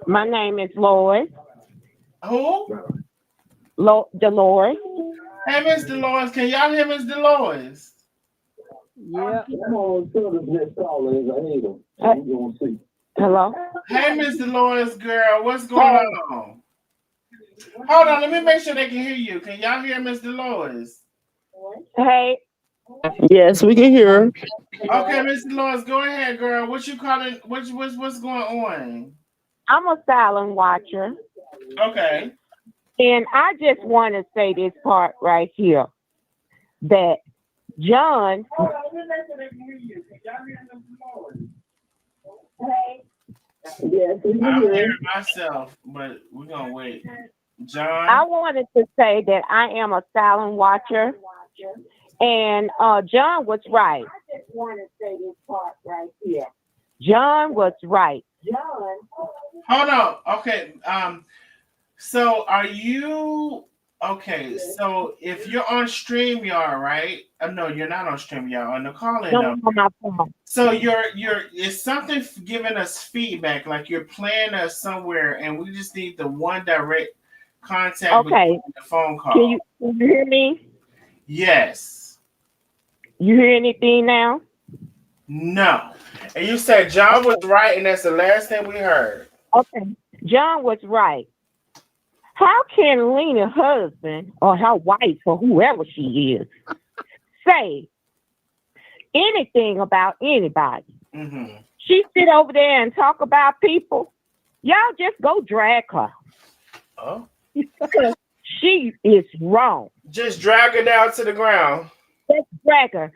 My name is Lois. Who? Dolores. Hey, Miss Dolores. Can y'all hear Miss Dolores? Yeah. Hello? Hey, Miss Dolores, girl. What's going on? Hold on. Let me make sure they can hear you. Can y'all hear Miss Dolores? Hey. Yes, we can hear her. Okay, Mr. Lawrence, go ahead, girl. What you calling? What's going on? I'm a silent watcher, Okay. and I just want to say this part right here that John. Yes, we can I'm hear hearing him. myself, but we're gonna wait. I John. wanted to say that I am a silent watcher, and John was right. I just want to say this part right here. John was right. Hold on. Okay. So are you okay? So if you're on StreamYard, right? No, you're not on StreamYard. On the call-in No, number. on my phone. So you're is something giving us feedback, like you're playing us somewhere, and we just need the one direct contact Okay. between the phone Can call. you hear me? Yes. You hear anything now? No. And you said John was right, and that's the last thing we heard. Okay. John was right. How can Lena's husband or her wife or whoever she is say anything about anybody? Mm-hmm. She sit over there and talk about people. Y'all just go drag her. Oh. She is wrong. Just drag her down to the ground. Just drag her.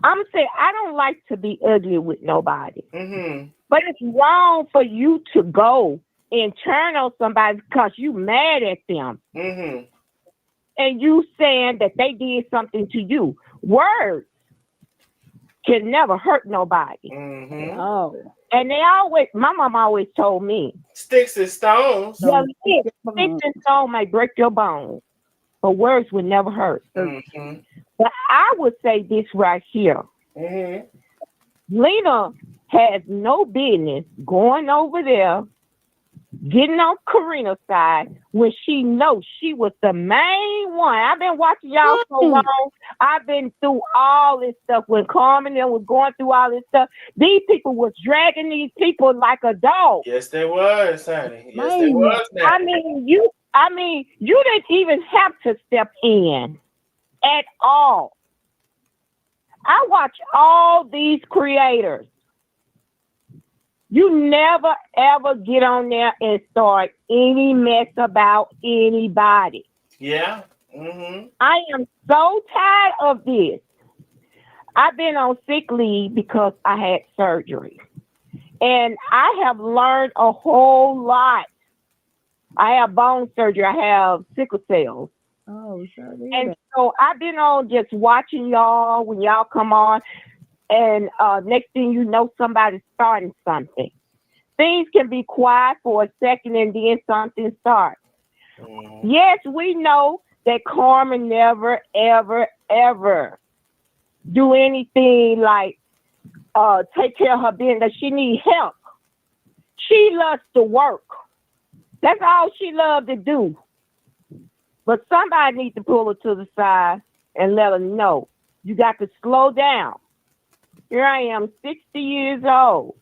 I'm gonna say I don't like to be ugly with nobody. Mm-hmm. But it's wrong for you to go and turn on somebody because you mad at them. Mm-hmm. And you saying that they did something to you. Words can never hurt nobody. Mm-hmm. Oh. And my mom always told me, Sticks and stones. well, sticks and stone might break your bones, but words will never hurt. Mm-hmm. But I would say this right here. Mm-hmm. Lena has no business going over there, getting on Karina's side when she knows she was the main one. I've been watching y'all so long. I've been through all this stuff when Carmen was going through all this stuff. These people was dragging these people like a dog. Yes, they was, honey. Yes, they was. Now. I mean, you didn't even have to step in at all. I watch all these creators. You never ever get on there and start any mess about anybody. Yeah. Mm-hmm. I am so tired of this. I've been on sick leave because I had surgery. And I have learned a whole lot. I have bone surgery. I have sickle cells. Oh, sorry. And so I've been on just watching y'all when y'all come on. And next thing you know, somebody's starting something. Things can be quiet for a second and then something starts. Mm-hmm. Yes, we know that Carmen never, ever, ever do anything like take care of her business. She needs help. She loves to work. That's all she loves to do. But somebody needs to pull her to the side and let her know. You got to slow down. Here I am, 60 years old.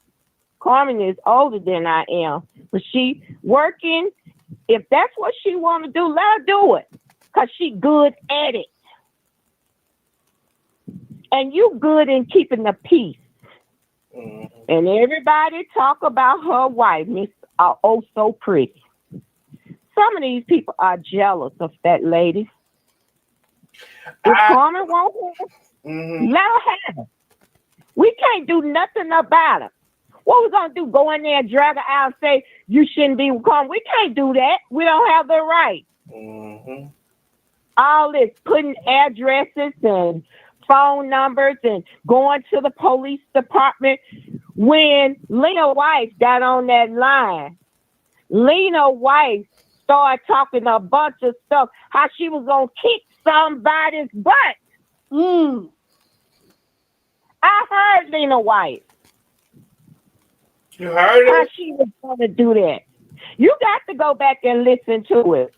Carmen is older than I am. But she working. If that's what she want to do, let her do it. Because she good at it. And you good in keeping the peace. Mm-hmm. And everybody talk about her wife, Miss Oh So Pretty. Some of these people are jealous of that lady. If Carmen wants her, let her have it. We can't do nothing about it. What we gonna do? Go in there and drag her out and say you shouldn't be with Carmen? We can't do that. We don't have the right. Mm-hmm. All this putting addresses and phone numbers and going to the police department. When Lena White got on that line, Lena White started talking a bunch of stuff, how she was going to kick somebody's butt. I heard Lena White. You heard it? How she was going to do that. You got to go back and listen to it.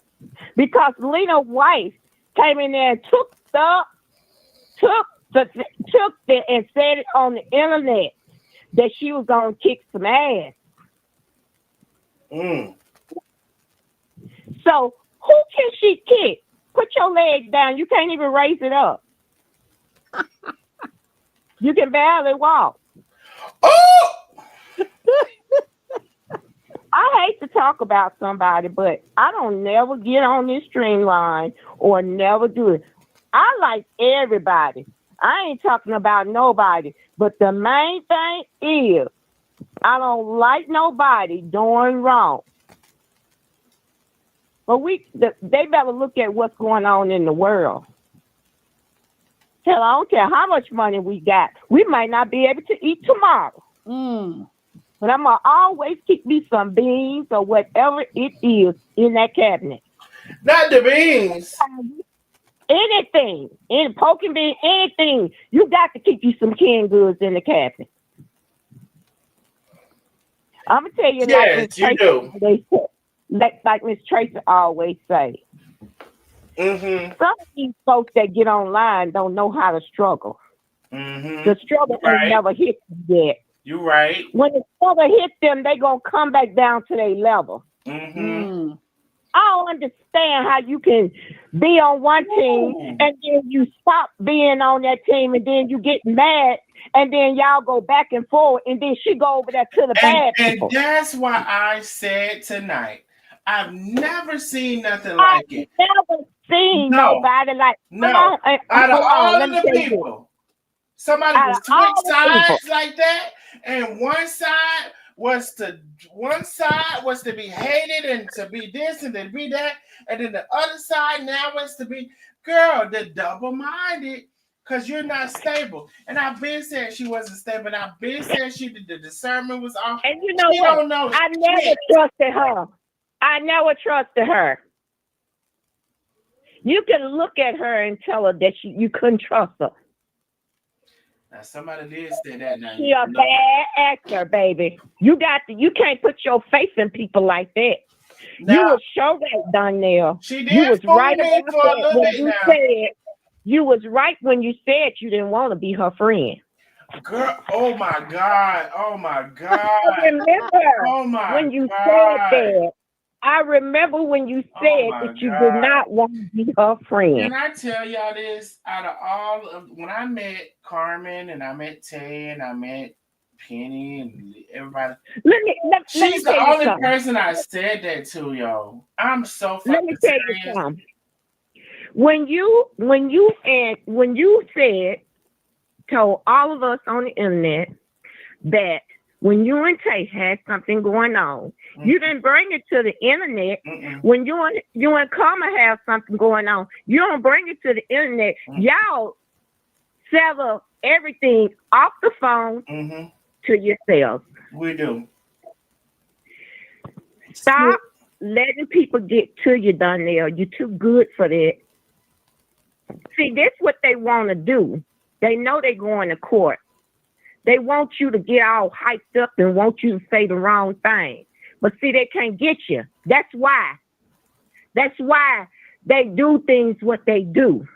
Because Lena White came in there and took it and said it on the internet that she was going to kick some ass. So who can she kick? Put your leg down. You can't even raise it up. You can barely walk. Oh! I hate to talk about somebody, but I don't never get on this streamline or never do it. I like everybody. I ain't talking about nobody. But the main thing is I don't like nobody doing wrong. But they better look at what's going on in the world. Hell, I don't care how much money we got. We might not be able to eat tomorrow. But I'm going to always keep me some beans or whatever it is in that cabinet. Not the beans. Anything. Any poking bean, anything. You got to keep you some canned goods in the cabinet. I'm going to tell you, Yes, you do. Like Miss Tracy always say. Mm-hmm. Some of these folks that get online don't know how to struggle. Mm-hmm. The struggle ain't never hit them yet. You're right. When the struggle hit them, they going to come back down to their level. Mm-hmm. I don't understand how you can be on one team and then you stop being on that team and then you get mad and then y'all go back and forth and then she go over there to the bad people. And that's why I said tonight, I've never seen nothing like it. I've never seen nobody like out of all of the people. Somebody was switch sides like that, and one side was to be hated and to be this and to be that, and then the other side now is to be the double-minded, because you're not stable. And I've been saying she wasn't stable, and I've been saying the discernment was off. And you know what? Don't know I never trusted her. I never trusted her. You can look at her and tell her that you couldn't trust her. Now somebody did say that. Now she a bad actor, baby. You can't put your face in people like that. Now, you was sure that done there. She did. You was right about for a little bit now. You was right when you said you didn't want to be her friend. Girl, oh my God. Oh my God. I remember when you said that. I remember when you said that you did not want to be her friend. Can I tell y'all this? Out of all of when I met Carmen and I met Tay and I met Penny and everybody, she's the only person I said that to, y'all. I'm so fucking Let me tell serious. You something. When you told all of us on the internet that when you and Tay had something going on, you didn't bring it to the internet. When you and Karma have something going on, you don't bring it to the internet. Y'all sever everything off the phone to yourselves. We do. Stop letting people get to you, Donnell. You're too good for that. See, that's what they want to do. They know they're going to court. They want you to get all hyped up and want you to say the wrong thing. But see, they can't get you. That's why. That's why they do things what they do.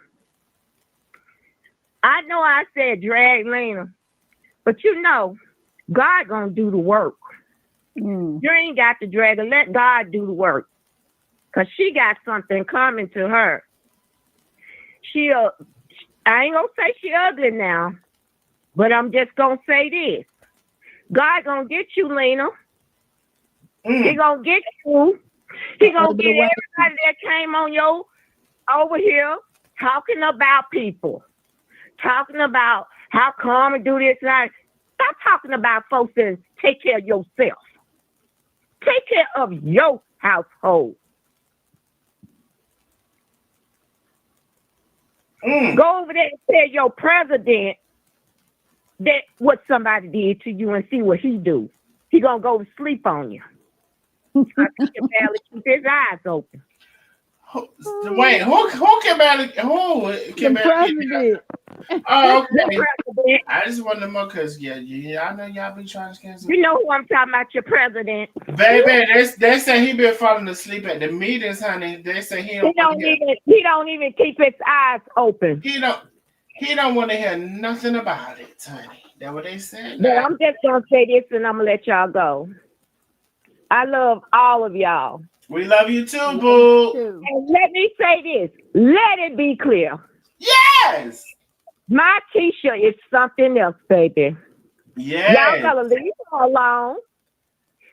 I know I said drag Lena, but you know, God gonna do the work. You ain't got to drag her. Let God do the work. Because she got something coming to her. I ain't gonna say she ugly now, but I'm just gonna say this. God gonna get you, Lena. He gonna get you. He gonna get everybody that came on over here talking about people. Talking about how come and do this and that. Stop talking about folks and take care of yourself. Take care of your household. Go over there and tell your president that what somebody did to you and see what he do. He gonna go to sleep on you. I think he barely keep his eyes open. Wait, who can barely president? Oh, okay. I just wanted to know because I know y'all be trying to cancel. You know who I'm talking about, your president. Baby, they say he been falling asleep at the meetings, honey. They say he don't even keep his eyes open. He don't want to hear nothing about it, honey. That's what they said. But I'm just gonna say this and I'm gonna let y'all go. I love all of y'all. We love you too, boo. And let me say this. Let it be clear. Yes. My Keisha is something else, baby. Y'all Yes. gotta leave her alone.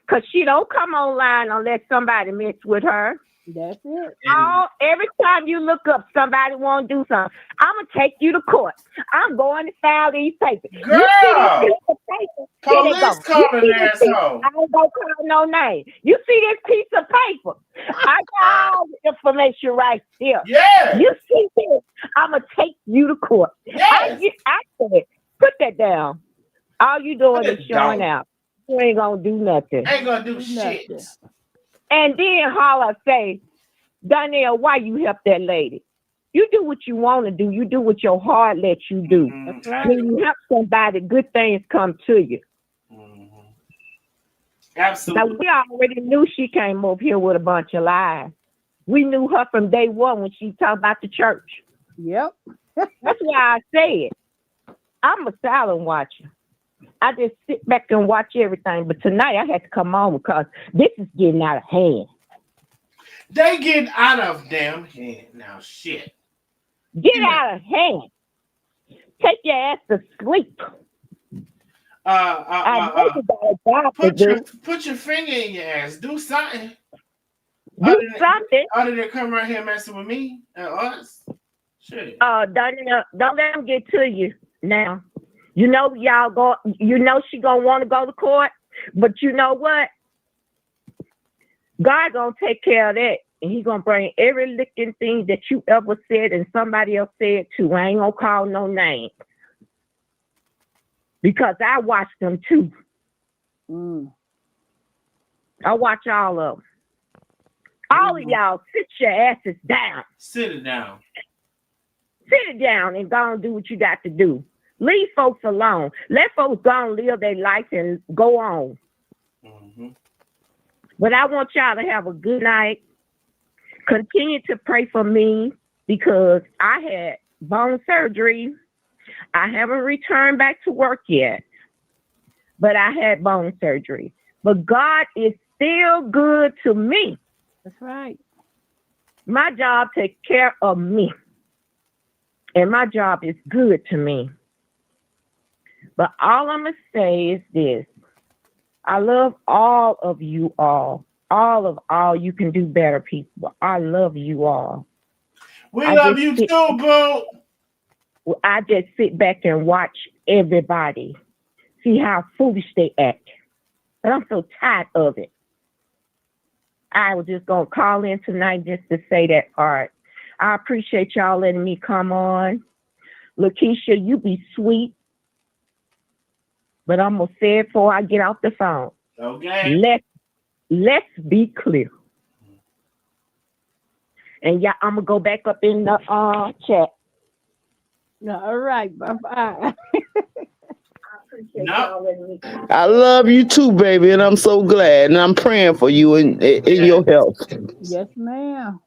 Cause she don't come online unless somebody mess with her. That's it. And Every time you look up, somebody want to do something. I'm gonna take you to court. I'm going to file these papers. You see this girl, piece of paper? Here they police go. You calling see their this piece? asshole. I ain't gonna call no name. You see this piece of paper? I got all the information right here. Yes. You see this? I'm gonna take you to court. Yes. I said, put that down. All you doing Put is it showing down. out. You ain't gonna do nothing. Ain't gonna do Do shit. nothing. And then holler say, Donnell, why you help that lady? You do what you want to do. You do what your heart lets you do. That's I right. When you help somebody, good things come to you. Now, Absolutely. we already knew she came over here with a bunch of lies. We knew her from day one when she talked about the church. Yep. That's why I said, I'm a silent watcher. I just sit back and watch everything. But tonight I had to come on because this is getting out of hand. They getting out of damn hand now. Shit. Get out of hand. Take your ass to sleep. I know you got a job to do. Put your finger in your ass. Do something. Do something. Other than come right here messing with me and us. Shit. Don't let them get to you now. You know y'all go. You know she gonna want to go to court, but you know what? God gonna take care of that, and He gonna bring every licking thing that you ever said and somebody else said too. I ain't gonna call no name because I watched them too. I watch all of them. All of y'all, sit your asses down. Sit it down. Sit it down and go and do what you got to do. Leave folks alone. Let folks go and live their life and go on. Mm-hmm. But I want y'all to have a good night. Continue to pray for me because I had bone surgery. I haven't returned back to work yet, but I had bone surgery. But God is still good to me. That's right. My job takes care of me. And my job is good to me. But all I'm going to say is this. I love all of you all. All you can do better people. I love you all. We love you too, boo. I just sit back and watch everybody. See how foolish they act. But I'm so tired of it. I was just going to call in tonight just to say that part. I appreciate y'all letting me come on. Lakeisha, you be sweet. But I'm going to say it before I get off the phone. Okay. Let's be clear. And yeah, I'm going to go back up in the chat. All right. Bye-bye. No. I love you too, baby, and I'm so glad, and I'm praying for you in your health. Yes, ma'am.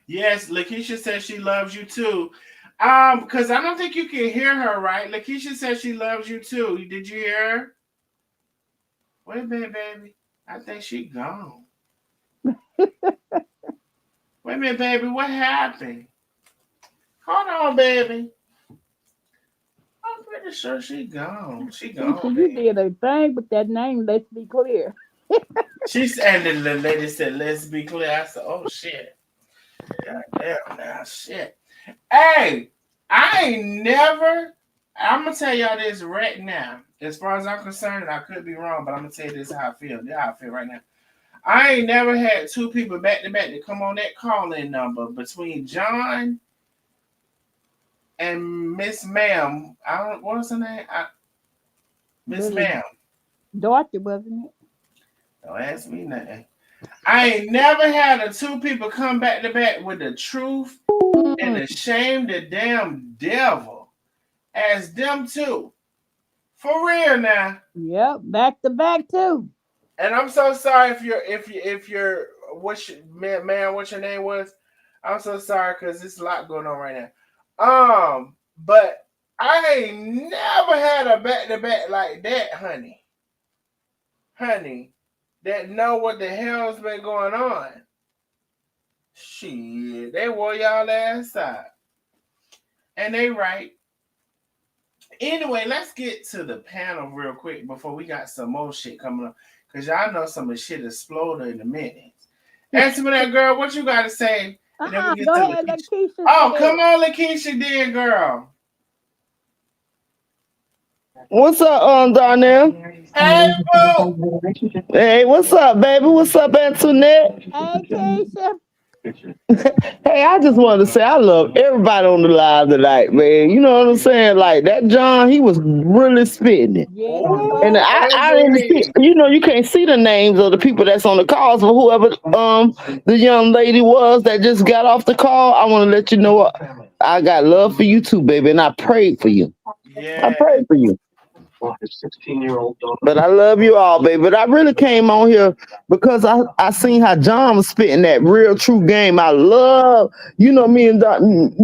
Yes, Lakeisha says she loves you too. Because I don't think you can hear her, right? Lakeisha says she loves you too. Did you hear her? Wait a minute, baby. I think she gone. Wait a minute, baby. What happened? Hold on, baby. I'm pretty sure she gone. She gone. You did a thing with that name. Let's be clear. She said, and the lady said, let's be clear. I said, oh, shit. God damn, now, shit. Hey, I'm going to tell y'all this right now. As far as I'm concerned, I could be wrong, but I'm going to tell you this how I feel. This is how I feel right now. I ain't never had two people back to back to come on that call-in number between John and Miss Ma'am. What was her name? Miss Ma'am. Dorothy, wasn't it? Don't ask me nothing. I ain't never had the two people come back to back with the truth and the shame the damn devil as them two. For real now. Yep, back to back too. And I'm so sorry if you're what's your name was. I'm so sorry because there's a lot going on right now. But I ain't never had a back to back like that, honey. Honey, that know what the hell's been going on. Shit, they wore y'all ass out. And they right. Anyway, let's get to the panel real quick before we got some more shit coming up. Because y'all know some of the shit exploded in a minute. Answer me that, girl. What you got to say? And then we get Go to ahead, Lakeisha. Lakeisha. Oh, come on, Lakeisha, then, girl. What's up, Darnell? Hey, boo. Hey, what's up, baby? What's up, Antoinette? Hey, Keisha. Hey, I just wanted to say I love everybody on the live tonight, man. You know what I'm saying? Like that John, he was really spitting it. Yeah, he And Ooh, was. I didn't see, baby. you know, you can't see the names of the people that's on the calls, but whoever the young lady was that just got off the call, I want to let you know I got love for you too, baby, and I prayed for you. I Yeah. prayed for you. But I love you all, baby. But I really came on here because I seen how John was spitting that real true game. I love, you know, me and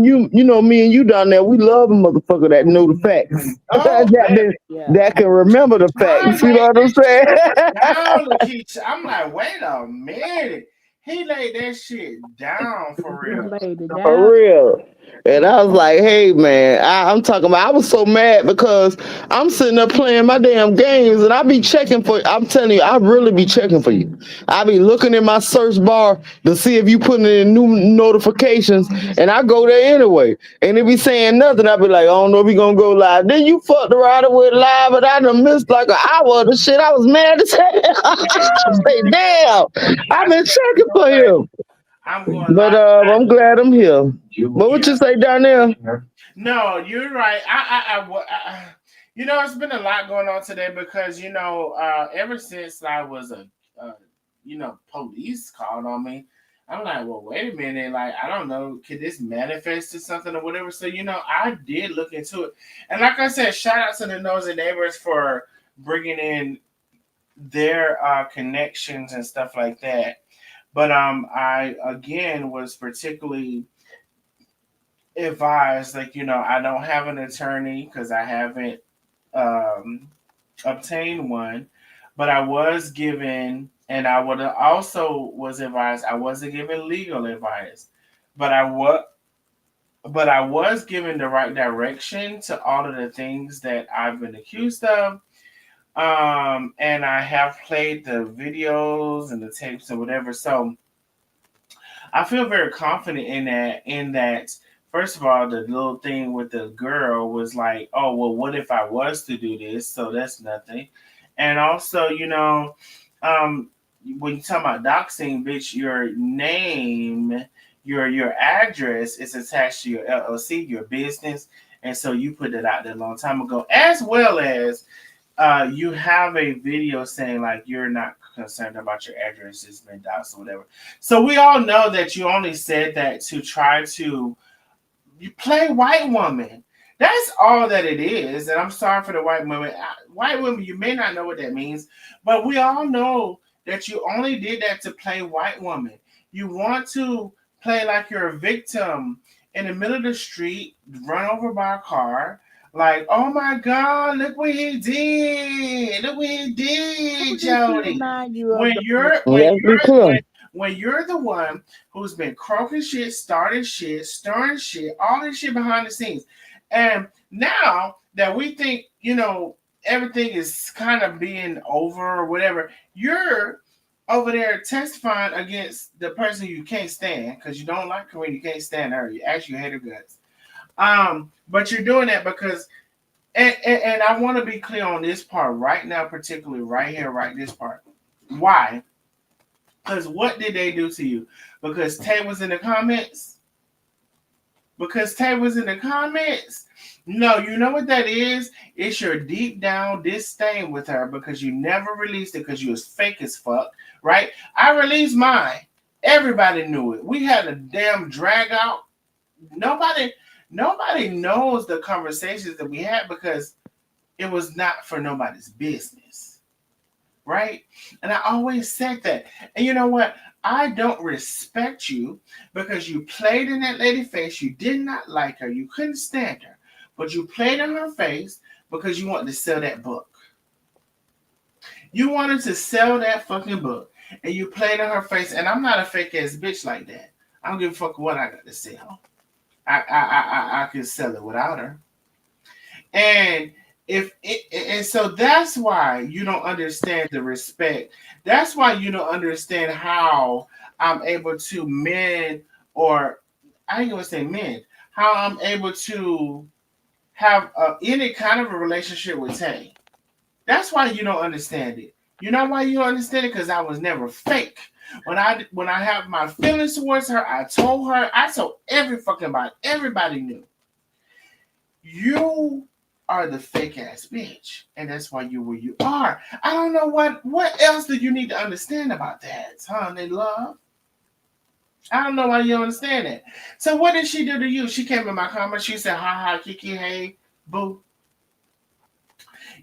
you know me and you down there. We love a motherfucker that know the facts. Oh, baby. Yeah. That can remember the John facts. You know laid what I'm that saying? shit down, Lakeisha. I'm like, wait a minute. He laid that shit down for He real. laid it For down. real. And I was like, hey man, I'm talking about I was so mad because I'm sitting there playing my damn games and I be checking for I'm telling you, I really be checking for you. I be looking in my search bar to see if you putting in new notifications and I go there anyway. And it be saying nothing. I be like, I don't know if we gonna go live. Then you fucked around and went live and I done missed like an hour of the shit. I was mad as hell. I say, damn, I've I been said, you checking know for what? him. I'm going But live. I'm glad I'm here. But what Yeah. you say, Darnell? No, you're right. You know, it's been a lot going on today because you know, ever since I was you know, police called on me, I'm like, well, wait a minute, like I don't know, could this manifest to something or whatever? So you know, I did look into it, and like I said, shout out to the Nosy Neighbors for bringing in their connections and stuff like that. But I again was particularly advised, like you know, I don't have an attorney because I haven't um, obtained one, but I was given, and I would also was advised. I wasn't given legal advice, but I was given the right direction to all of the things that I've been accused of. And I have played the videos and the tapes and whatever. So I feel very confident in that. First of all, the little thing with the girl was like, oh well, what if I was to do this? So that's nothing. And also, you know, um, when you talk about doxing, bitch, your name, your address is attached to your LLC, your business, and so you put it out there a long time ago, as well as you have a video saying like you're not concerned about your address has been doxed or whatever. So we all know that you only said that to try to you play white woman. That's all that it is. And I'm sorry for the white women. White women, you may not know what that means, but we all know that you only did that to play white woman. You want to play like you're a victim in the middle of the street, run over by a car. Like, oh my God, look what he did. Look what he Who did, did she Jody. remind you When of, Darnell? you're when Let's be you're clear. when you're the one who's been croaking shit, starting shit, stirring shit, all this shit behind the scenes. And now that we think, you know, everything is kind of being over or whatever, you're over there testifying against the person you can't stand because you don't like her when you can't stand her. You actually hate her guts. But you're doing that because and I want to be clear on this part right now, particularly right here, right this part. Why? Because what did they do to you? Because Tay was in the comments? Because Tay was in the comments? No, you know what that is? It's your deep down disdain with her because you never released it because you was fake as fuck, right? I released mine. Everybody knew it. We had a damn drag out. Nobody, nobody knows the conversations that we had because it was not for nobody's business, right? And I always said that. And you know what? I don't respect you because you played in that lady's face. You did not like her. You couldn't stand her. But you played in her face because you wanted to sell that book. You wanted to sell that fucking book. And you played in her face. And I'm not a fake ass bitch like that. I don't give a fuck what I got to sell. I can sell it without her. And and so that's why you don't understand the respect. That's why you don't understand how I'm able to mend, or I ain't gonna say mend, how I'm able to have any kind of a relationship with Tay. That's why you don't understand it. You know why you don't understand it? Because I was never fake. When I have my feelings towards her, I told her, I told every fucking body, everybody knew. You are the fake ass bitch, and that's why you where you are. I don't know what else do you need to understand about that, honey love. I don't know why you don't understand that. So what did she do to you? She came in my comments. She said, "Ha ha, Kiki, hey, boo."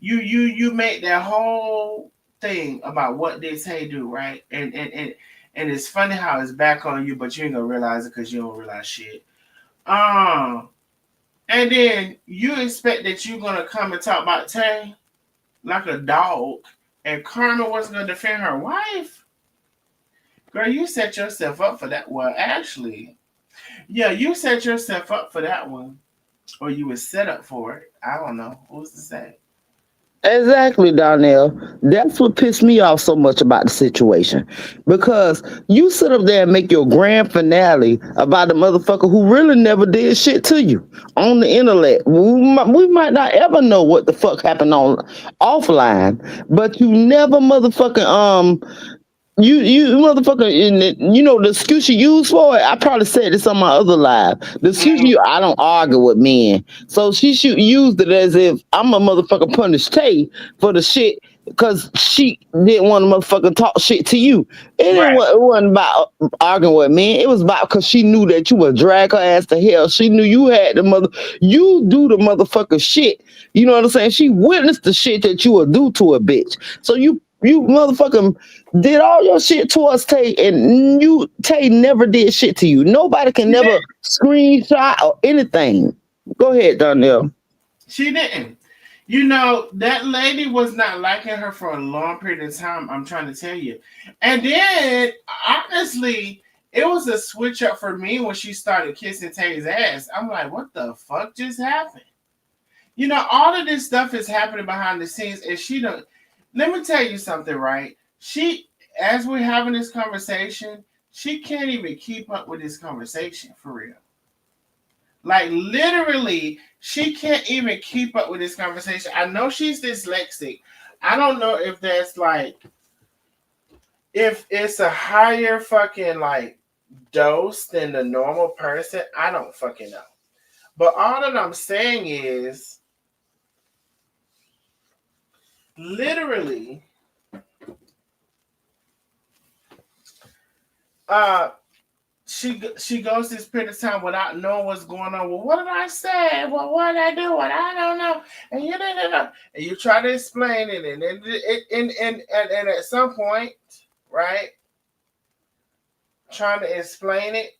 You made that whole thing about what did Tay do, right? And it's funny how it's back on you, but you ain't gonna realize it because you don't realize shit. And then you expect that you're gonna come and talk about Tay like a dog, and Karma wasn't gonna defend her wife. Girl, you set yourself up for that. Well, actually, yeah, you set yourself up for that one, or you were set up for it. I don't know. Who's to say? Exactly, Darnell. That's what pissed me off so much about the situation. Because you sit up there and make your grand finale about the motherfucker who really never did shit to you on the internet. We might not ever know what the fuck happened on offline, but you never motherfucking you motherfucker, you know the excuse you use for it. I probably said this on my other live. The excuse you, I don't argue with men, so she should used it as if I'm a motherfucker punish Tay for the shit because she didn't want to motherfucking talk shit to you. Right. It wasn't about arguing with men. It was about because she knew that you would drag her ass to hell. She knew you had you do the motherfucker shit. You know what I'm saying? She witnessed the shit that you would do to a bitch. So you motherfucking did all your shit towards Tay, and Tay never did shit to you. Nobody can She never didn't. screenshot or anything. Go ahead, Darnell. She didn't. You know, that lady was not liking her for a long period of time. I'm trying to tell you. And then, honestly, it was a switch up for me when she started kissing Tay's ass. I'm like, what the fuck just happened? You know, all of this stuff is happening behind the scenes, and she don't. Let me tell you something, right? She, as we're having this conversation, she can't even keep up with this conversation for real. Like literally, she can't even keep up with this conversation. I know she's dyslexic. I don't know if that's like if it's a higher fucking like dose than the normal person. I don't fucking know. But all that I'm saying is literally uh she goes this period of time without knowing what's going on. Well, what did I say? Well, what did I do? What I don't know. And you didn't know. And you try to explain it, and at some point, right, trying to explain it,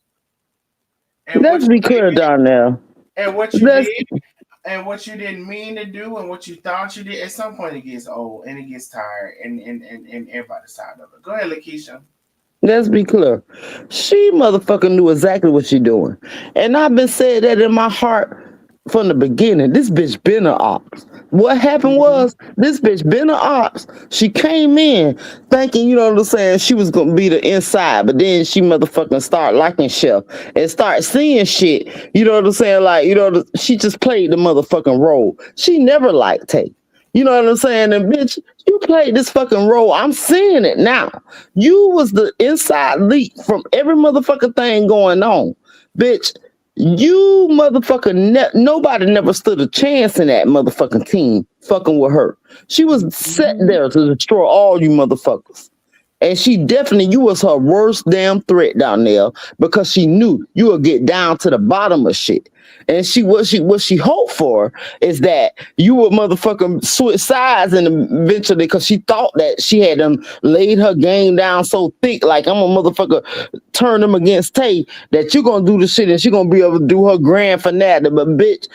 and what Let's be clear, you did, Darnell. and what you Let's did, and what you didn't mean to do, and what you thought you did. At some point, it gets old and it gets tired, and everybody's tired of it. Go ahead, Lakeisha. let's be clear. She motherfucking knew exactly what she doing, and I've been saying that in my heart from the beginning. This bitch been an ops. What happened Mm-hmm. was this bitch been an ops. She came in thinking, you know what I'm saying, she was gonna be the inside, but then she motherfucking start liking Chef and start seeing shit. You know what I'm saying? Like, she just played the motherfucking role. She never liked Tay. You know what I'm saying? And bitch, you played this fucking role. I'm seeing it now. You was the inside leak from every motherfucking thing going on. Bitch, you motherfucker, nobody never stood a chance in that motherfucking team fucking with her. She was set Mm-hmm. there to destroy all you motherfuckers. And she definitely, you was her worst damn threat down there because she knew you would get down to the bottom of shit. And what she hoped for is that you would motherfucking switch sides and eventually, because she thought that she had laid her game down so thick, like I'm a motherfucker turn them against Tay, that you're gonna do the shit and she gonna be able to do her grand finale. But bitch,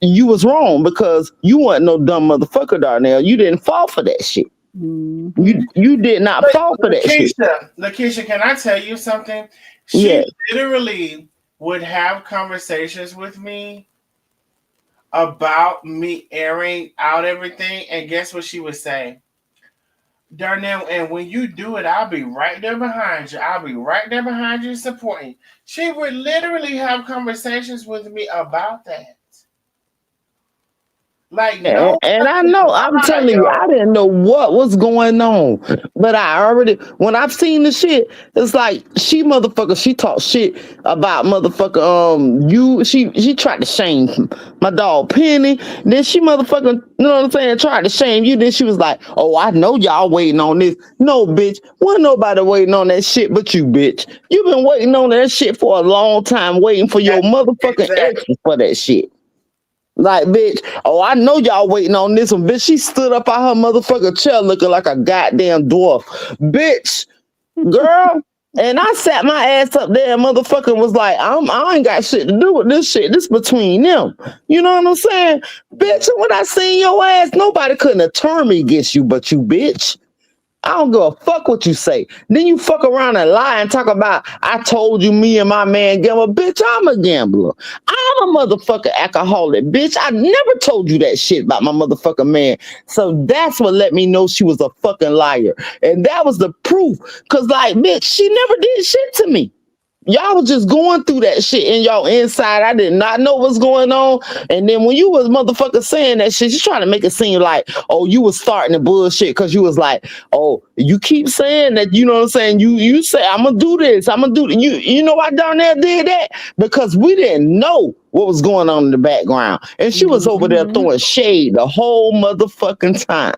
you was wrong because you wasn't no dumb motherfucker, Darnell. You didn't fall for that shit. Mm-hmm. You did not But fall for that shit. Lakeisha, can I tell you something? Yeah. She literally would have conversations with me about me airing out everything, and guess what she would say? Darnell, and when you do it, I'll be right there behind you. I'll be right there behind you supporting you. She would literally have conversations with me about that. Like, And, no and I fucking know, I'm lie, telling you, I yo. didn't know what was going on. But I already, when I've seen the shit, it's like she talked shit about she tried to shame my dog Penny. Then she you know what I'm saying, tried to shame you. Then she was like, oh, I know y'all waiting on this. No, bitch, wasn't nobody waiting on that shit but you, bitch. You been waiting on that shit for a long time, waiting for your motherfucking Exactly. exes for that shit. Like, bitch, oh, I know y'all waiting on this one. Bitch, she stood up out her motherfucking chair looking like a goddamn dwarf. Bitch, girl. And I sat my ass up there and motherfucker was like, I ain't got shit to do with this shit. This between them. You know what I'm saying? Bitch, and when I seen your ass, nobody couldn't have turned me against you but you, bitch. I don't give a fuck what you say. Then you fuck around and lie and talk about, I told you me and my man gamble. Bitch, I'm a gambler. I'm a motherfucking alcoholic. Bitch, I never told you that shit about my motherfucking man. So that's what let me know she was a fucking liar. And that was the proof. Cause like, bitch, she never did shit to me. Y'all was just going through that shit in y'all inside. I did not know what's going on. And then when you was motherfucker saying that shit, you trying to make it seem like, oh, you was starting the bullshit because you was like, oh, you keep saying that, you know what I'm saying? You say, I'm gonna do this, I'm gonna do that. You know why Darnell did that? Because we didn't know what was going on in the background. And she was over there Mm-hmm. throwing shade the whole motherfucking time.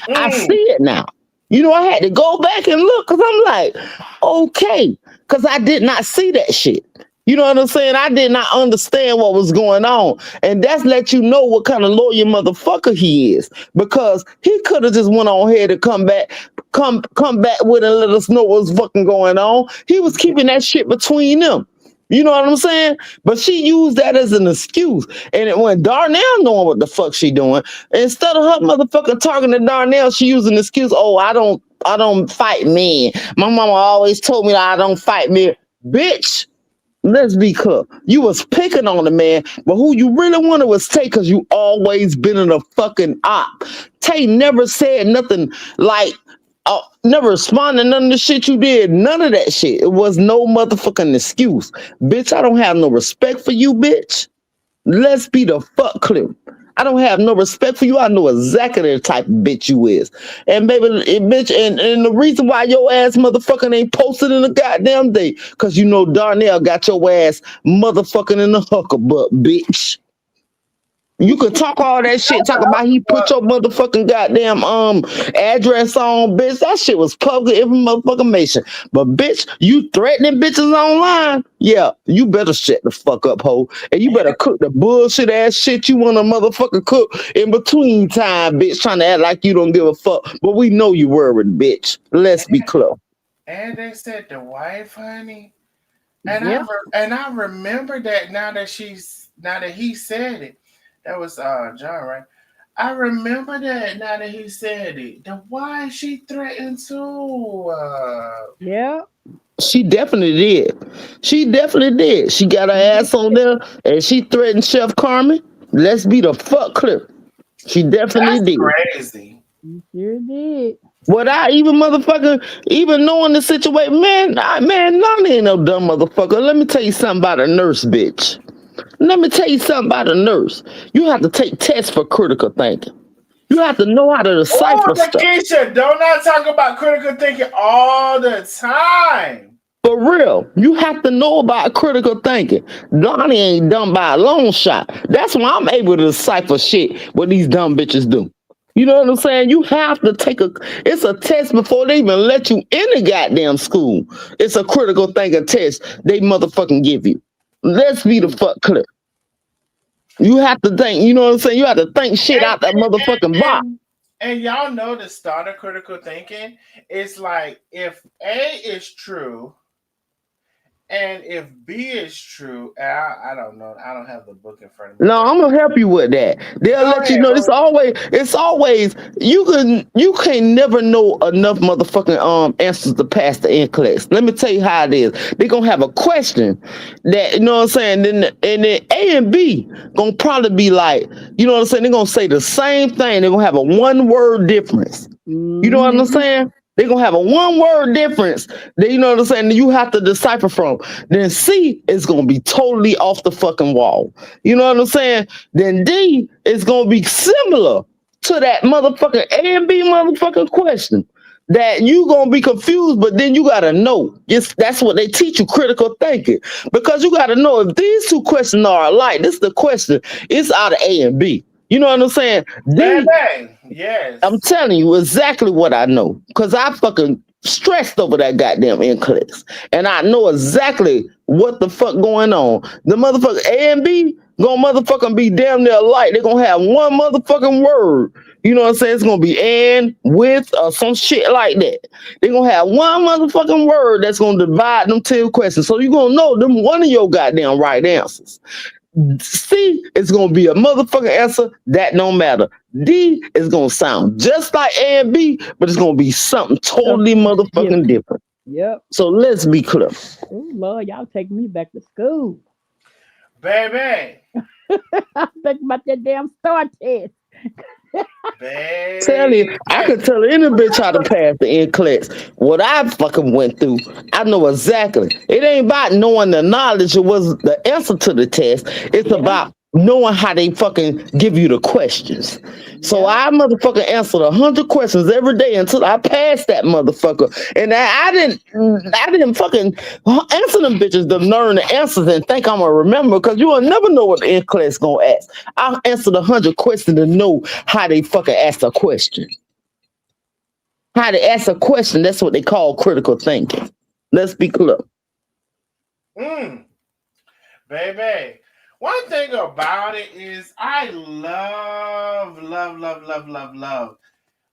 I see Mm. it now. You know, I had to go back and look because I'm like, okay, because I did not see that shit. You know what I'm saying? I did not understand what was going on. And that's let you know what kind of lawyer motherfucker he is. Because he could have just went on here to come back with and let us know what's fucking going on. He was keeping that shit between them. You know what I'm saying? But she used that as an excuse. And when Darnell knowing what the fuck she doing, instead of her motherfucking talking to Darnell, she using an excuse. Oh, I don't fight men. My mama always told me that I don't fight men. Bitch, let's be clear. You was picking on the man, but who you really wanted was Tay because you always been in a fucking op. Tay never said nothing like, never responded to none of the shit you did. None of that shit. It was no motherfucking excuse. Bitch, I don't have no respect for you, bitch. Let's be the fuck clear. I don't have no respect for you. I know exactly the type of bitch you is. And baby, bitch, and the reason why your ass motherfucking ain't posted in a goddamn day, cause you know Darnell got your ass motherfucking in the huckabuck, bitch. You could talk all that shit, talk about he put your motherfucking goddamn address on, bitch. That shit was public information. But bitch, you threatening bitches online? Yeah, you better shut the fuck up, ho. And you better cook the bullshit ass shit you want to motherfucker cook in between time, bitch, trying to act like you don't give a fuck. But we know you worried, bitch. Let's be clear. And they said the wife, honey. Yep. And I remember that now that he said it. That was John, right? I remember that now that he said it. The why she threatened to. Yep. She definitely did. She definitely did. She got her ass on there and she threatened Chef Carmen. Let's be the fuck clear. She definitely That's did. crazy. You sure did. Without even motherfucker, even knowing the situation, man, Lonnie ain't no dumb motherfucker. Let me tell you something about a nurse, bitch. Let me tell you something about a nurse. You have to take tests for critical thinking. You have to know how to Oh, decipher stuff. Lakeisha, don't not talk about critical thinking all the time. For real, you have to know about critical thinking. Lonnie ain't dumb by a long shot. That's why I'm able to decipher shit what these dumb bitches do. You know what I'm saying? You have to it's a test before they even let you in the goddamn school. It's a critical thinking test they motherfucking give you. Let's be the fuck clear. You have to think, you know what I'm saying? You have to think shit And out that motherfucking and, box. and, and y'all know the start of critical thinking. It's like if A is true And if B is true, and I don't know, I don't have the book in front of me, No, but I'm gonna help you with that. They'll go let you ahead, know. go ahead. It's always you can't never know enough motherfucking answers to pass the NCLEX. Let me tell you how it is. They gonna have a question that you know what I'm saying. Then A and B gonna probably be like, you know what I'm saying. They're gonna say the same thing. They're gonna have a one word difference. You know what I'm Mm-hmm. saying? They're gonna have a one word difference that you know what I'm saying that you have to decipher from. Then C is gonna be totally off the fucking wall. You know what I'm saying? Then D is gonna be similar to that motherfucking A and B motherfucking question. That you gonna be confused, but then you gotta know. Yes, that's what they teach you, critical thinking. Because you gotta know if these two questions are alike, this is the question, it's out of A and B. You know what I'm saying? Bang D, bang. I'm Yes. telling you exactly what I know because I fucking stressed over that goddamn NCLEX, and I know exactly what the fuck going on. The motherfucker A and B gonna motherfucking be damn near alike. They're gonna have one motherfucking word. You know what I'm saying? It's gonna be and with or some shit like that. They're gonna have one motherfucking word that's gonna divide them 10 questions. So you gonna know them one of your goddamn right answers. C is gonna be a motherfucking answer that no matter. D is gonna sound just like A and B, but it's gonna be something totally Something motherfucking different. different. Yep. So let's be clear. Oh Lord, y'all taking me back to school. Baby. I'm thinking about that damn star test. Tell you, Baby. I could tell any bitch how to pass the NCLEX. What I fucking went through, I know exactly. It ain't about knowing the knowledge. It was the answer to the test. It's Yeah. about knowing how they fucking give you the questions. So Yep. I motherfucking answered 100 questions every day until I passed that motherfucker. And I didn't fucking answer them bitches to learn the answers and think I'm gonna remember because you will never know what the NCLEX gonna ask. I answered 100 questions to know how they fucking ask a question. How they ask a question, that's what they call critical thinking. Let's be clear. Mm. Baby. One thing about it is I love, love, love, love, love, love.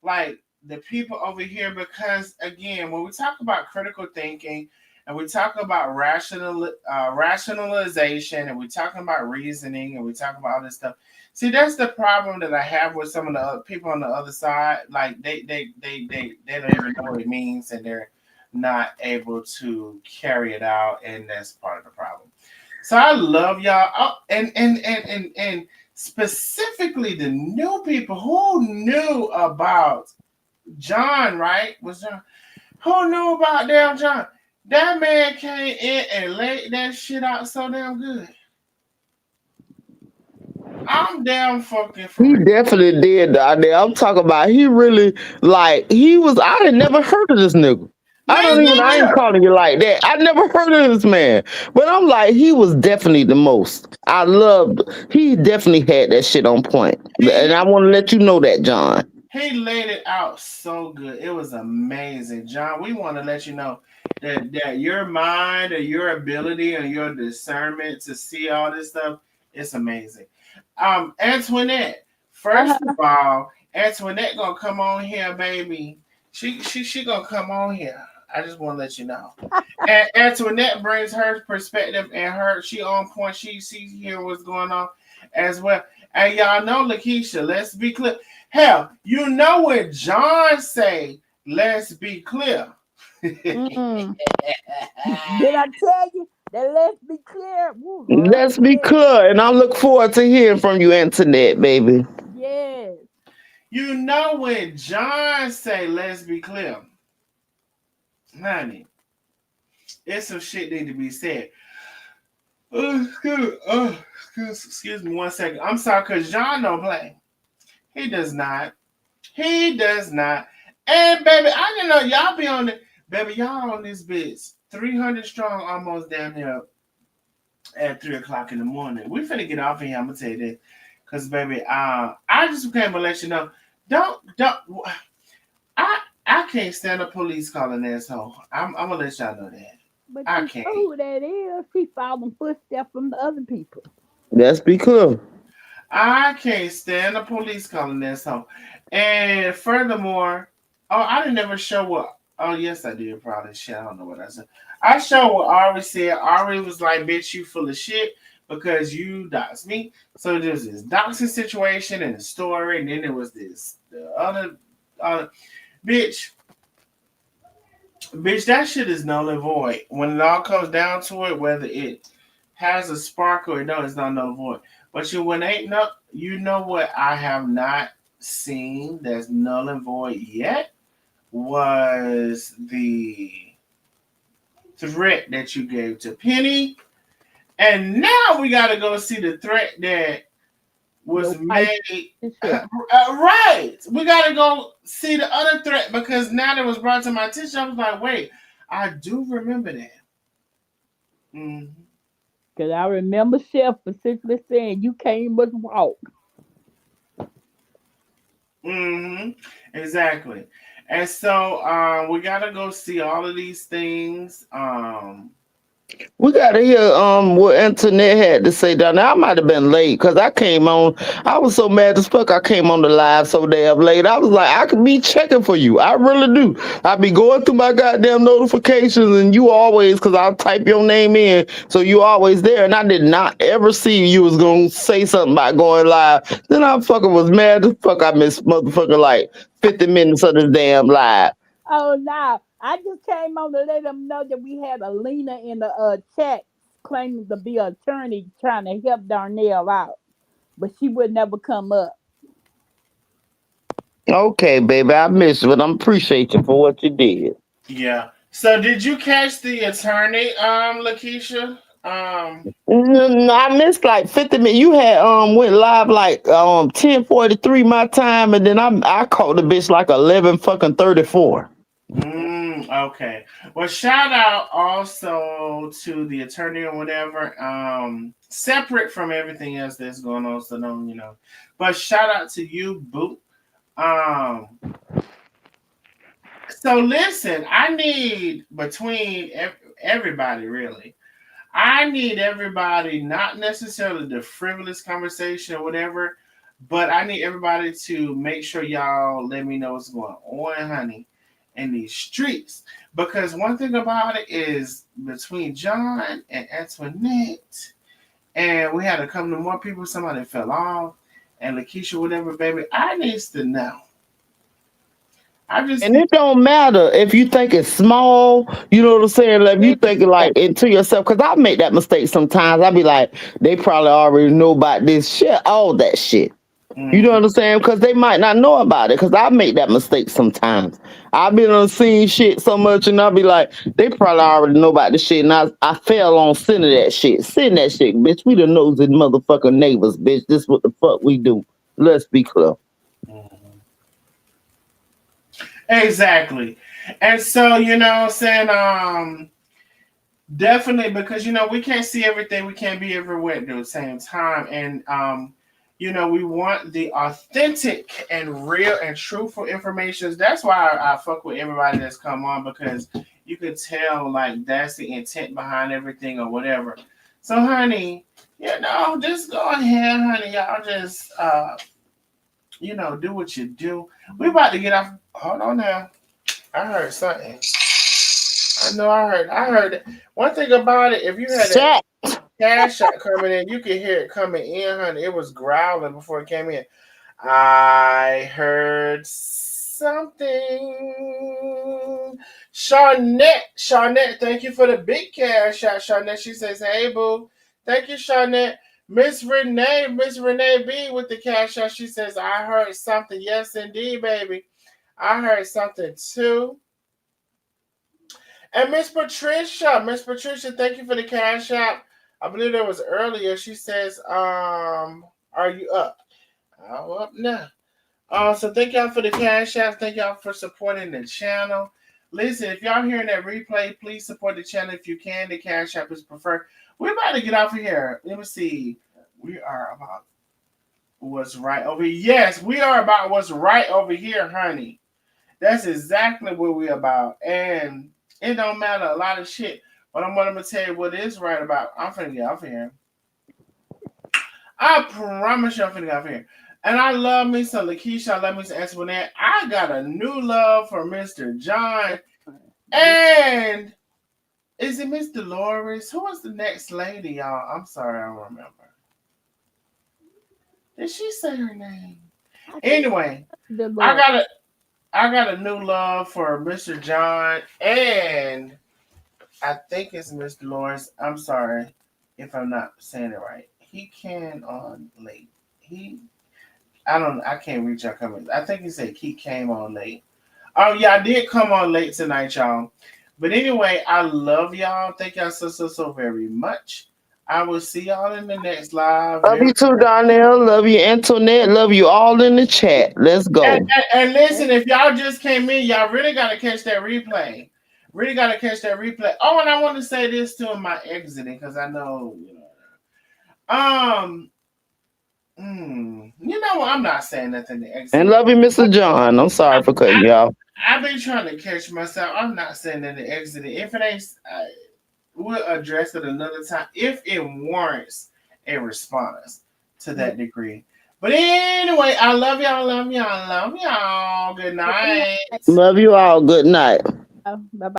Like the people over here because again when we talk about critical thinking and we talk about rationalization and we talking about reasoning and we talk about all this stuff, see that's the problem that I have with some of the other people on the other side. Like they don't even know what it means and they're not able to carry it out, and that's part of the problem. So I love y'all. Oh, and specifically the new people who knew about John, right? Was John who knew about damn John? That man came in and laid that shit out so damn good. I'm damn fucking for He real. definitely did down there. I'm talking about he really like he was I had never heard of this nigga. Me I ain't neither. calling you like that. I never heard of this man. But I'm like, he was definitely the most. He definitely had that shit on point. And He I want to let you know that, John. he laid it out so good. It was amazing, John. We want to let you know that your mind or your ability or your discernment to see all this stuff, it's amazing. Antoinette, first of Uh-huh. all, Antoinette gonna come on here, baby. She gonna come on here. I just want to let you know. And Antoinette brings her perspective and she on point. She hear what's going on as well. And y'all know, Lakeisha, let's be clear. Hell, you know what John say, let's be clear. Mm. Did I tell you that? Let's be clear. Ooh, Lord, Let's be yes, clear. And I look forward to hearing from you, Antoinette, baby. yes. You know when John say, let's be clear. Honey, it's some shit need to be said. Excuse me 1 second. I'm sorry, because John don't play. He does not. He does not. And baby, I didn't know y'all be on it. Baby, y'all on this bitch. 300 strong almost down there at 3 o'clock in the morning. We finna get off of here. I'm gonna tell you this. Cause baby, I just came to let you know. Don't I can't stand a police calling asshole. I'm gonna let y'all know that. But I you can't. know who that is. She following footsteps from the other people. Let's be clear. I can't stand a police calling asshole. And furthermore, oh, I didn't ever show what Oh yes, I did probably shit. I don't know what I said. I showed what Ari said. Ari was like, "Bitch, you full of shit because you doxed me." So there's this doxing situation and the story, and then there was this the other bitch. Bitch, that shit is null and void. When it all comes down to it, whether it has a spark or no, it's not null and void. But you when ain't no, you know what I have not seen that's null and void yet was the threat that you gave to Penny, and now we got to go see the threat that was Your wife made. Tisha. Right, we got to go see the other threat because now that was brought to my attention, I was like, wait, I do remember that. Mm-hmm. Cause I remember Chef specifically saying you can't but walk. Mm-hmm. Exactly. And so we gotta go see all of these things. We gotta hear what Internet had to say down there. I might have been late because I came on. I was so mad as fuck. I came on the live so damn late. I was like, I could be checking for you. I really do. I be going through my goddamn notifications, and you always, because I'll type your name in, so you always there. And I did not ever see you was gonna say something about going live. Then I fucking was mad as fuck. I missed motherfucker like 50 minutes of this damn live. Oh no. I just came on to let them know that we had a Lena in the chat claiming to be an attorney trying to help Darnell out. But she would never come up. Okay, baby, I missed you, but I appreciate you for what you did. Yeah. So did you catch the attorney, Lakeisha? I missed like 50 minutes. You had went live like 10:43 my time, and then I caught the bitch like 11 fucking 34. Okay. Well, shout out also to the attorney or whatever. Separate from everything else that's going on, so don't But shout out to you, Boo. Um. So listen, I need between everybody really. I need everybody, not necessarily the frivolous conversation or whatever, but I need everybody to make sure y'all let me know what's going on, honey, in these streets. Because one thing about it is between John and Antoinette, and we had a couple of more people, somebody fell off, and Lakeisha, whatever, baby, I needs to know. I just And need. it don't matter if you think it's small, you know what I'm saying? Like, if you think it like into yourself, because I make that mistake sometimes. I be like, they probably already know about this shit, all that shit. You know Mhm, what I'm saying? Because they might not know about it. Because I make that mistake sometimes. I've been on seeing shit so much, and I'll be like, they probably already know about the shit. And I fell on sending that shit. Send that shit, bitch. We the nosy motherfucking neighbors, bitch. This what the fuck we do. Let's be clear. mhm. Exactly. And so, what I'm saying, definitely because we can't see everything, we can't be everywhere at the same time. And we want the authentic and real and truthful information. That's why I fuck with everybody that's come on because you could tell like that's the intent behind everything or whatever. So honey, just go ahead, honey. Y'all just do what you do. We about to get off. Hold on now. I heard something. I know I heard it. One thing about it, if you had that Shit. cash shot coming in, you could hear it coming in, honey. It was growling before it came in. I heard something. Shawnette, thank you for the big cash shot. Shawnette, she says, hey, boo. Thank you, Shawnette. Miss Renee B with the cash shot. She says, I heard something. Yes, indeed, baby. I heard something too. And Miss Patricia, thank you for the cash app. I believe that was earlier. She says, are you up? I'm up now. So thank y'all for the cash app. Thank y'all for supporting the channel. Listen, if y'all hearing that replay, please support the channel if you can. The cash app is preferred. We're about to get off of here. Let me see. We are about what's right over here. Yes, we are about what's right over here, honey. That's exactly what we're about. And it don't matter a lot of shit. But I'm gonna tell you what is right about. I'm finna get off here. I promise you I'm finna get off here. And I love me some Lakeisha. I love me some Antoinette. I got a new love for Mr. John. And is it Miss Dolores? Who was the next lady, y'all? I'm sorry, I don't remember. Did she say her name? Anyway, I got a new love for Mr. John, and I think it's Miss Dolores. I'm sorry if I'm not saying it right. He came on late. I can't reach your comments. I think he said he came on late. Oh yeah, I did come on late tonight, y'all. But anyway, I love y'all. Thank y'all so very much. I will see y'all in the next live. Love you too, Donnell. Love you, Antoinette. Love you all in the chat. Let's go. And listen, if y'all just came in, y'all really gotta catch that replay. Really gotta catch that replay. Oh, and I want to say this too in my exiting because I know, you know what? I'm not saying nothing to exit. And love you, Mr. John. I'm sorry for cutting y'all. I've been trying to catch myself. I'm not saying that to exit. If it ain't, we'll address it another time if it warrants a response to that degree. But anyway, I love y'all, love y'all, love y'all. Good night. Love you all. Good night. Bye-bye.